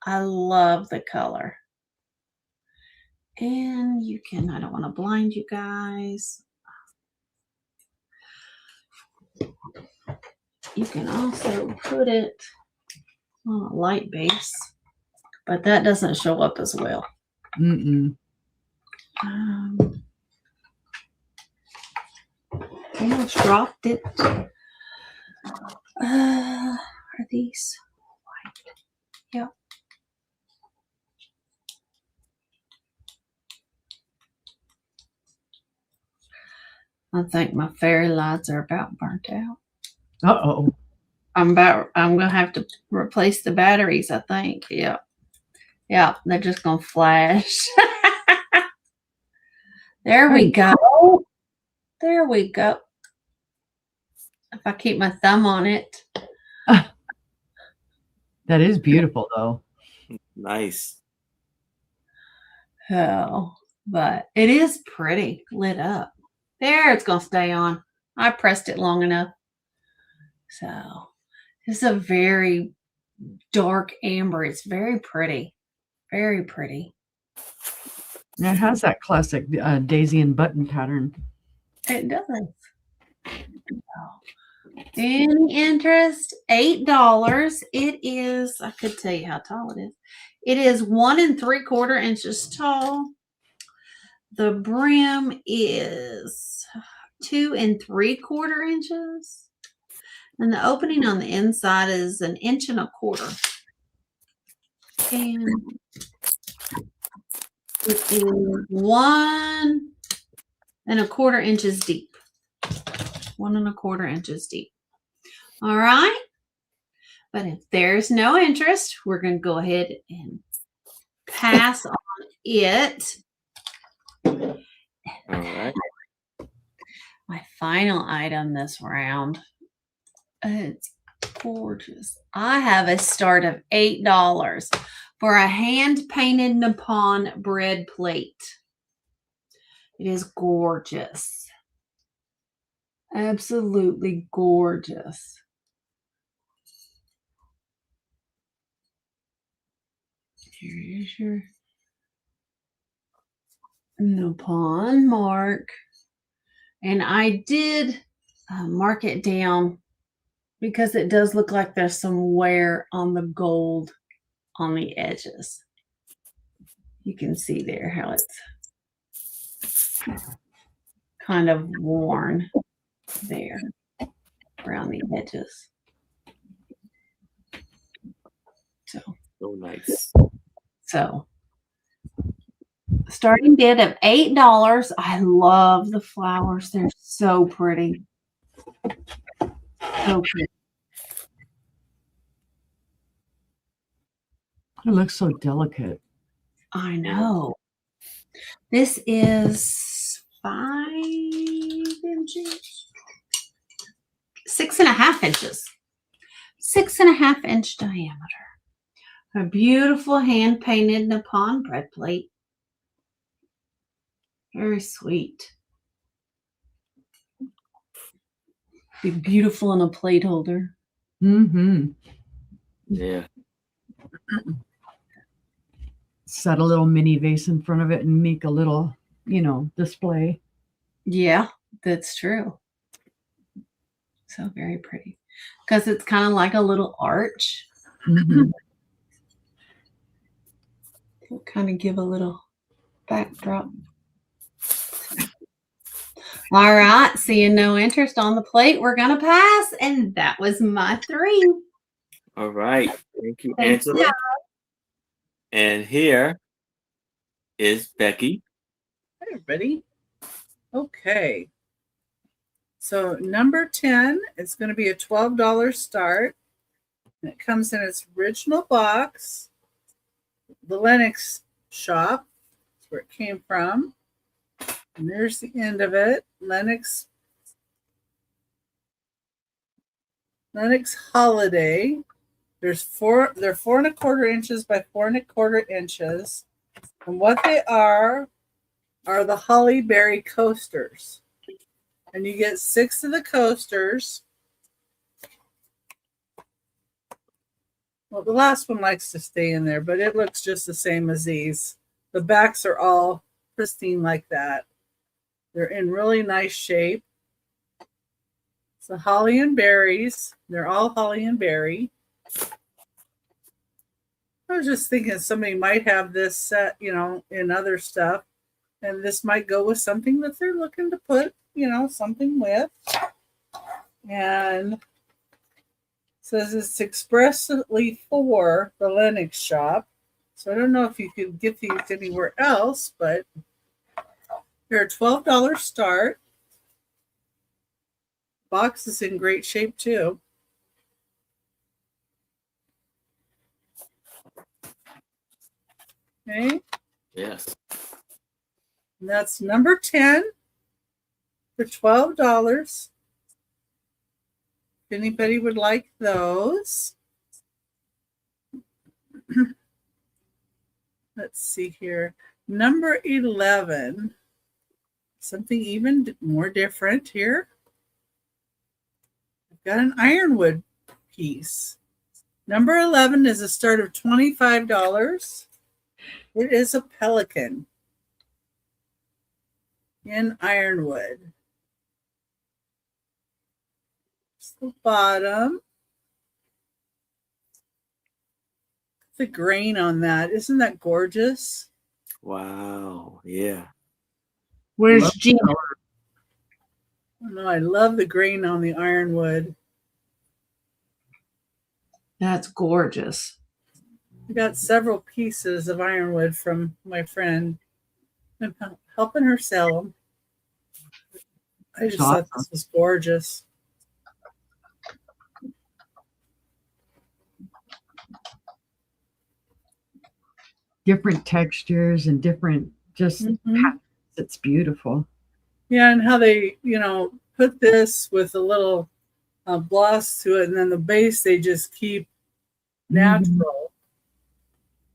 I love the color. And you can, I don't want to blind you guys. You can also put it on a light base, but that doesn't show up as well. Almost dropped it. Are these white? Yep. I think my fairy lights are about burnt out. Uh-oh. I'm gonna have to replace the batteries, I think. Yep. Yeah, they're just gonna flash. There we go. There we go. If I keep my thumb on it. That is beautiful, though. Nice. Oh, but it is pretty lit up. There, it's going to stay on. I pressed it long enough. So, it's a very dark amber. It's very pretty. Very pretty. It has that classic daisy and button pattern. It does. Any interest? $8. It is, I could tell you how tall it is. It is 1 3/4 inches tall. The brim is 2 3/4 inches. And the opening on the inside is 1 1/4 inches. And it is 1 1/4 inches deep. 1 1/4 inches deep. All right. But if there's no interest, we're going to go ahead and pass on it. All right. my final item this round. It's gorgeous. I have a start of $8 for a hand-painted Nippon bread plate. It is gorgeous. Absolutely gorgeous. Here is your Nippon mark. And I did mark it down because it does look like there's some wear on the gold on the edges. You can see there how it's kind of worn there around the edges. So nice. So starting bid of $8. I love the flowers. They're so pretty. So pretty. It looks so delicate. I know. This is 5 inches. 6.5 inches. 6.5 inch diameter. A beautiful hand-painted Nippon bread plate. Very sweet. Be beautiful in a plate holder. Mm-hmm. Yeah. Set a little mini vase in front of it and make a little, display. Yeah, that's true. So very pretty. Because it's kind of like a little arch. Mm-hmm. It'll kind of give a little backdrop. All right, seeing no interest on the plate, we're going to pass. And that was my 3. All right. Thank you, Thank Angela. you. And here is Becky. Hi, everybody. Okay. So number 10 is going to be a $12 start. And it comes in its original box. The Lennox shop. That's where it came from. And there's the end of it. Lennox Holiday. They're 4.25 inches by 4.25 inches. And what they are the Holly Berry coasters. And you get 6 of the coasters. Well, the last one likes to stay in there, but it looks just the same as these. The backs are all pristine like that. They're in really nice shape. It's the holly and berries. They're all holly and berry. I was just thinking somebody might have this set, in other stuff. And this might go with something that they're looking to put, something with. And it says it's expressly for the Lennox shop. So I don't know if you could get these anywhere else, but they're a $12 start. Box is in great shape too. Okay. Yes. And that's number 10 for $12. If anybody would like those. Let's see here. Number 11. Something even more different here. I've got an ironwood piece. Number 11 is a start of $25. It is a pelican in ironwood. It's the bottom. The grain on that. Isn't that gorgeous? Wow. Yeah. Where's Gina? Oh, no, I love the grain on the ironwood. That's gorgeous. I got several pieces of ironwood from my friend. I'm helping her sell them. I just thought this was gorgeous. Different textures and different patterns. It's beautiful. Yeah, and how they, put this with a little gloss to it, and then the base they just keep natural.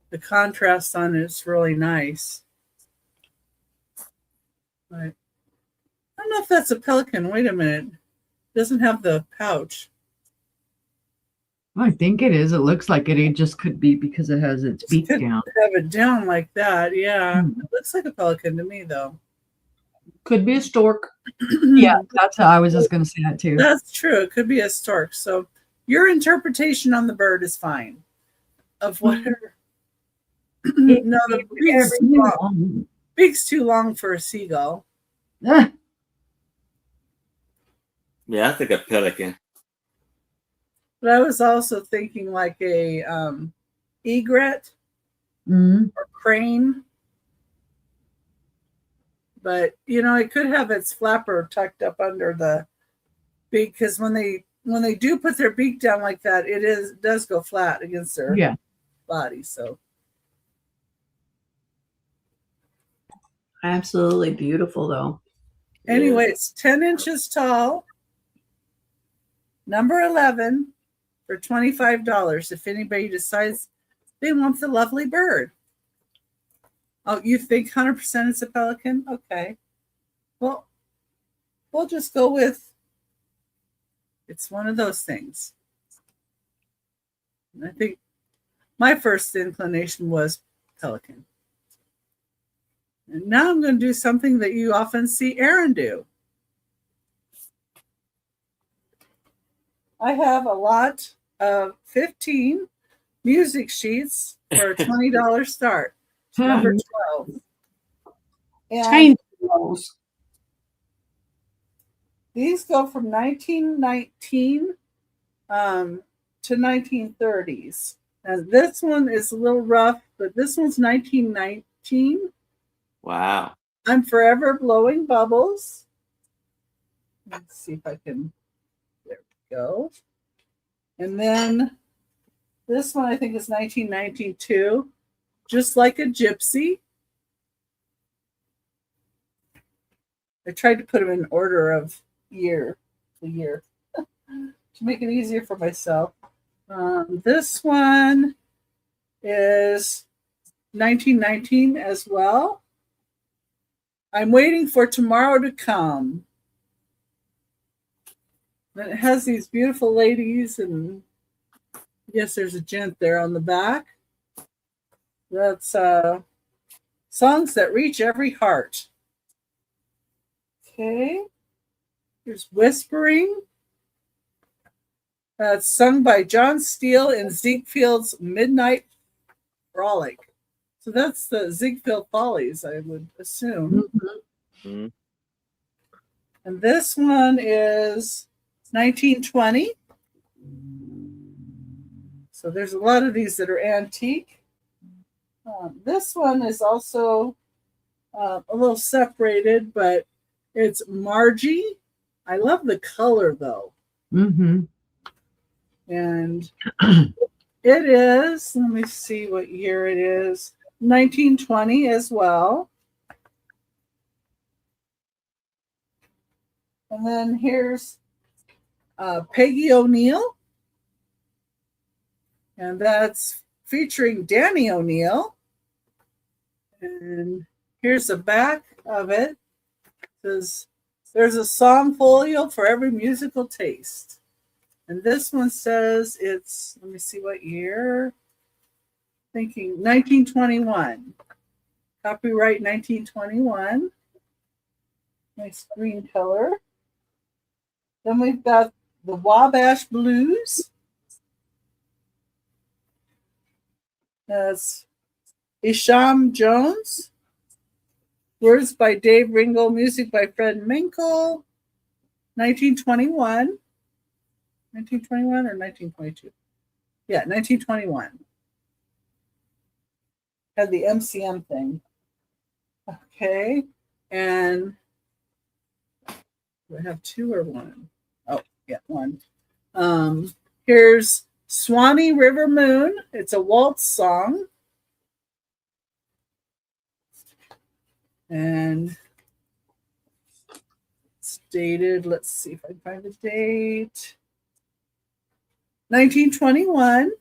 The contrast on it's really nice. Right. I don't know if that's a pelican. Wait a minute. It doesn't have the pouch. I think it is. It looks like it. It just could be because it has its beak Could down. have it down like that. Yeah. It looks like a pelican to me, though. Could be a stork. Yeah, that's how I was just going to say that too. That's true. It could be a stork. So your interpretation on the bird is fine. Of whatever. No, the beak's too long for a seagull. Ah, Yeah, I think a pelican. But I was also thinking like a egret or crane. But it could have its flapper tucked up under the beak, because when they do put their beak down like that, it does go flat against their body. So Absolutely beautiful, though. anyway, it's 10 inches tall. Number 11 for $25 if anybody decides they want the lovely bird. Oh, you think 100% it's a pelican? Okay. Well, we'll just go with it's one of those things. And I think my first inclination was pelican. And now I'm going to do something that you often see Aaron do. I have a lot of 15 music sheets for a $20 start. Number 12. And Change those. these go from 1919 to 1930s. And this one is a little rough, but this one's 1919. Wow. I'm forever blowing bubbles. Let's see if I can. There we go. And then this one I think is 1992. Just like a gypsy. I tried to put them in order of year to year to make it easier for myself. This one is 1919 as well. I'm waiting for tomorrow to come. And it has these beautiful ladies, and yes, there's a gent there on the back. That's songs that reach every heart. Okay. Here's Whispering. That's sung by John Steele in Ziegfeld's Midnight Frolic. So that's the Ziegfeld Follies, I would assume. Mm-hmm. And this one is 1920. So there's a lot of these that are antique. This one is also a little separated, but it's Margie. I love the color, though. And it is, let me see what year it is, 1920 as well. And then here's Peggy O'Neill. And that's featuring Danny O'Neill. And here's the back of it. It says, there's a song folio for every musical taste. And this one says it's, let me see what year. Thinking 1921. Copyright 1921. Nice green color. Then we've got the Wabash Blues. That's Isham Jones. Words by Dave Ringel. Music by Fred Minkel. 1921. 1921 or 1922? Yeah, 1921. Had the MCM thing. Okay. And do I have two or one? Oh, yeah, one. Here's Swanee River Moon. It's a waltz song. And dated, let's see if I can find the date. 1921.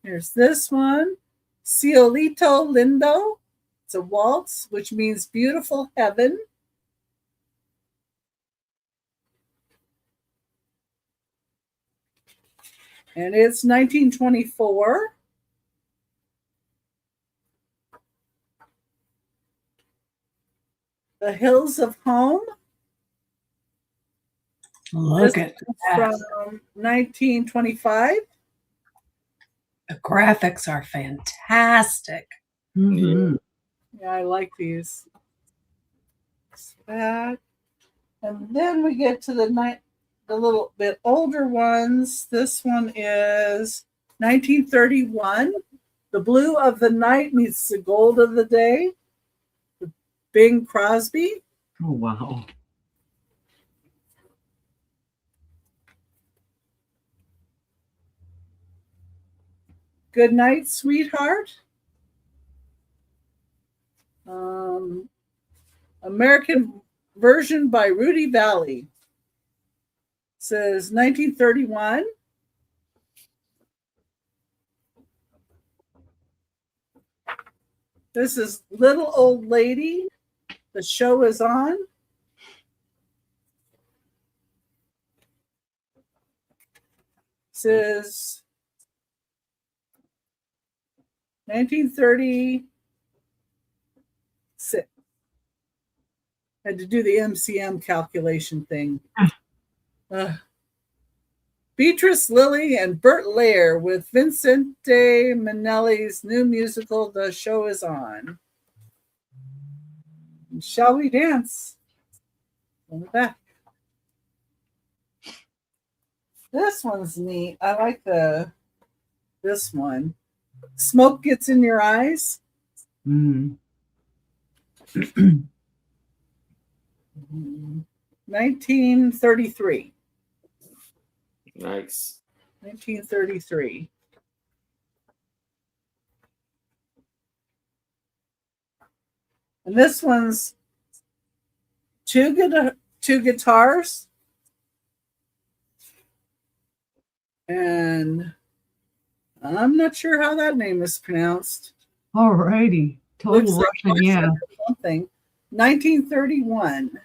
Here's this one. Cielito Lindo. It's a waltz, which means beautiful heaven. And it's 1924. The Hills of Home. Look at From that. 1925. The graphics are fantastic. Mhm. Yeah, I like these. That. And then we get to the little bit older ones. This one is 1931. The blue of the night meets the gold of the day. Bing Crosby. Oh, wow. Good Night, Sweetheart. American version by Rudy Valley. Says 1931. This is Little Old Lady. The show is on. Says 1936. Had to do the MCM calculation thing. Beatrice Lilly and Bert Lair with Vincente Minnelli's new musical, The Show Is On. Shall we dance? On the back. This one's neat. I like this one. Smoke Gets in Your Eyes. Mm. 1933. Nice. 1933. And this one's two guitars. And I'm not sure how that name is pronounced. All righty. Total Looks like Russian, yeah. something. 1931.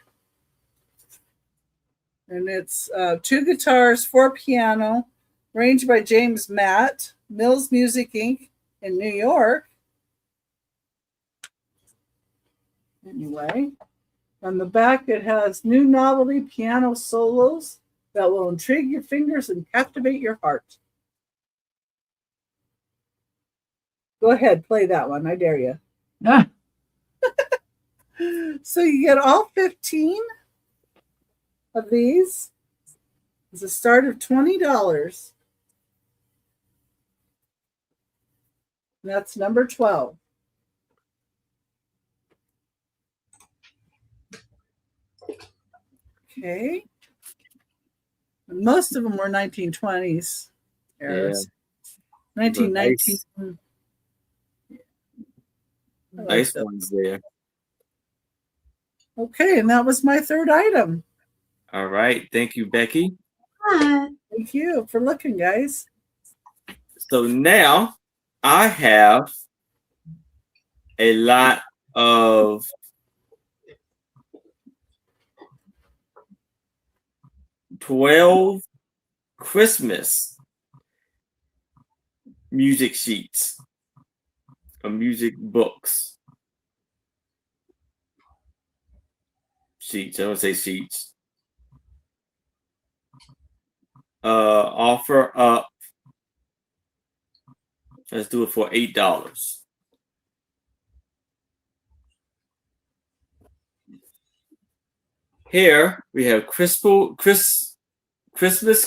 And it's two guitars, four piano, arranged by James Matt, Mills Music Inc. in New York. Anyway, on the back it has new novelty piano solos that will intrigue your fingers and captivate your heart. Go ahead, play that one. I dare you. Ah, So you get all 15 of these. It's a start of $20. That's number 12. Okay. Most of them were 1920s eras. 1919. Nice ones there. Okay, and that was my third item. All right. Thank you, Becky. Hi. Thank you for looking, guys. So now I have a lot of Christmas music sheets or music books. Sheets. I don't say sheets. Offer up. Let's do it for $8. Here we have Christmas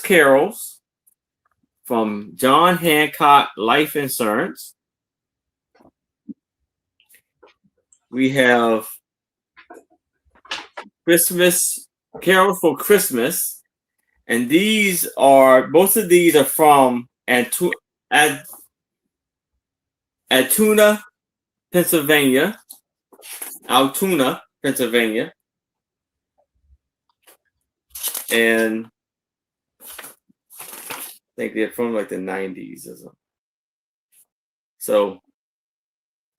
carols from John Hancock Life Insurance. We have Christmas carols for Christmas, and most of these are from Atuna Pennsylvania, Altoona, Pennsylvania, and I think they're from like the 90s or something. So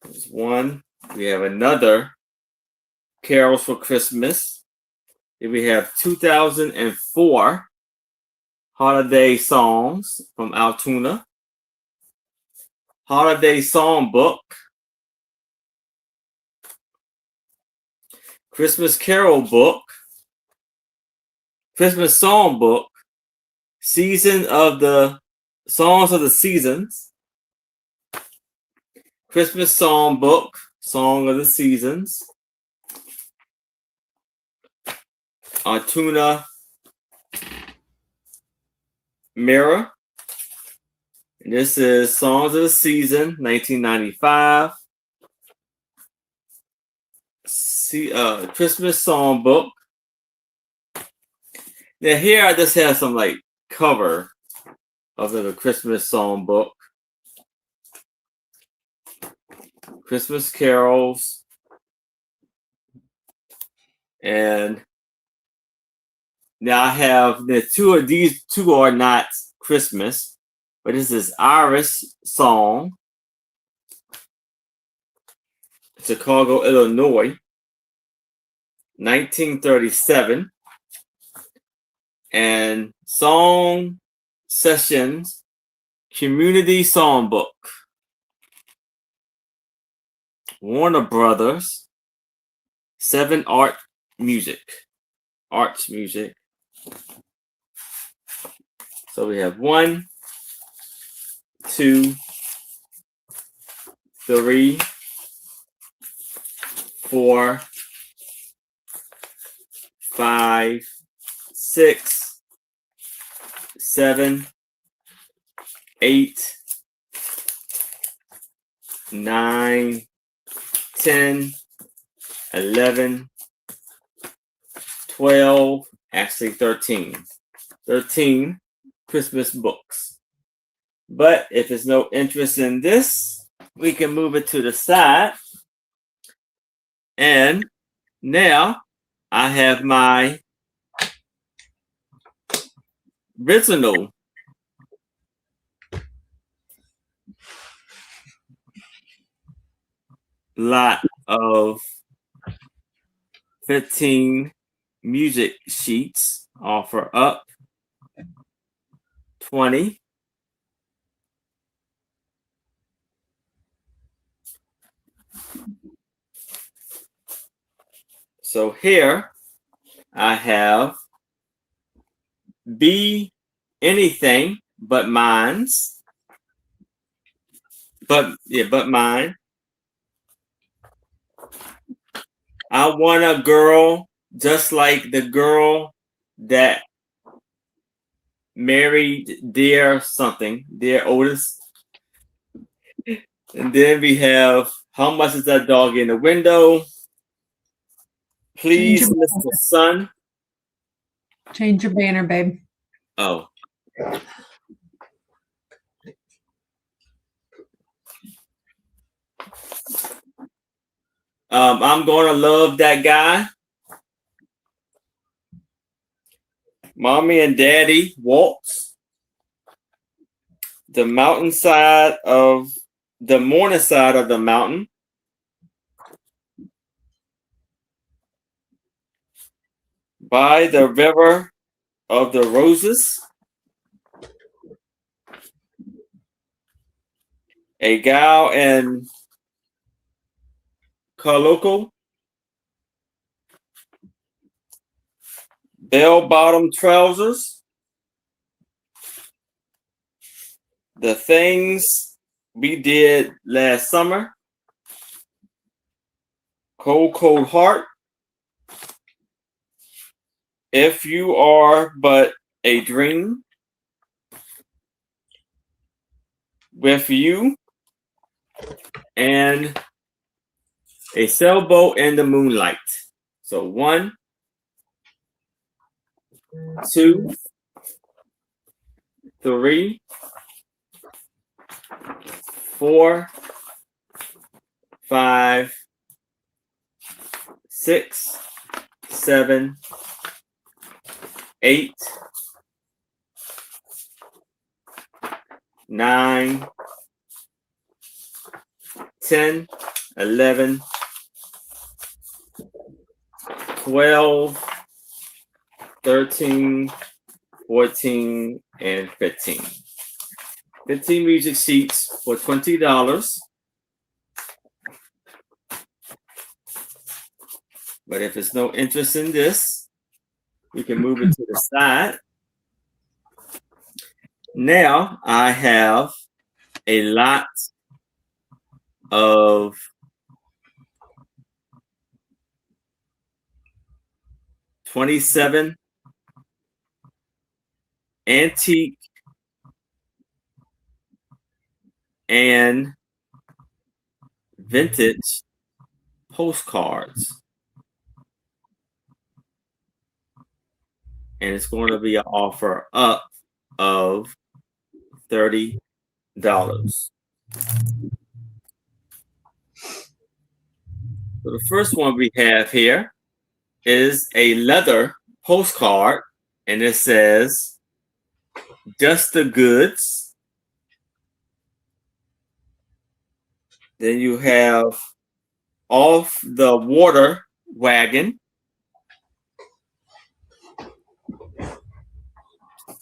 there's one. We have another Carols for Christmas. Then we have 2004 Holiday Songs from Altoona. Holiday Songbook. Christmas Carol Book. Christmas Songbook. Season of the Songs of the Seasons. Christmas Songbook. Song of the Seasons. Altoona Mirror. And this is Songs of the Season, 1995. Christmas Songbook. Now here I just have some like cover of the Christmas Songbook. Christmas carols. And now I have the two of these two are not Christmas, but this is Irish Song, Chicago, Illinois, 1937, and Song Sessions Community Songbook, Warner Brothers, 7 Arts Music. So we have 1, 2, 3, 4, 5, 6, 7, 8, 9, 10, 11, 12, actually 13. 13 Christmas books. But if there's no interest in this, we can move it to the side. And now I have my original lot of 15 music sheets. Offer up 20. So here I have Be Anything But Mine's. But mine. I Want a Girl Just Like the Girl That Married Dear Otis. And then we have How Much Is That Dog in the Window? Please, Mr. Sun. Change your banner, babe. Oh. I'm Gonna Love That Guy. Mommy and Daddy Waltz. The Morning Side of the Mountain. By the River of the Roses. A Gal in Coloco. Bell Bottom Trousers. The Things We Did Last Summer. Cold, Cold Heart. If You Are But a Dream. With You. And A Sailboat in the Moonlight. So 1, 2, 3, 4, 5, 6, 7, 8, 9, 10, 11, 12, 13, 14, and 15. 15 music sheets for $20. But if there's no interest in this, we can move it to the side. Now I have a lot of '27 antique and vintage postcards. And it's going to be an offer up of $30. So the first one we have here is a leather postcard, and it says, "Just the goods." Then you have "Off the Water Wagon."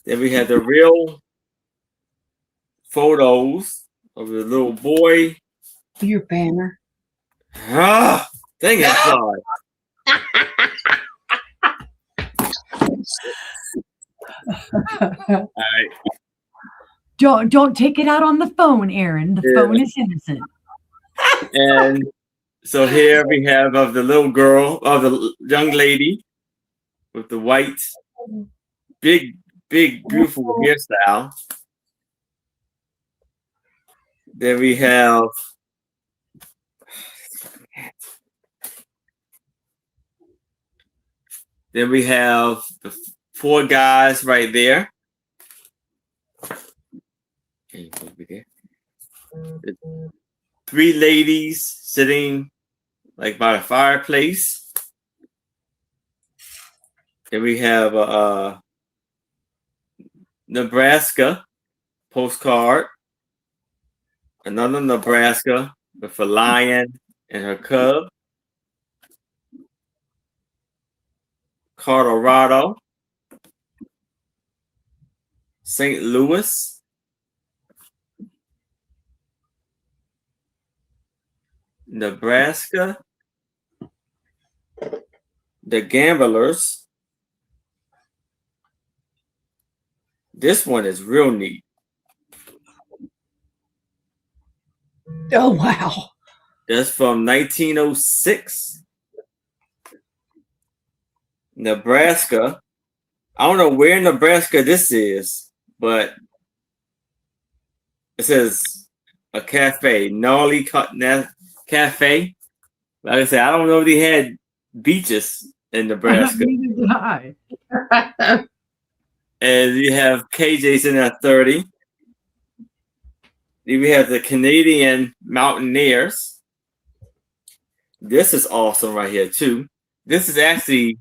Then we have the real photos of the little boy. Your banner. Ah, dang it, God. All right. Don't take it out on the phone, Aaron. The phone is innocent. And so here we have of the little girl, of the young lady with the white, big, beautiful hairstyle. Then we have the 4 guys right there. The 3 ladies sitting like by the fireplace. Then we have a Nebraska postcard. Another Nebraska with a lion and her cub. Colorado. St. Louis. Nebraska. The Gamblers. This one is real neat. Oh, wow. That's from 1906. Nebraska. I don't know where in Nebraska this is, but it says a cafe, Gnarly Cafe. Like I said, I don't know if they had beaches in Nebraska. Neither did I. And you have KJ's in at 30. Then we have the Canadian Mountaineers. This is awesome right here too. This is actually,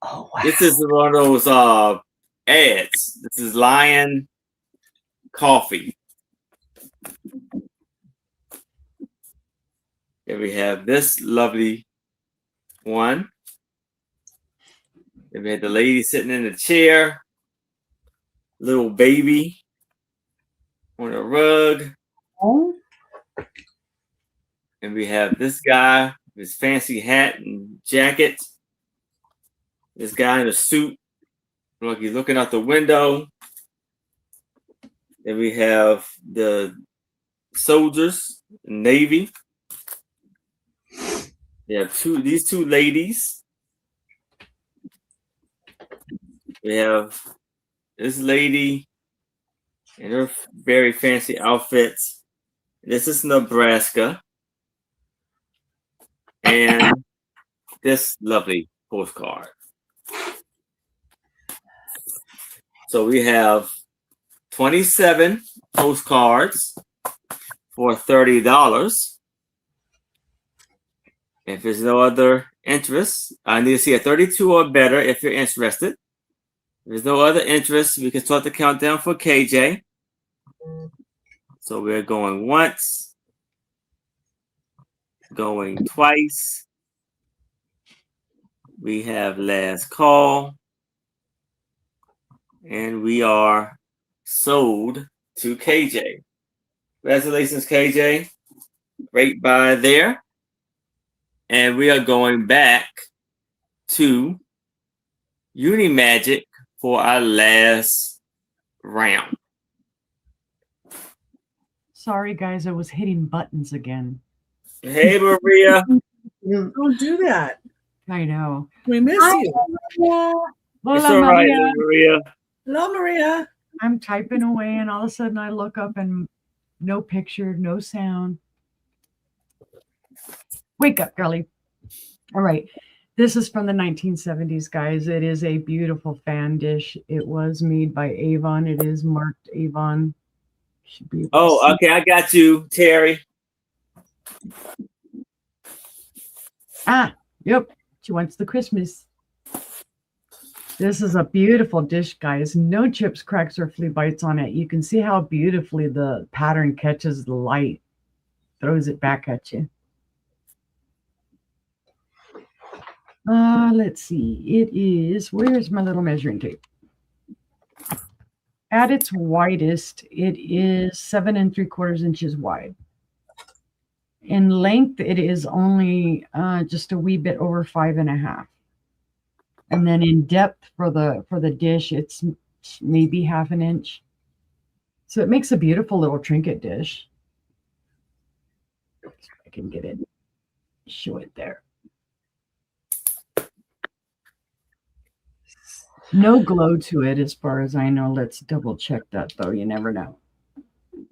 Oh, wow. this is one of those ads. This is Lion Coffee. Then we have this lovely one. Then we have the lady sitting in the chair. Little baby on a rug. Oh, And we have this guy with his fancy hat and jacket. This guy in a suit. Look, he's looking out the window. Then we have the soldiers, Navy. We have these 2 ladies. We have this lady in her very fancy outfits. This is Nebraska. And this lovely postcard. So we have 27 postcards for $30. If there's no other interest, I need to see a 32 or better if you're interested. If there's no other interest, we can start the countdown for KJ. So we're going once, going twice. We have last call. And we are sold to KJ. Congratulations, KJ. Great buy there. And we are going back to Unimagique for our last round. Sorry, guys, I was hitting buttons again. Hey, Maria. Don't do that. I know. We miss you. It's Hola, all right, Maria. Maria. Hello, Maria. I'm typing away, and all of a sudden I look up and no picture, no sound. Wake up, girlie. All right. This is from the 1970s, guys. It is a beautiful fan dish. It was made by Avon. It is marked Avon. Should be Okay. I got you, Terry. Yep. She wants the Christmas. This is a beautiful dish, guys. No chips, cracks, or flea bites on it. You can see how beautifully the pattern catches the light, throws it back at you. Let's see. It is, where's my little measuring tape? At its widest, it is 7 3/4 inches wide. In length, it is only just a wee bit over 5.5. And then in depth for the dish, it's maybe 1/2 inch. So it makes a beautiful little trinket dish. If I can get it, show it there. No glow to it as far as I know. Let's double check that though. You never know.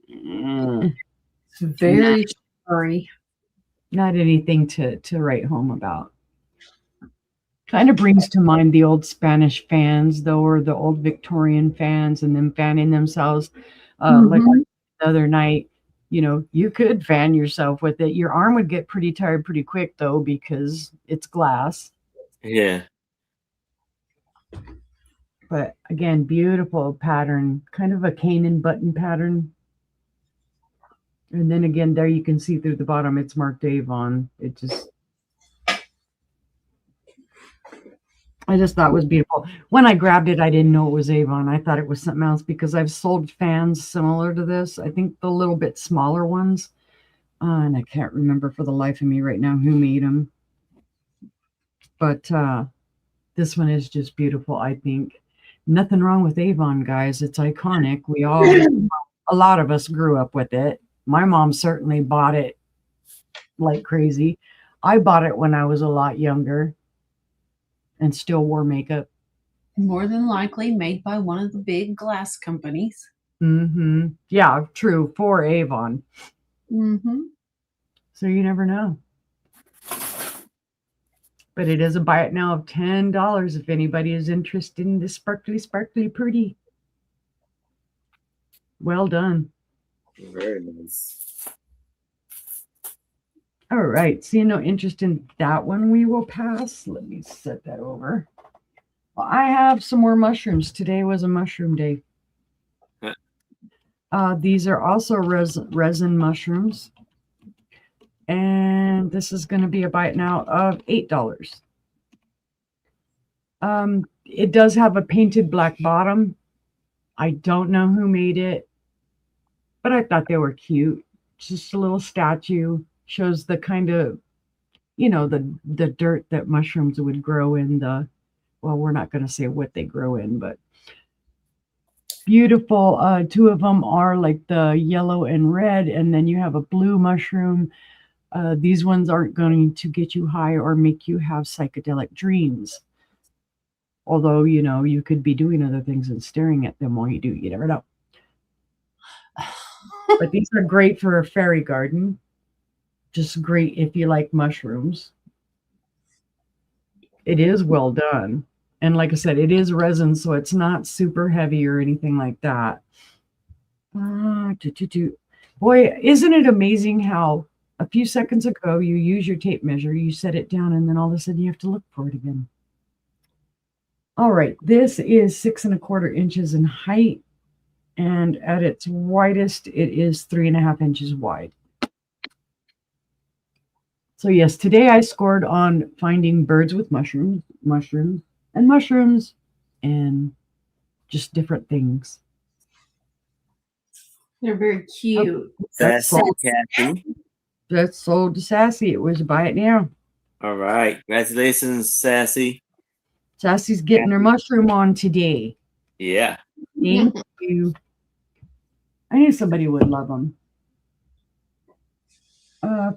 It's very sorry. Not anything to write home about. Kind of brings to mind the old Spanish fans, though, or the old Victorian fans, and them fanning themselves. Like the other night, you could fan yourself with it. Your arm would get pretty tired pretty quick, though, because it's glass. Yeah. But again, beautiful pattern, kind of a Canaan button pattern. And then again, there you can see through the bottom, it's marked Avon. I just thought it was beautiful. When I grabbed it, I didn't know it was Avon. I thought it was something else because I've sold fans similar to this. I think the little bit smaller ones. And I can't remember for the life of me right now who made them. But this one is just beautiful, I think. Nothing wrong with Avon, guys. It's iconic. A lot of us grew up with it. My mom certainly bought it like crazy. I bought it when I was a lot younger and still wore makeup. More than likely made by one of the big glass companies. Mm-hmm. Yeah, true. For Avon. Mm-hmm. So you never know. But it is a buy it now of $10 if anybody is interested in this sparkly, sparkly pretty. Well done. Very nice. All right. Seeing no interest in that one, we will pass. Let me set that over. Well, I have some more mushrooms. Today was a mushroom day. These are also resin mushrooms. And this is going to be a buy it now of $8. It does have a painted black bottom. I don't know who made it, but I thought they were cute. Just a little statue. Shows the kind of, the dirt that mushrooms would grow in. Well, we're not going to say what they grow in, but beautiful. Two of them are like the yellow and red, and then you have a blue mushroom. These ones aren't going to get you high or make you have psychedelic dreams. Although, you could be doing other things and staring at them while you do. You never know. But these are great for a fairy garden. Just great if you like mushrooms. It is well done. And like I said, it is resin, so it's not super heavy or anything like that. Boy, isn't it amazing how a few seconds ago, you use your tape measure, you set it down, and then all of a sudden you have to look for it again. All right, this is 6¼ inches in height, and at its widest, it is 3½ inches wide. So yes, today I scored on finding birds with mushrooms, and just different things. They're very cute. That's Sassy sold, Kathy. that's sold to Sassy. It was buy it now. All right. Congratulations, Sassy. Sassy's getting her mushroom on today. Yeah. Thank you. I knew somebody would love them.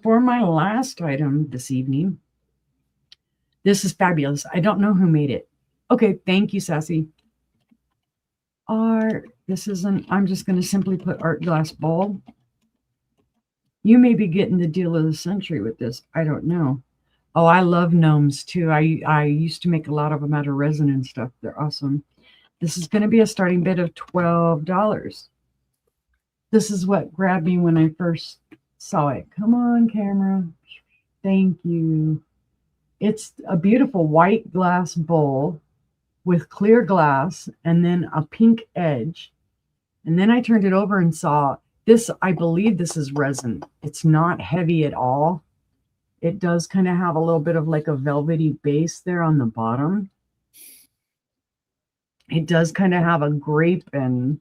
For my last item this evening, this is fabulous. I don't know who made it. Okay, thank you, Sassy. This isn't, I'm just going to simply put art glass bowl. You may be getting the deal of the century with this. I don't know. Oh, I love gnomes too. I used to make a lot of them out of resin and stuff. They're awesome. This is going to be a starting bid of $12. This is what grabbed me when I first saw it. Come on, camera. Thank you. It's a beautiful white glass bowl with clear glass and then a pink edge. And then I turned it over and saw this. I believe this is resin. It's not heavy at all. It does kind of have a little bit of like a velvety base there on the bottom. It does kind of have a grape and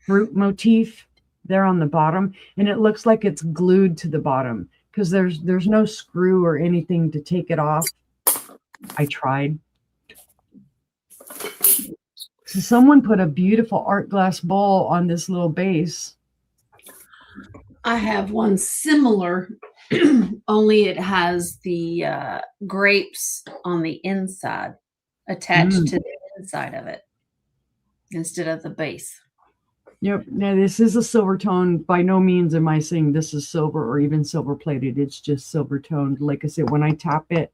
fruit motif there on the bottom. And it looks like it's glued to the bottom because there's no screw or anything to take it off. I tried. So someone put a beautiful art glass bowl on this little base. I have one similar, only it has the grapes on the inside attached to the inside of it instead of the base. Yep. Now this is a silver tone. By no means am I saying this is silver or even silver plated. It's just silver toned. Like I said, when I tap it,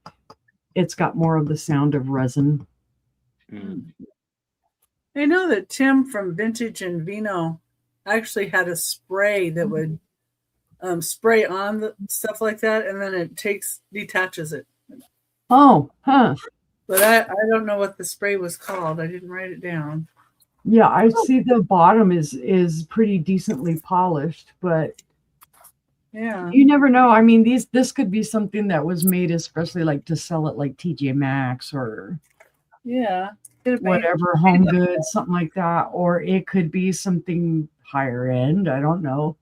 it's got more of the sound of resin. I know that Tim from Vintage and Vino actually had a spray that would spray on the stuff like that, and then it detaches it. Oh, huh. But I don't know what the spray was called. I didn't write it down. Yeah, I see the bottom is pretty decently polished, but Yeah, you never know. I mean, this could be something that was made especially like to sell at like TJ Maxx or yeah, whatever, Home Goods, something like that, or it could be something higher end. I don't know.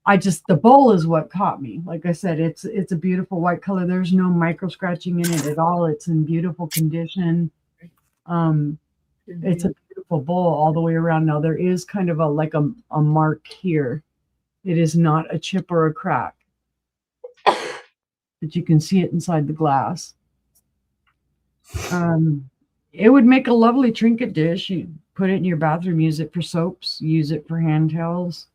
The bowl is what caught me. Like I said, it's a beautiful white color. There's no micro scratching in it at all. It's in beautiful condition. It's a beautiful bowl all the way around. Now there is kind of a mark here. It is not a chip or a crack, but you can see it inside the glass. It would make a lovely trinket dish. You put it in your bathroom, use it for soaps, use it for hand towels.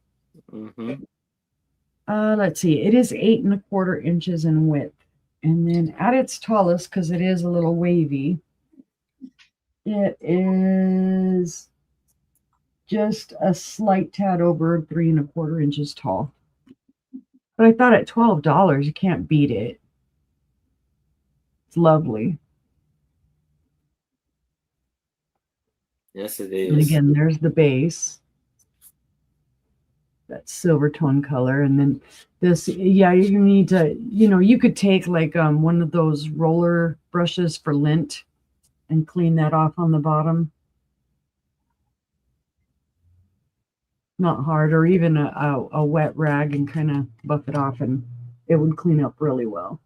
Let's see. It is 8¼ inches in width. And then at its tallest, because it is a little wavy, it is just a slight tad over 3¼ inches tall. But I thought at $12, you can't beat it. It's lovely. Yes, it is. And again, there's the base. That silver tone color. And then this, yeah, you need to, you could take like one of those roller brushes for lint and clean that off on the bottom. Not hard, or even a wet rag and kind of buff it off and it would clean up really well.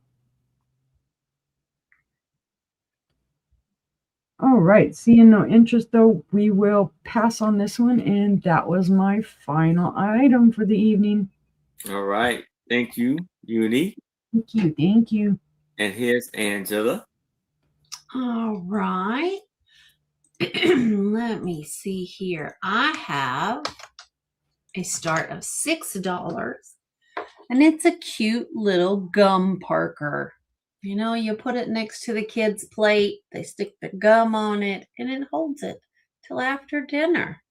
All right, seeing no interest though, we will pass on this one, and that was my final item for the evening. All right. Thank you, Uni. Thank you. And here's Angela. All right. Let me see here. I have a start of $6, and it's a cute little gum parker. You put it next to the kids' plate, they stick the gum on it, and it holds it till after dinner.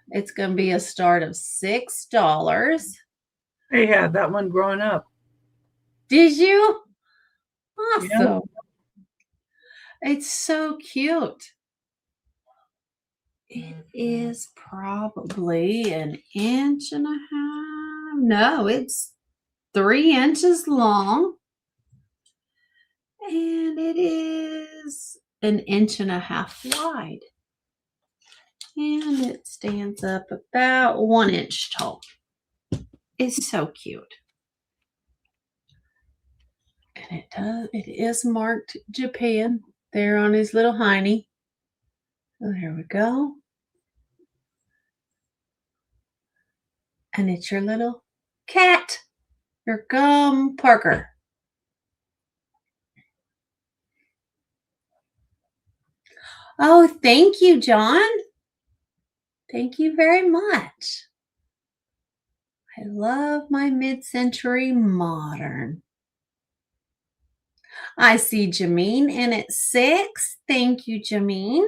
It's going to be a start of $6. I had that one growing up. Did you? Yeah. Awesome. It's so cute. It is probably an inch and a half. No, it's 3 inches long. And it is an inch and a half wide. And it stands up about 1 inch tall. It's so cute. And it is marked Japan there on his little hiney. So there we go. And it's your little cat, your Gum Parker. Oh, thank you, John. Thank you very much. I love my mid-century modern. I see Jameen in at 6. Thank you, Jameen.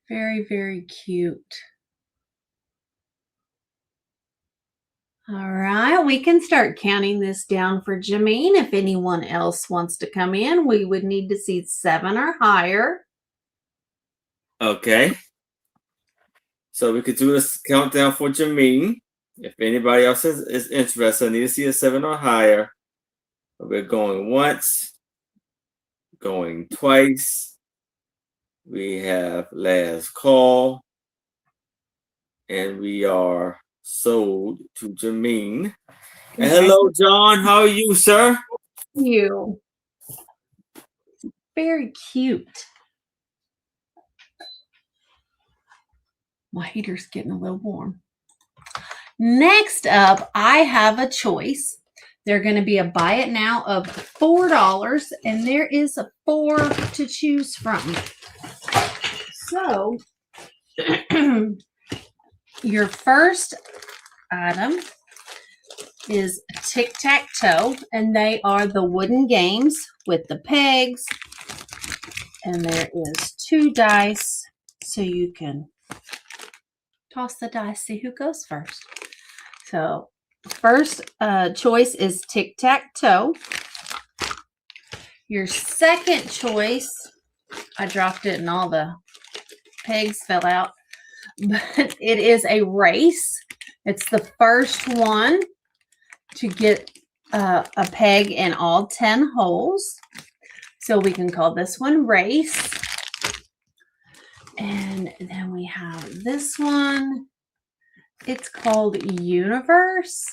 Very, very cute. All right, we can start counting this down for Jameen. If anyone else wants to come in, we would need to see 7 or higher. Okay. So we could do this countdown for Jameen. If anybody else is interested, I need to see a 7 or higher. We're going once, going twice. We have last call. And we are sold to Jameen. And hello, John. How are you, sir? You. Very cute. My heater's getting a little warm. Next up, I have a choice. They're going to be a buy it now of $4, and there is a 4 to choose from. So, your first item is tic-tac-toe, and they are the wooden games with the pegs, and there is 2 dice, so you can toss the dice, see who goes first. So first choice is tic-tac-toe. Your second choice, I dropped it and all the pegs fell out, but it is a race. It's the first one to get a peg in all 10 holes. So we can call this one race. And then we have this one. It's called Universe.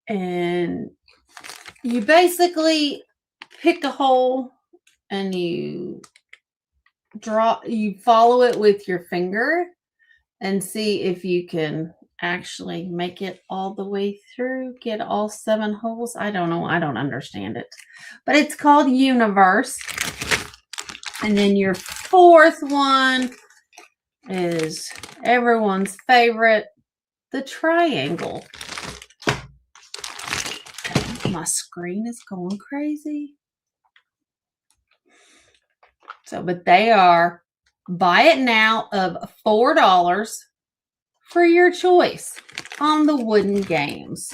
And you basically pick a hole and you follow it with your finger and see if you can actually make it all the way through, get all 7 holes. I don't know. I don't understand it. But it's called Universe. And then your fourth one is everyone's favorite, the triangle. My screen is going crazy. So, but they are buy it now of $4 for your choice on the wooden games.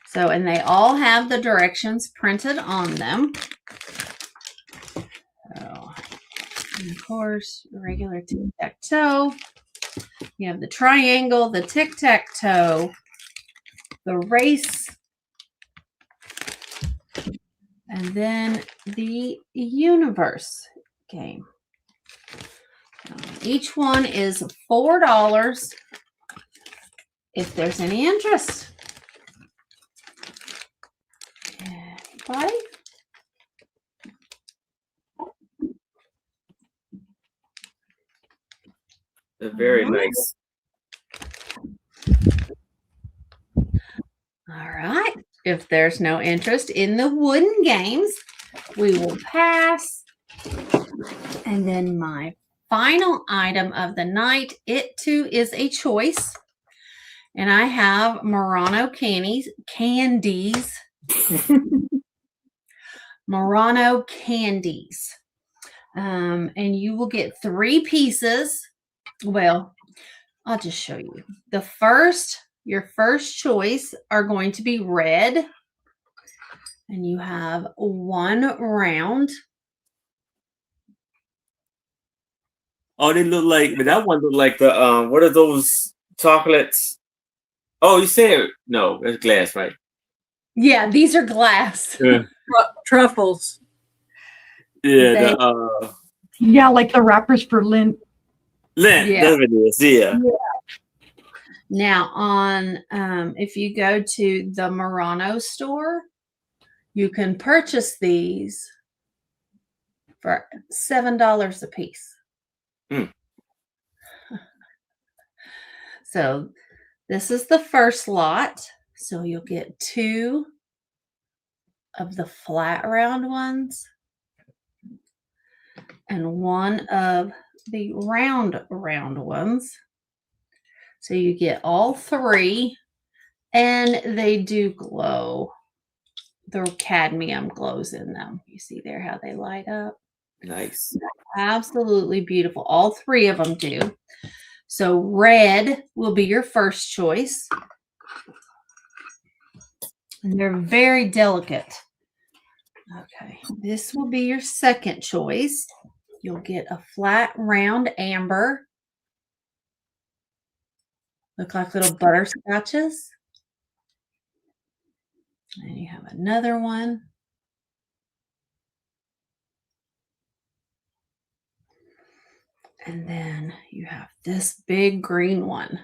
So, and they all have the directions printed on them. So, and of course, regular tic-tac-toe. You have the triangle, the tic-tac-toe, the race, and then the universe game. Each one is $4 if there's any interest. Anybody? They're very nice. All right. If there's no interest in the wooden games, we will pass. And then my final item of the night, it too is a choice. And I have Murano candies. Murano candies. And you will get 3 pieces. Well, I'll just show you. Your first choice are going to be red. And you have 1 round. Oh, they look like, but that one look like the what are those chocolates? Oh, you said no, that's glass, right? Yeah, these are glass. Yeah, Truffles. yeah, Yeah, like the wrappers for lint. lint, Yeah. that's what it is, yeah. Now on if you go to the Murano store, you can purchase these for $7 a piece. Mm. So this is the first lot. So you'll get 2 of the flat round ones and 1 of the round ones. So you get all 3, and they do glow. The cadmium glows in them. You see there how they light up? Nice. Absolutely beautiful. All 3 of them do. So red will be your first choice. And they're very delicate. Okay, this will be your second choice. You'll get a flat round amber. Look like little butterscotches. And you have another one. And then you have this big green one.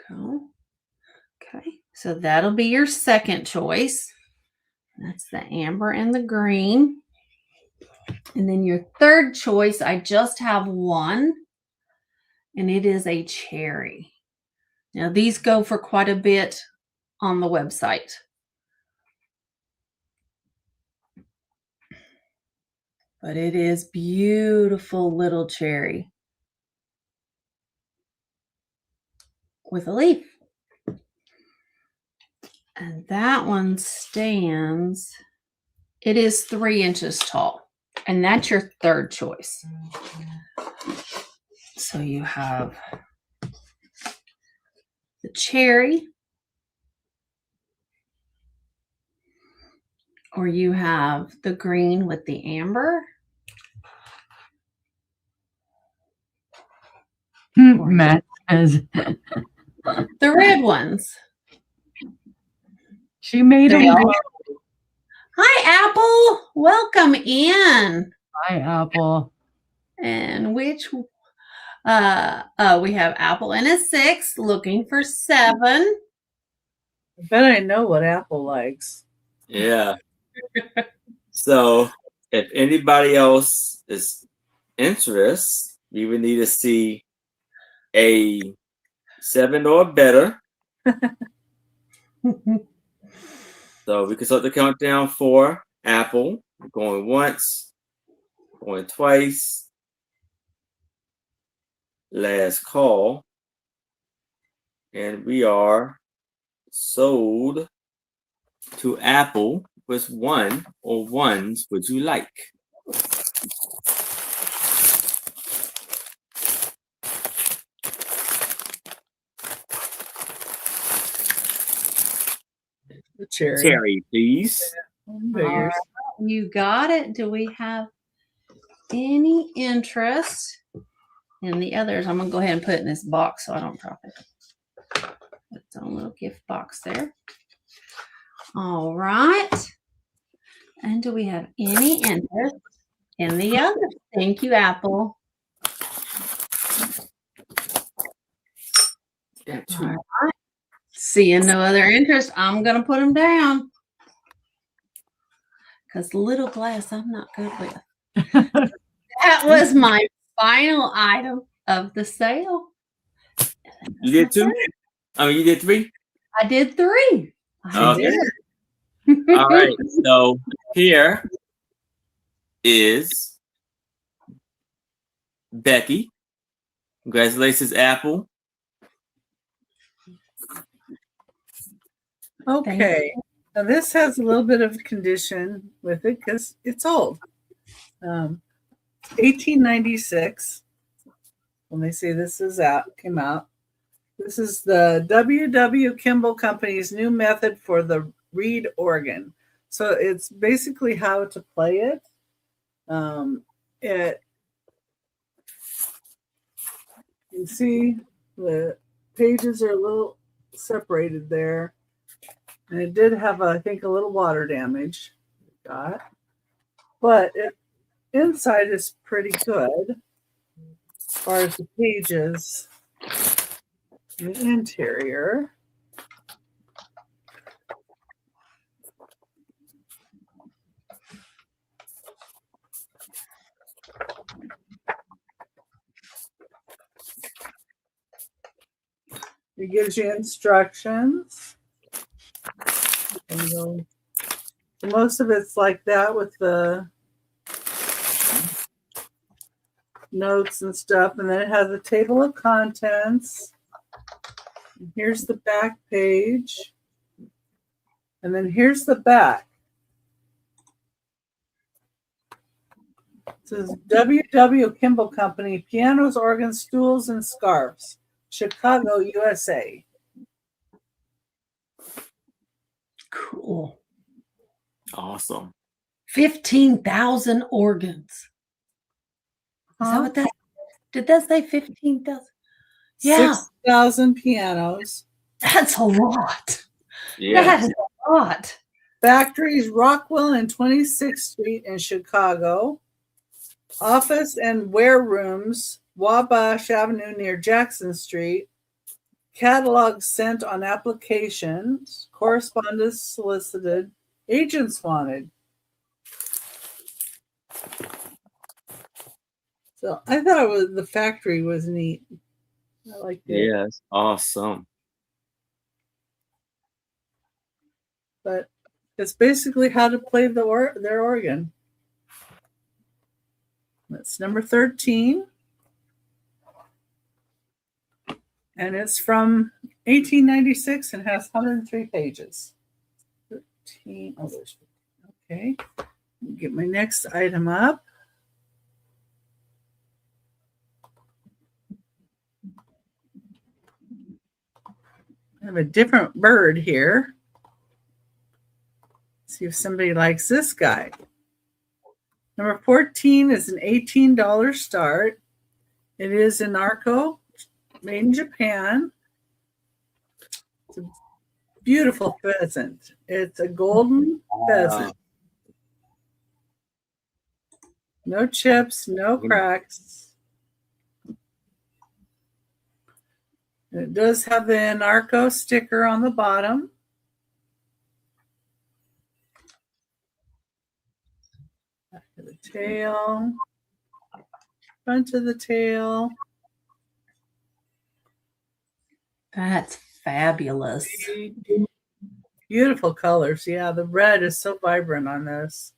There you go. Okay, so that'll be your second choice. That's the amber and the green. And then your third choice, I just have one, and it is a cherry. Now, these go for quite a bit on the website. But it is beautiful little cherry with a leaf. And that one stands, it is 3 inches tall. And that's your third choice. So you have the cherry, or you have the green with the amber. Matt says The red ones. she made They them. all- Hi, Apple. Welcome in. Hi, Apple. And which we have Apple in a 6, looking for 7. I bet I know what Apple likes. Yeah. So if anybody else is interested, you would need to see a 7 or better. So we can start the countdown for Apple. Going once, going twice. Last call. And we are sold to Apple. Which one or ones would you like? The cherry. Cherry, please. Figures. You got it. Do we have any interest in the others? I'm going to go ahead and put it in this box so I don't drop it. Its own little gift box there. All right. And do we have any interest in the others? Thank you, Apple. Yeah, All right. Seeing no other interest, I'm going to put them down. Because little glass, I'm not good with. That was my final item of the sale. You did 2? I mean, you did 3? I did 3. I Okay. did. All right. So here is Becky. Congratulations, Apple. Okay. Now this has a little bit of condition with it because it's old. 1896. When they say this came out. This is the W. Kimball Company's new method for the reed organ. So it's basically how to play it. You can see the pages are a little separated there. And it did have, I think, a little water damage. But inside is pretty good as far as the pages. The interior. It gives you instructions. And most of it's like that with the notes and stuff. And then it has a table of contents. Here's the back page. And then here's the back. It says W. Kimball Company, pianos, organs, stools, and scarves, Chicago, USA. Cool. Awesome. 15,000 organs. Is that what that? Did that say 15,000? Yeah. 6,000 pianos. That's a lot. Yeah. That is a lot. Factories Rockwell and 26th Street in Chicago. Office and ware rooms, Wabash Avenue near Jackson Street. Catalogs sent on applications. Correspondence solicited. Agents wanted. So I thought the factory was neat. I liked it. Yes. Awesome. But it's basically how to play their organ. That's number 13. And it's from 1896 and has 103 pages. 13. Oh, there's. Okay. Get my next item up. I have a different bird here. See if somebody likes this guy. Number 14 is an $18 start. It is an Arco, made in Japan. It's a beautiful pheasant. It's a golden pheasant. No chips, no cracks. It does have the Anarco sticker on the bottom. Back of the tail. Front of the tail. That's fabulous. Beautiful colors. Yeah, the red is so vibrant on this.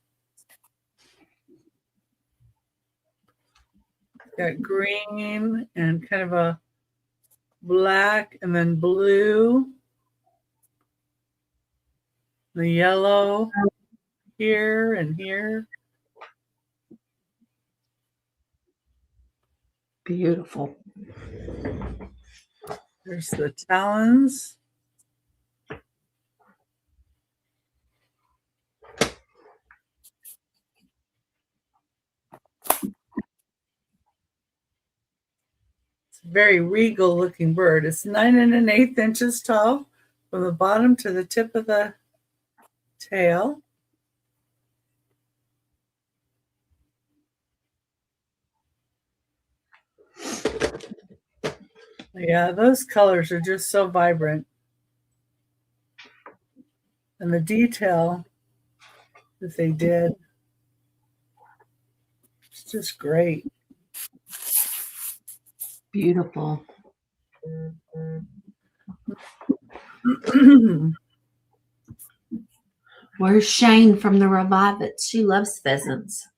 Got green and kind of a black and then blue. The yellow here and here. Beautiful. There's the talons. It's a very regal looking bird. It's 9 1/8 inches tall from the bottom to the tip of the tail. Yeah, those colors are just so vibrant. And the detail that they did, it's just great. Beautiful. Where's Shane from the Revive It? She loves pheasants.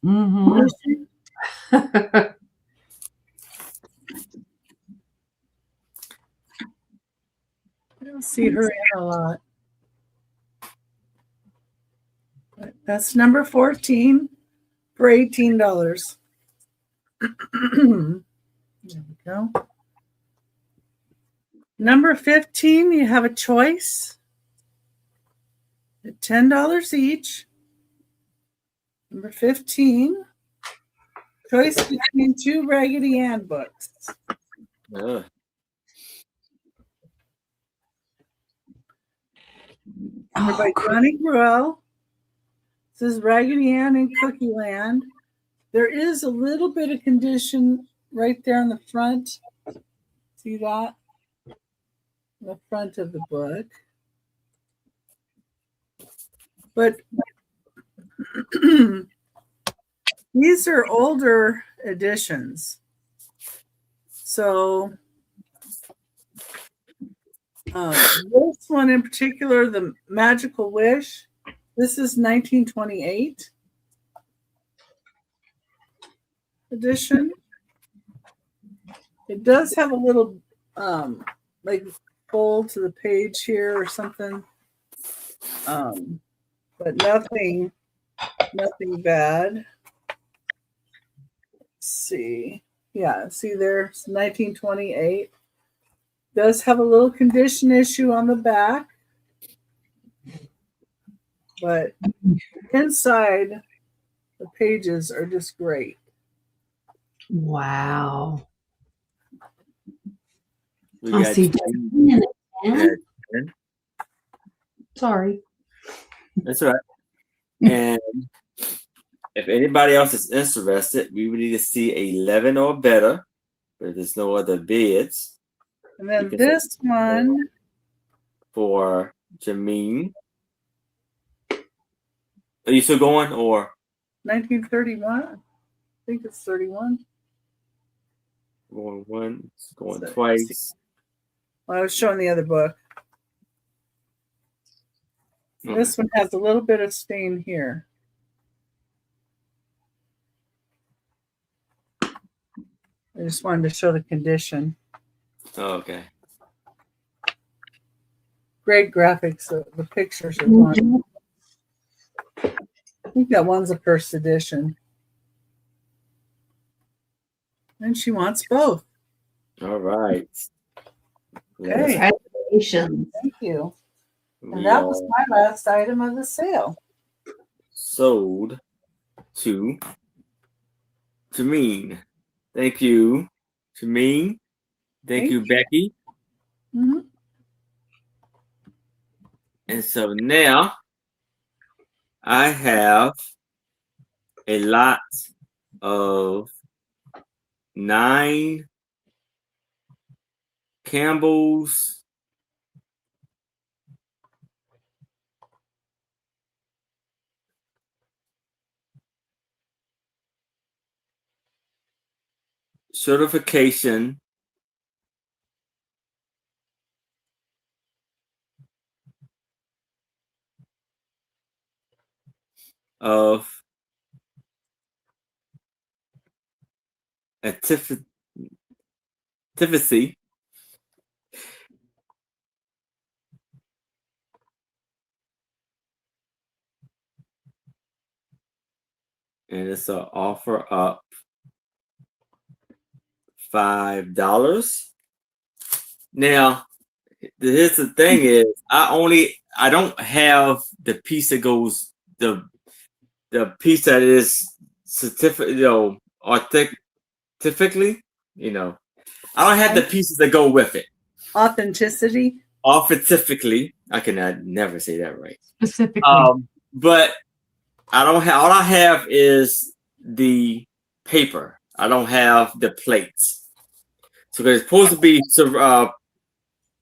Mm-hmm. I don't see her in a lot. That's number 14 for $18. There we go. Number 15, you have a choice at $10 each. Number 15, choice between two Raggedy Ann books. Ugh. Number by Johnny Gruelle. This is Raggedy Ann and Cookie Land. There is a little bit of condition right there on the front. See that? The front of the book. But these are older editions. So this one in particular, The Magical Wish, this is 1928 edition. It does have a little like fold to the page here or something, but nothing bad. Let's see. Yeah, see there's 1928. Does have a little condition issue on the back, but inside the pages are just great. Wow. We I got see. Yeah. Sorry. That's right. And if anybody else is interested, we would need to see 11 or better. But there's no other bids. And then this one for Jameen. Are you still going or 1931? I think it's 31. going once, going So, twice? Well, I was showing the other book. Okay. This one has a little bit of stain here. I just wanted to show the condition. Oh, okay. Great graphics. The pictures are wonderful. I think that one's a first edition. And she wants both. All right. Okay. Congratulations. Thank you. We And that was are my last item of the sale. sold to Jameen. Thank you, Jameen. Thank you, Becky. Mm-hmm. And so now I have a lot of 9 Campbell's certification of efficacy and it's an offer up $5. Now, here's the thing is I don't have the piece that goes the piece that is certificate, authentically, I don't have the pieces that go with it. Authenticity. Authentically, I never say that right. Specifically. But I don't have. All I have is the paper. I don't have the plates. So there's supposed to be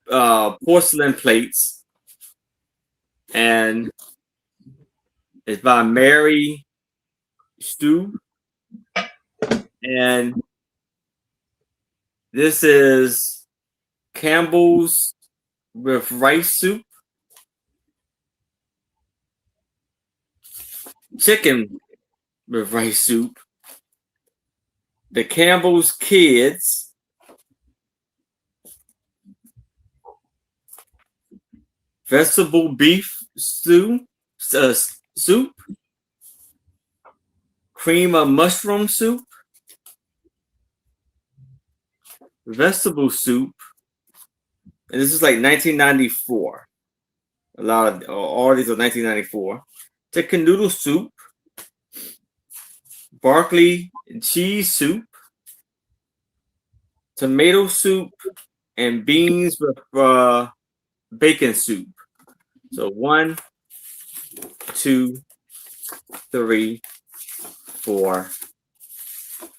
porcelain plates, and it's by Mary Stu, and this is Campbell's with rice soup, chicken with rice soup, the Campbell's Kids, vegetable beef stew, soup, cream of mushroom soup, vegetable soup, and this is like 1994. All these are 1994. Chicken noodle soup, broccoli and cheese soup, tomato soup, and beans with bacon soup. So 1, 2, 3, 4,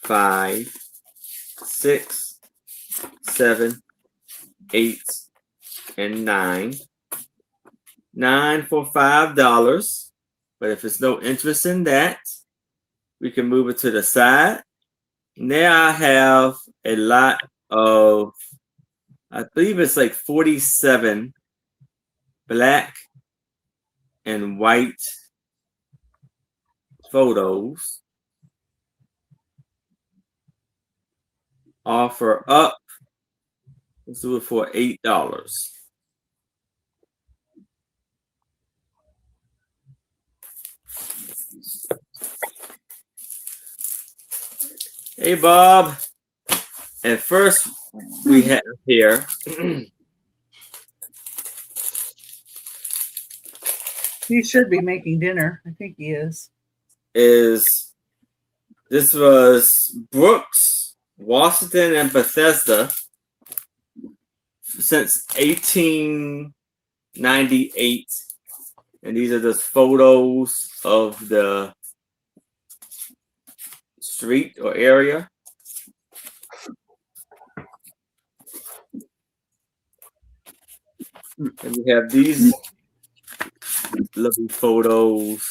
5, 6, 7, 8, and 9. 9 for $5. But if there's no interest in that, we can move it to the side. Now I have a lot of, I believe it's like 47 black and white photos. Offer up. Let's do it for $8. Hey, Bob. And first, we have here He should be making dinner. I think he is. This was Brooks, Washington, and Bethesda since 1898. And these are just photos of the street or area. And we have these lovely photos.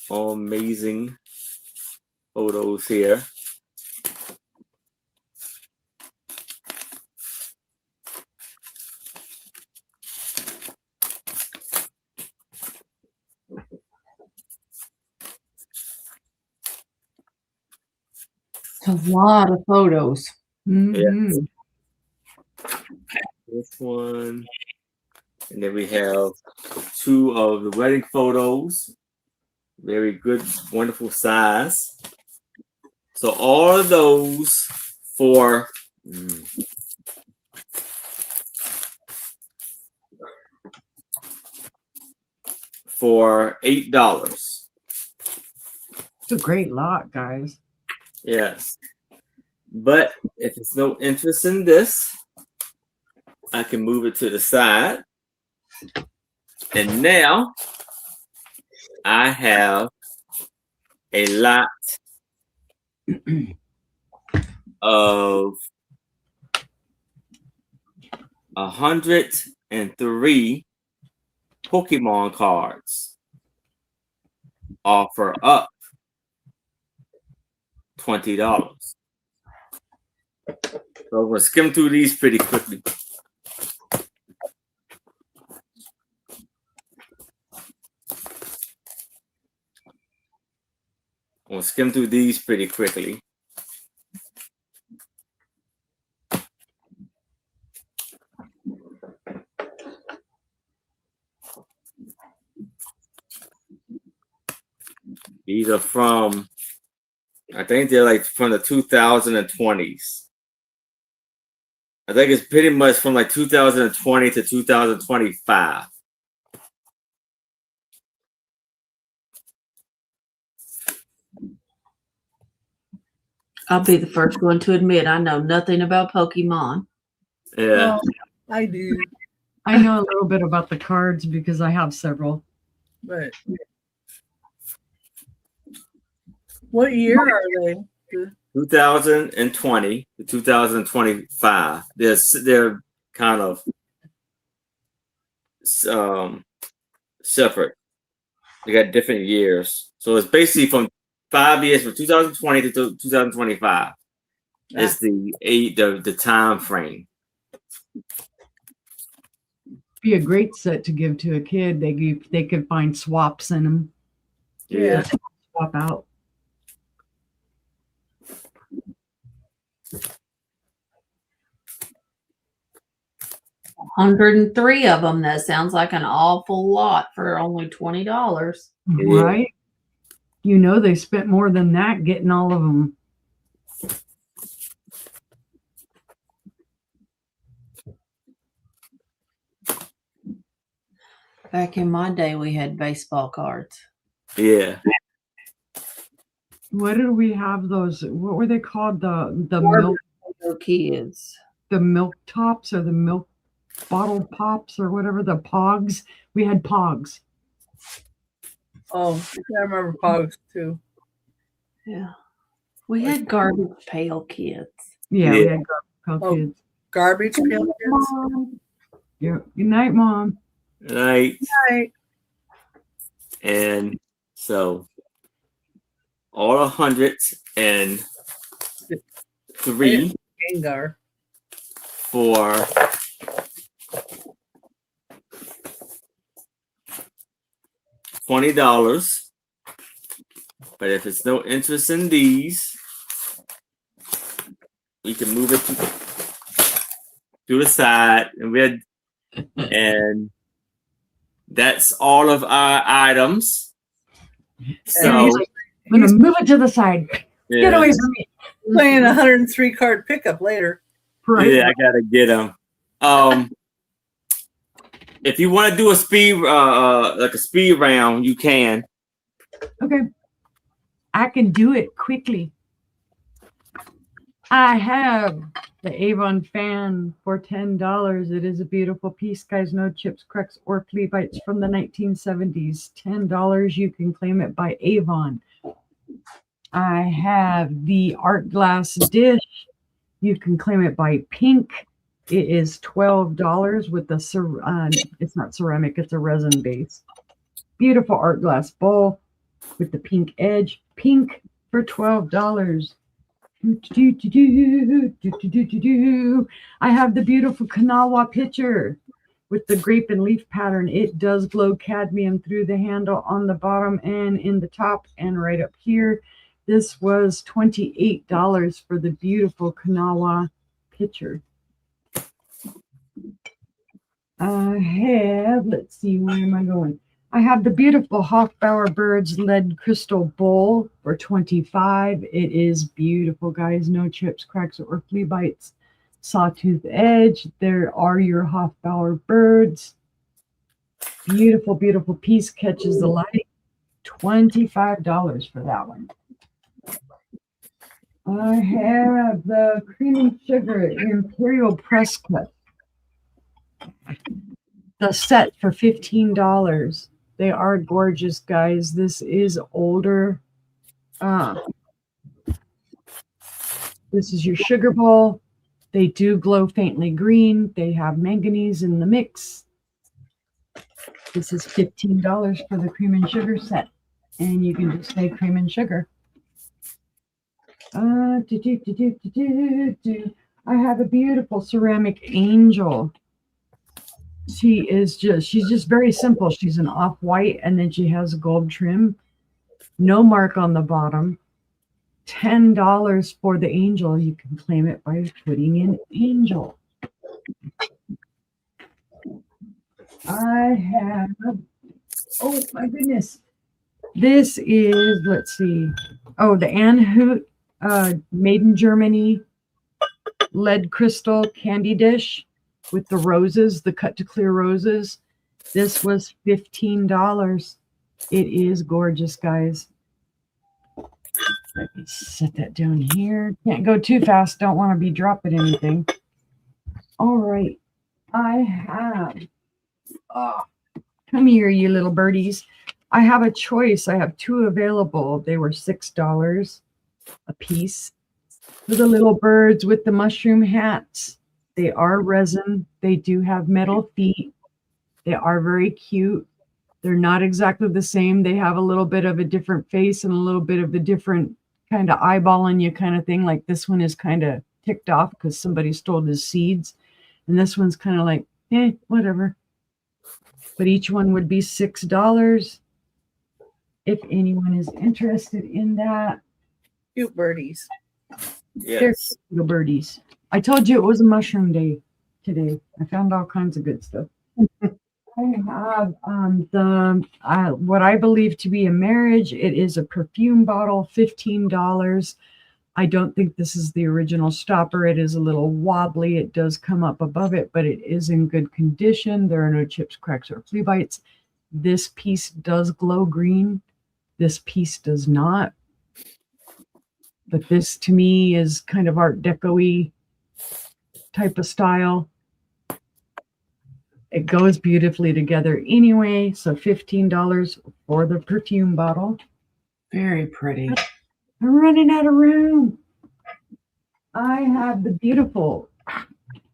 Amazing photos here. A lot of photos. Mhm. This one. And then we have 2 of the wedding photos. Very good, wonderful size. So all of those for $8. It's a great lot, guys. Yes. But if there's no interest in this, I can move it to the side. And now I have a lot of 103 Pokemon cards. Offer up $20. So I'm going to skim through these pretty quickly. These are from, I think they're like from the 2020s. I think it's pretty much from like 2020 to 2025. I'll be the first one to admit I know nothing about Pokemon. Yeah. Well, I do, I know a little bit about the cards because I have several. but what year are they? 2020 to 2025. They're kind of separate. They got different years. So it's basically from 5 years, from 2020 to 2025. Is the time frame. Be a great set to give to a kid. They could find swaps in them. Yeah. Swap out. 103 of them. That sounds like an awful lot for only $20. Right? You know they spent more than that getting all of them. Back in my day, we had baseball cards. Yeah. What did we have those? What were they called? The Barbara milk, for kids. the milk tops or the milk bottle pops or whatever, the pogs. We had pogs. Oh, I remember Pogs too. Yeah. We had garbage pail kids. Yeah, we Yeah. had garbage Oh. kids. Garbage pail kids. Mom. Yeah. Good night, Mom. Right. Right. And so all 103 Gengar. for $20. But if it's no interest in these, we can move it to the side, and that's all of our items. So I'm gonna move it to the side. Get yeah, away from me. Playing 103 card pickup later. Right. yeah, I gotta get them. If you want to do a speed, like a speed round, you can. Okay. I can do it quickly. I have the Avon fan for $10. It is a beautiful piece, guys. No chips, cracks, or flea bites from the 1970s. $10. You can claim it by Avon. I have the art glass dish. You can claim it by Pink. It is $12 with the it's not ceramic, it's a resin base. Beautiful art glass bowl with the pink edge. Pink for $12. I have the beautiful Kanawha pitcher with the grape and leaf pattern. It does glow cadmium through the handle on the bottom and in the top and right up here. This was $28 for the beautiful Kanawha pitcher. I have, let's see, where am I going? I have the beautiful Hofbauer Birds lead crystal bowl for $25. It is beautiful, guys. No chips, cracks, or flea bites. Sawtooth edge. There are your Hofbauer Birds. Beautiful, beautiful piece. Catches the light. $25 for that one. I have the cream and sugar Imperial press cut. The set for $15. They are gorgeous, guys. This is older. This is your sugar bowl. They do glow faintly green. They have manganese in the mix. This is $15 for the cream and sugar set. And you can just say cream and sugar. I have a beautiful ceramic angel. She's just very simple. She's an off-white and then she has a gold trim. No mark on the bottom. $10 for the angel. You can claim it by putting in angel. I have, oh my goodness. This is, let's see. Oh, the Anne Hoot made in Germany lead crystal candy dish with the roses, the cut to clear roses. This was $15. It is gorgeous, guys. Let me set that down here. Can't go too fast. Don't want to be dropping anything. All right. I have, come here, you little birdies. I have a choice. I have two available. They were $6 a piece. For the little birds with the mushroom hats. They are resin. They do have metal feet. They are very cute. They're not exactly the same. They have a little bit of a different face and a little bit of a different kind of eyeballing you kind of thing. Like this one is kind of ticked off because somebody stole his seeds. And this one's kind of like, whatever. But each one would be $6. If anyone is interested in that. Cute birdies. Yes. They're cute little birdies. I told you it was a mushroom day. today. I found all kinds of good stuff. I have what I believe to be a marriage. It is a perfume bottle, $15. I don't think this is the original stopper. It is a little wobbly. It does come up above it, but it is in good condition. There are no chips, cracks, or flea bites. This piece does glow green. This piece does not. But this to me is kind of Art Deco-y type of style. It goes beautifully together anyway. So $15 for the perfume bottle. Very pretty. I'm running out of room. I have the beautiful,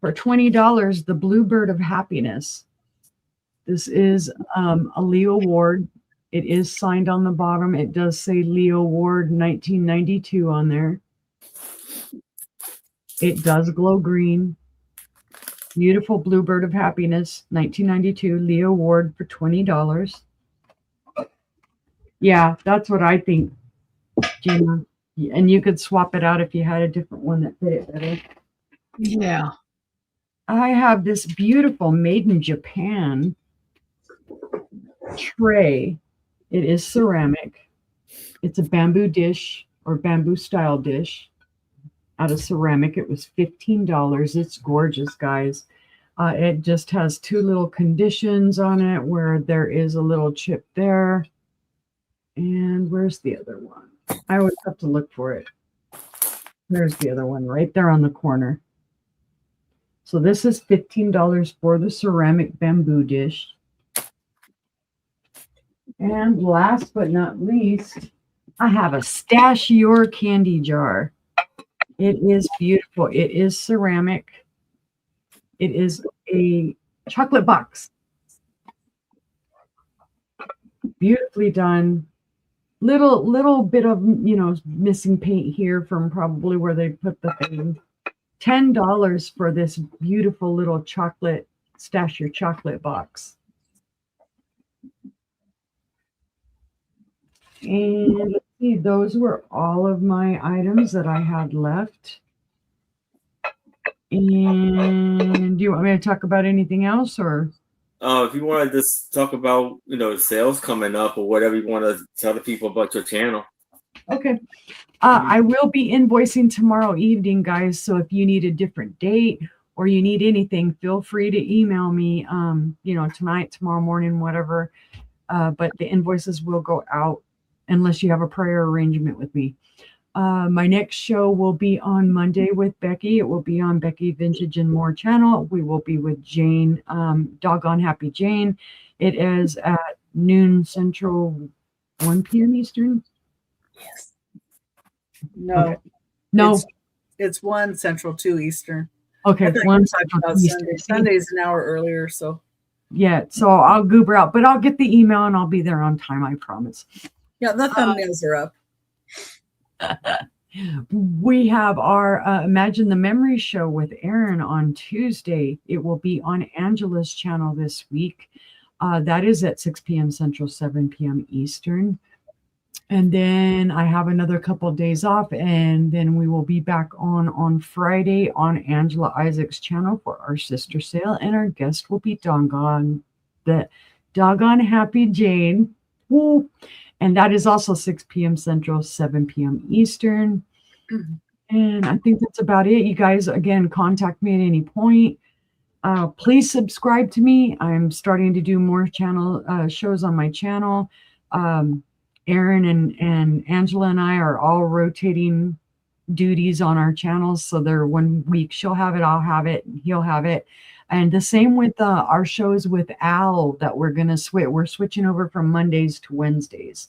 for $20, the Bluebird of Happiness. This is a Leo Ward. It is signed on the bottom. It does say Leo Ward 1992 on there. It does glow green. Beautiful Bluebird of Happiness, 1992, Leo Ward for $20. Yeah, that's what I think, Gina. And you could swap it out if you had a different one that fit it better. Yeah. I have this beautiful made in Japan tray. It is ceramic. It's a bamboo dish or bamboo style dish out of ceramic. It was $15. It's gorgeous, guys. It just has two little conditions on it where there is a little chip there. And where's the other one? I always have to look for it. There's the other one right there on the corner. So this is $15 for the ceramic bamboo dish. And last but not least, I have a Stash Your candy jar. It is beautiful. It is ceramic. It is a chocolate box. Beautifully done. Little bit of, missing paint here from probably where they put the thing. $10 for this beautiful little chocolate, Stash Your chocolate box. And let's see, those were all of my items that I had left. And do you want me to talk about anything else, or? If you want to just talk about, sales coming up or whatever you want to tell the people about your channel. Okay. I will be invoicing tomorrow evening, guys. So if you need a different date or you need anything, feel free to email me, tonight, tomorrow morning, whatever. But the invoices will go out unless you have a prior arrangement with me. My next show will be on Monday with Becky. It will be on Becky Vintage and More channel. We will be with Jane, Doggone Happy Jane. It is at noon Central, 1 p.m. Eastern. Yes. No. Okay. No. It's 1 Central, 2 Eastern. Okay. 1 Central, 2 Eastern. Sunday's an hour earlier, so. Yeah. So I'll goober out, but I'll get the email and I'll be there on time. I promise. Yeah, the thumbnails are up. We have our Imagine the Memory show with Aaron on Tuesday. It will be on Angela's channel this week. That is at 6 p.m. Central, 7 p.m. Eastern. And then I have another couple of days off, and then we will be back on Friday on Angela Isaac's channel for our sister sale, and our guest will be Doggone Happy Jane. Woo. And that is also 6 p.m. Central, 7 p.m. Eastern. Mm-hmm. And I think that's about it. You guys, again, contact me at any point. Please subscribe to me. I'm starting to do more shows on my channel. Aaron and Angela and I are all rotating duties on our channels. So there, 1 week she'll have it, I'll have it, he'll have it. And the same with our shows with Al that we're going to switch. We're switching over from Mondays to Wednesdays.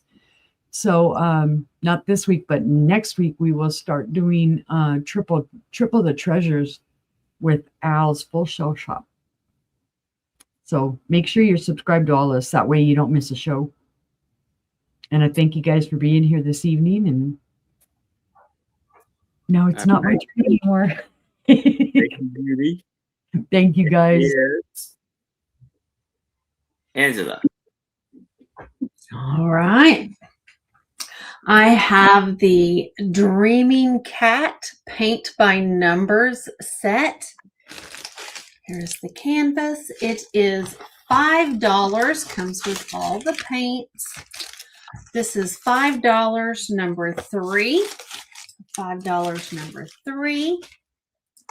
So not this week, but next week we will start doing triple the treasures with Al's Full Show Shop. So make sure you're subscribed to all this. That way you don't miss a show. And I thank you guys for being here this evening. And no, it's not my turn anymore. Thank you, Beauty. Thank you, guys. Yes. Angela. All right. I have the Dreaming Cat Paint by Numbers set. Here's the canvas. It is $5. Comes with all the paints. This is $5, number 3. $5, number 3.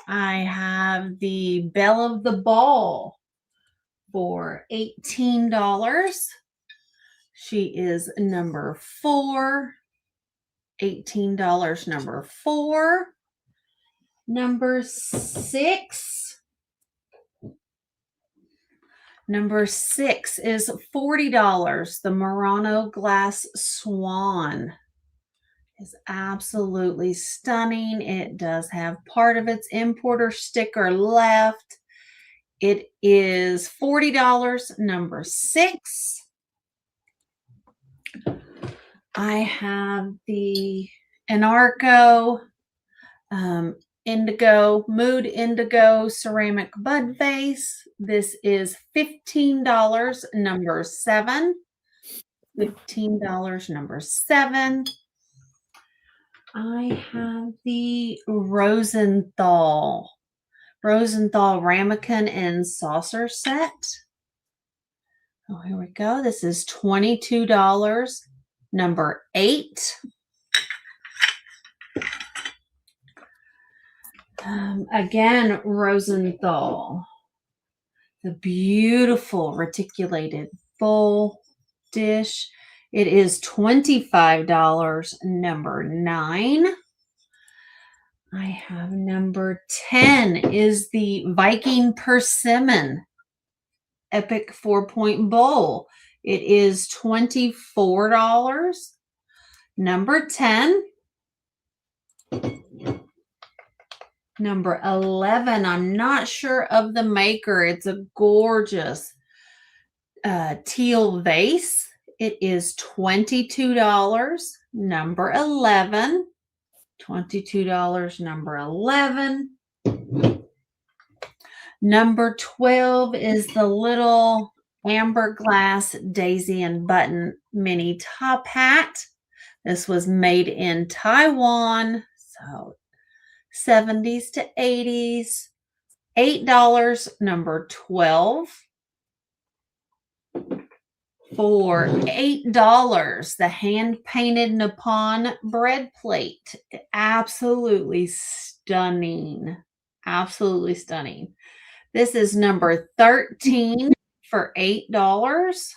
I have the Belle of the Ball for $18. She is number 4. $18, number 4. Number 6. Number 6 is $40. The Murano Glass Swan is absolutely stunning. It does have part of its importer sticker left. It is $40, number 6. I have the Anarco Mood Indigo ceramic bud vase. This is $15, number 7. $15, number 7. I have the Rosenthal ramekin and saucer set. Oh, here we go. This is $22, number 8. Again, Rosenthal. The beautiful reticulated bowl dish. It is $25, number 9. I have number 10 is the Viking Persimmon Epic 4-point bowl. It is $24, number 10. Number 11, I'm not sure of the maker. It's a gorgeous teal vase. It is $22, number 11. $22, number 11. Number 12 is the little amber glass daisy and button mini top hat. This was made in Taiwan, so 70s to 80s. $8, number 12. For $8, the hand-painted Nippon bread plate. Absolutely stunning. Absolutely stunning. This is number 13 for $8.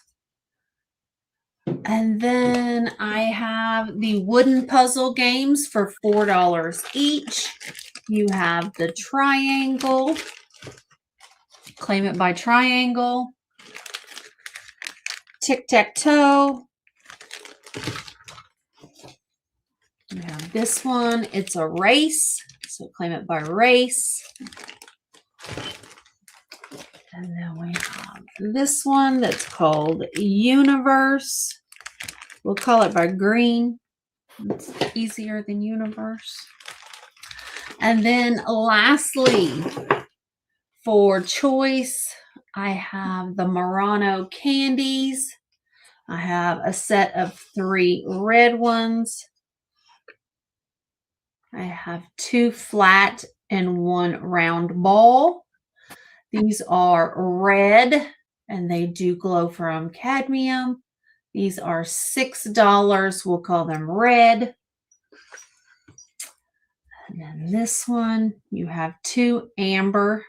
And then I have the wooden puzzle games for $4 each. You have the triangle. Claim it by triangle. Tic-tac-toe. You have this one. It's a race. So claim it by race. And then we have this one that's called Universe. We'll call it by green. It's easier than Universe. And then lastly, for choice, I have the Murano candies. I have a set of 3 red ones. I have 2 flat and 1 round ball. These are red and they do glow from cadmium. These are $6. We'll call them red. And then this one, you have 2 amber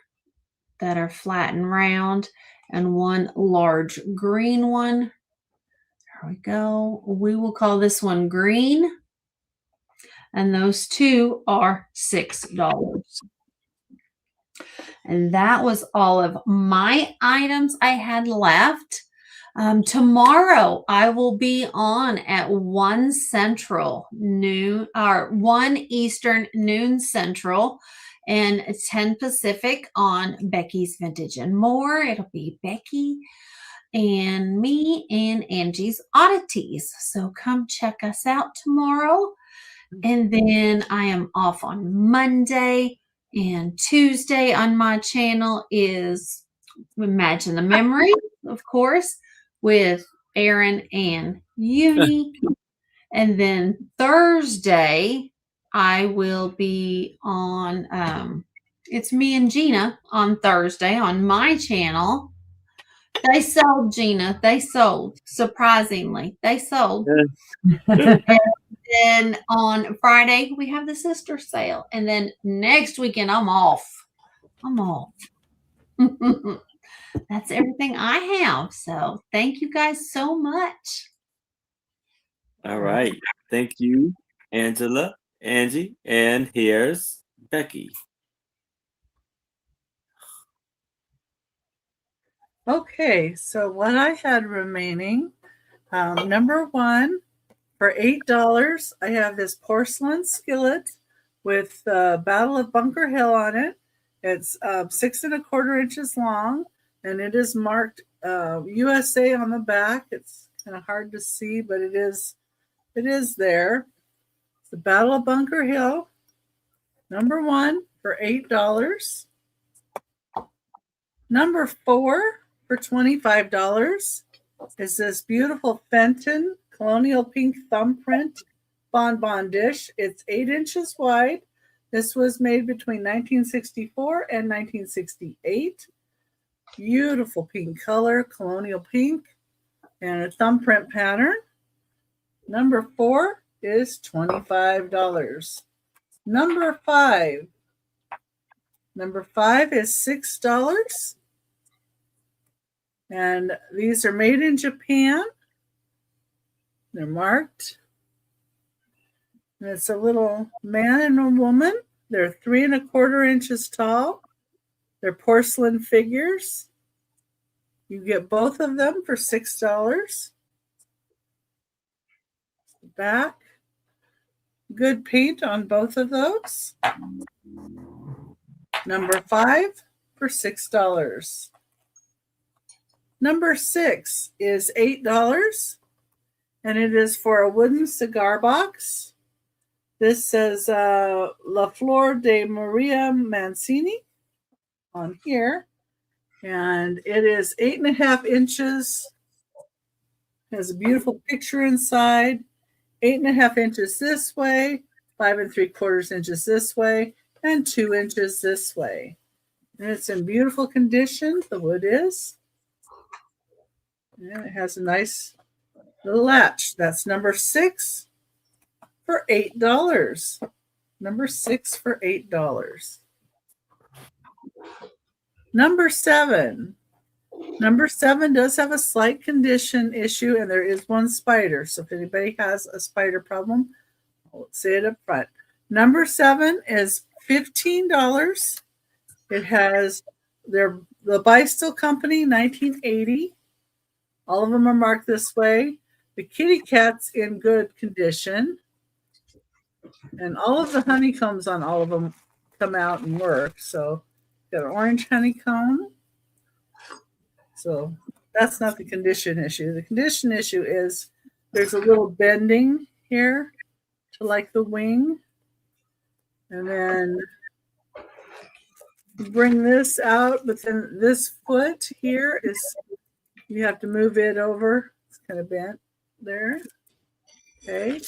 that are flat and round and 1 large green one. There we go. We will call this one green. And those 2 are $6. And that was all of my items I had left. Tomorrow I will be on at 1 Central noon, or 1 Eastern noon Central, and 10 Pacific on Becky's Vintage and More. It'll be Becky and me and Angie's Oddities. So come check us out tomorrow. And then I am off on Monday, and Tuesday on my channel is Imagine the Memory, of course, with Aaron and Uni. And then Thursday, I will be on It's me and Gina on Thursday on my channel. They sold, Gina. They sold. Surprisingly, they sold. Then on Friday, we have the sister sale. And then next weekend, I'm off. I'm off. That's everything I have. So thank you guys so much. All right. Thank you, Angela, Angie, and here's Becky. Okay, so what I had remaining, number one, for $8, I have this porcelain skillet with Battle of Bunker Hill on it. It's 6 1/4 inches long, and it is marked USA on the back. It's kind of hard to see, but it is there. It's the Battle of Bunker Hill, number one, for $8. Number four, for $25, is this beautiful Fenton colonial pink thumbprint bonbon dish. It's 8 inches wide. This was made between 1964 and 1968. Beautiful pink color, colonial pink, and a thumbprint pattern. Number four is $25. Number five is $6. And these are made in Japan. They're marked. And it's a little man and a woman. They're 3 1/4 inches tall. They're porcelain figures. You get both of them for $6. Back. Good paint on both of those. Number five for $6. Number six is $8, and it is for a wooden cigar box. This says La Flor de Maria Mancini on here, and it is 8 1/2 inches. Has a beautiful picture inside. 8 1/2 inches this way, 5 3/4 inches this way, and 2 inches this way. And it's in beautiful condition. The wood is. And it has a nice little latch. That's number six for $8. Number six for $8. Number seven. Number seven does have a slight condition issue, and there is one spider. So if anybody has a spider problem, I'll say it up front. Number seven is $15. It has the Bysteel Company 1980. All of them are marked this way. The kitty cat's in good condition. And all of the honeycombs on all of them come out and work. So got an orange honeycomb. So that's not the condition issue. The condition issue is there's a little bending here to like the wing. And then bring this out, but then this foot here is, you have to move it over. It's kind of bent there. Okay.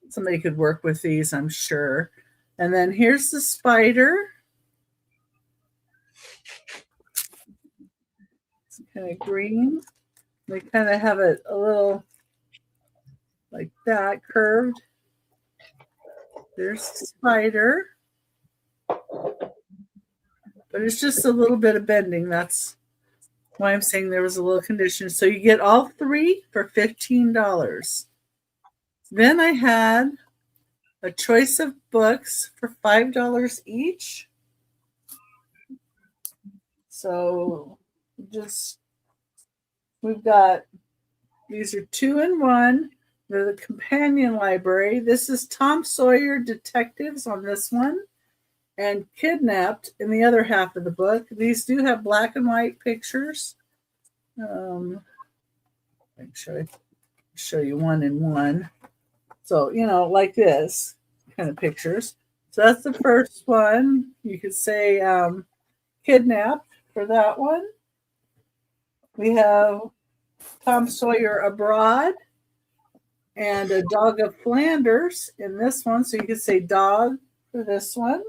Somebody could work with these, I'm sure. And then here's the spider. It's kind of green. They kind of have it a little like that, curved. There's the spider. But it's just a little bit of bending. That's why I'm saying there was a little condition. So you get all three for $15. Then I had a choice of books for $5 each. So we've got, these are 2-in-1. They're the companion library. This is Tom Sawyer Detectives on this one, and Kidnapped in the other half of the book. These do have black and white pictures. Make sure I show you 1-in-1. So, like this kind of pictures. So that's the first one. You could say Kidnapped for that one. We have Tom Sawyer Abroad and A Dog of Flanders in this one. So you could say dog for this one.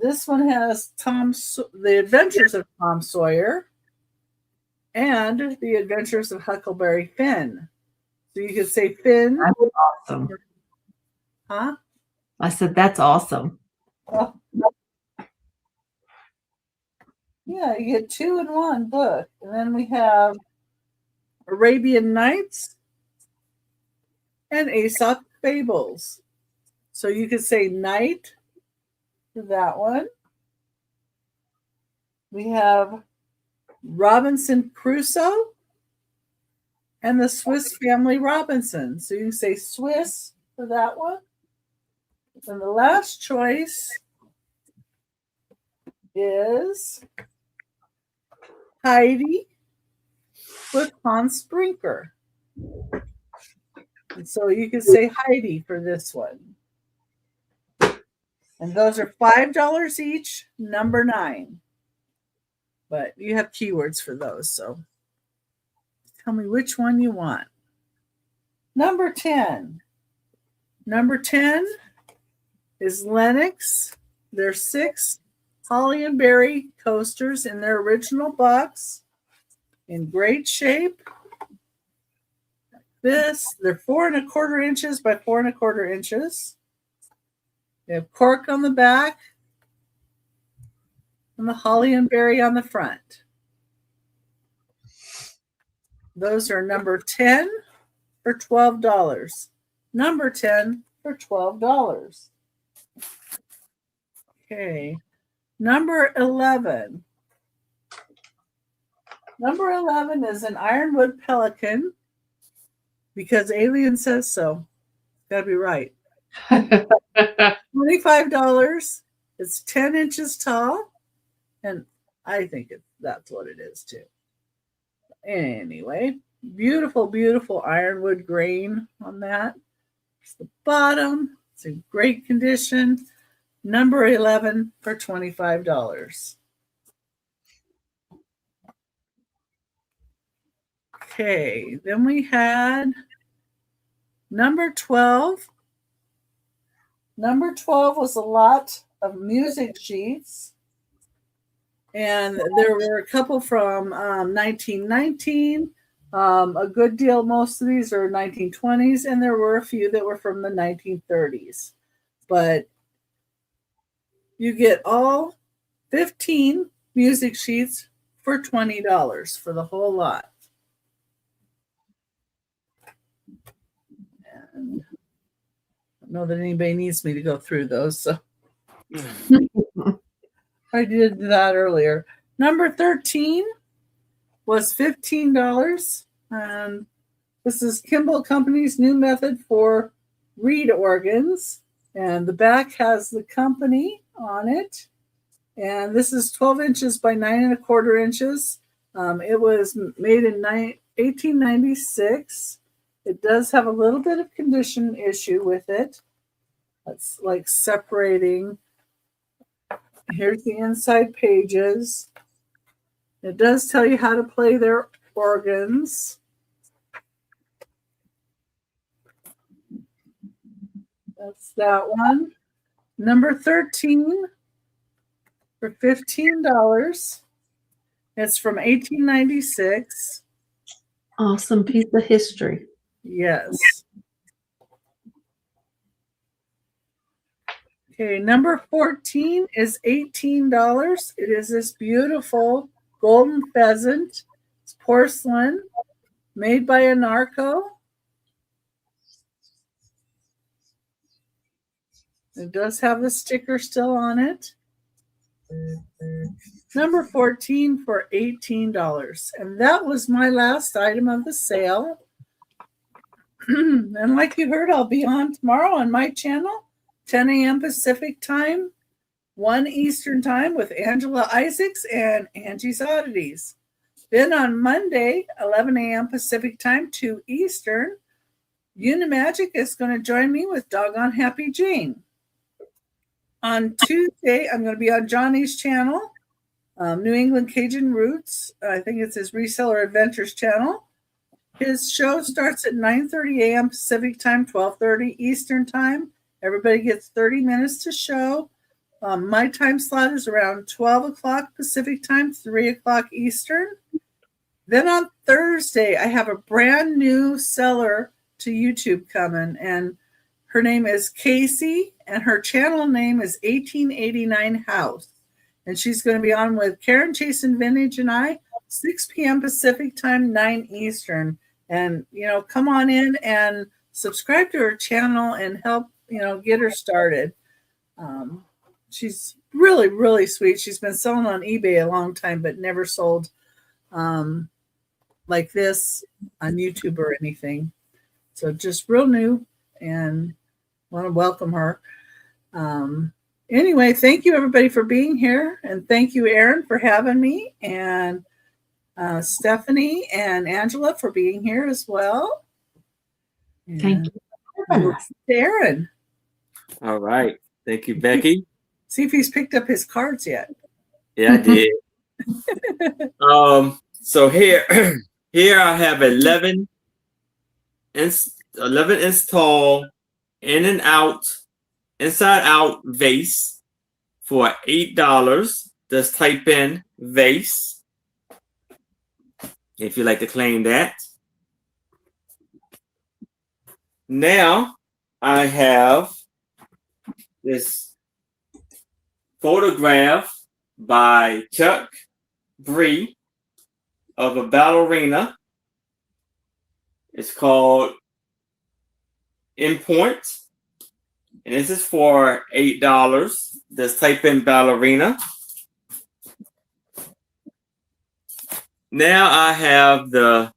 This one has The Adventures of Tom Sawyer and The Adventures of Huckleberry Finn. So you could say Finn. That's awesome. Huh? I said, that's awesome. Oh. Yeah, you get 2 in 1 book. And then we have Arabian Nights and Aesop Fables. So you could say night for that one. We have Robinson Crusoe and the Swiss Family Robinson. So you can say Swiss for that one. And the last choice is Heidi with Hans Brinker. And so you can say Heidi for this one. And those are $5 each, number 9. But you have keywords for those, so tell me which one you want. Number 10. Number 10 is Lennox. There's 6 Holly and Berry coasters in their original box in great shape. They're 4 1/4 inches by 4 1/4 inches. They have cork on the back and the Holly and Berry on the front. Those are number 10 for $12. Number 10 for $12. Okay. Number 11. Number 11 is an ironwood pelican because Alien says so. Gotta be right. $25. It's 10 inches tall. And I think that's what it is too. Anyway, beautiful, beautiful ironwood grain on that. It's the bottom. It's in great condition. Number 11 for $25. Okay, then we had number 12. Number 12 was a lot of music sheets. And there were a couple from 1919. A good deal, most of these are 1920s, and there were a few that were from the 1930s. But you get all 15 music sheets for $20 for the whole lot. And I don't know that anybody needs me to go through those, so I did that earlier. Number 13 was $15. And this is Kimball Company's new method for reed organs. And the back has the company on it. And this is 12 inches by 9 1/4 inches. It was made in 1896. It does have a little bit of condition issue with it. That's like separating. Here's the inside pages. It does tell you how to play their organs. That's that one. Number 13 for $15. It's from 1896. Awesome piece of history. Yes. Okay, number 14 is $18. It is this beautiful golden pheasant. It's porcelain, made by a narco. It does have the sticker still on it. Number 14 for $18. And that was my last item of the sale. And like you heard, I'll be on tomorrow on my channel, 10 a.m. Pacific time, 1 Eastern time with Angela Isaacs and Angie's Oddities. Then on Monday, 11 a.m. Pacific time, 2 Eastern, Unimagique is going to join me with Doggone Happy Jane. On Tuesday, I'm going to be on Johnny's channel, New England Cajun Roots. I think it's his Reseller Adventures channel. His show starts at 9:30 a.m. Pacific time, 12:30 Eastern time. Everybody gets 30 minutes to show. My time slot is around 12 o'clock Pacific time, 3 o'clock Eastern. Then on Thursday, I have a brand new seller to YouTube coming, and her name is Casey, and her channel name is 1889 House. And she's going to be on with Karen Chasen Vintage and I, 6 p.m. Pacific time, 9 Eastern. And, come on in and subscribe to her channel and help, get her started. She's really, really sweet. She's been selling on eBay a long time, but never sold like this on YouTube or anything. So just real new, and want to welcome her. Anyway, thank you everybody for being here, and thank you, Aaron, for having me, and Stephanie and Angela for being here as well. Thank you. Aaron. All right. Thank you, Becky. See if he's picked up his cards yet. Yeah, I did. So here I have 11 install inside out vase for $8. Just type in vase if you'd like to claim that. Now I have this photograph by Chuck Bree of a ballerina. It's called In Point, and this is for $8. Just type in ballerina. Now I have the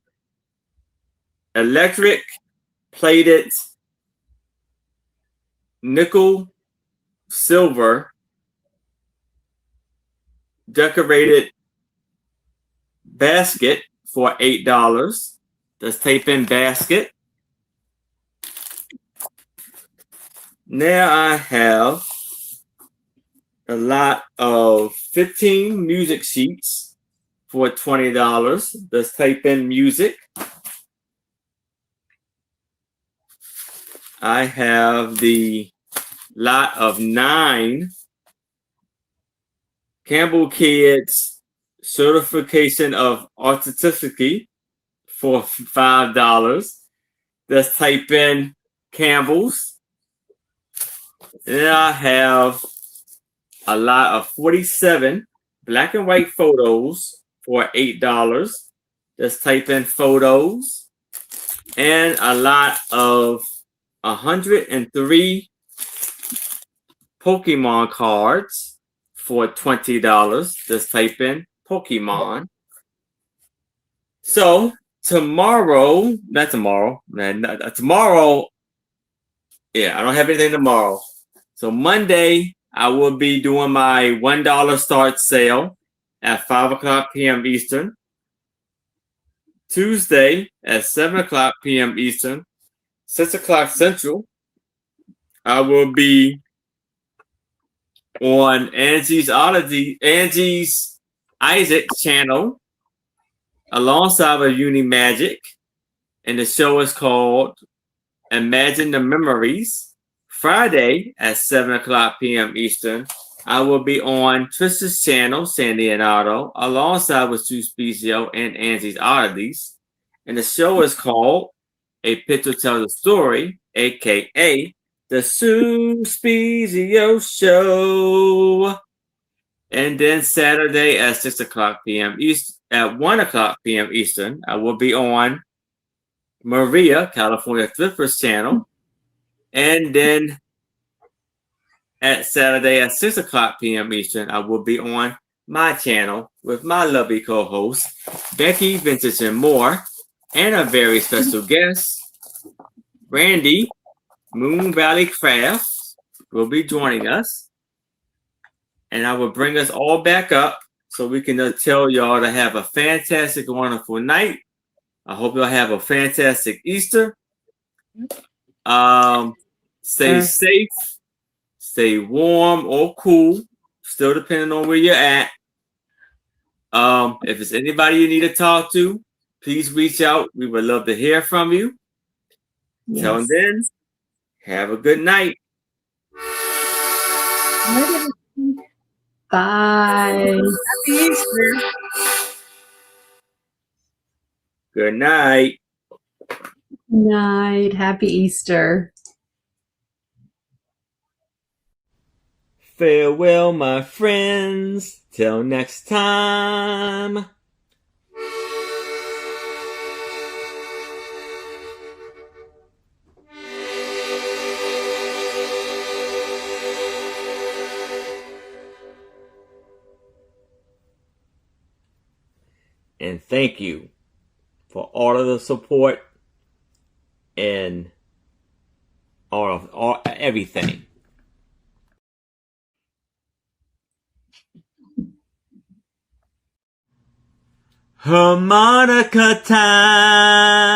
electric plated nickel silver decorated basket for $8. Just type in basket. Now I have a lot of 15 music sheets for $20. Just type in music. I have the lot of 9 Campbell Kids certification of authenticity for $5. Just type in Campbell's. Then I have a lot of 47 black and white photos for $8. Just type in photos. And a lot of 103 Pokemon cards for $20. Just type in Pokemon. So tomorrow, I don't have anything tomorrow. So Monday, I will be doing my $1 start sale at 5 o'clock p.m. Eastern. Tuesday at 7 o'clock p.m. Eastern, 6 o'clock Central, I will be on Angie's Isaac channel alongside with Unimagique, and the show is called Imagine the Memories. Friday at 7 o'clock p.m. Eastern, I will be on Trish's channel, Sandy and Otto, alongside with Sue Spezio and Angie's Oddities. And the show is called A Picture Tells a Story, aka the Sue Spezio Show. And then Saturday at 6 o'clock p.m. at 1 o'clock p.m. Eastern, I will be on Maria, California Thrifter's channel. And then at Saturday at 6 o'clock p.m. Eastern, I will be on my channel with my lovely co-host, Becky, Vintage and More, and a very special guest, Randy, Moon Valley Crafts, will be joining us. And I will bring us all back up so we can tell y'all to have a fantastic, wonderful night. I hope y'all have a fantastic Easter. Stay safe, stay warm or cool, still depending on where you're at. If it's anybody you need to talk to, please reach out. We would love to hear from you. Yes. Till then, have a good night. Bye. Happy Easter. Good night. Night. Happy Easter. Farewell, my friends. Till next time. And thank you for all of the support and all everything. Harmonica time.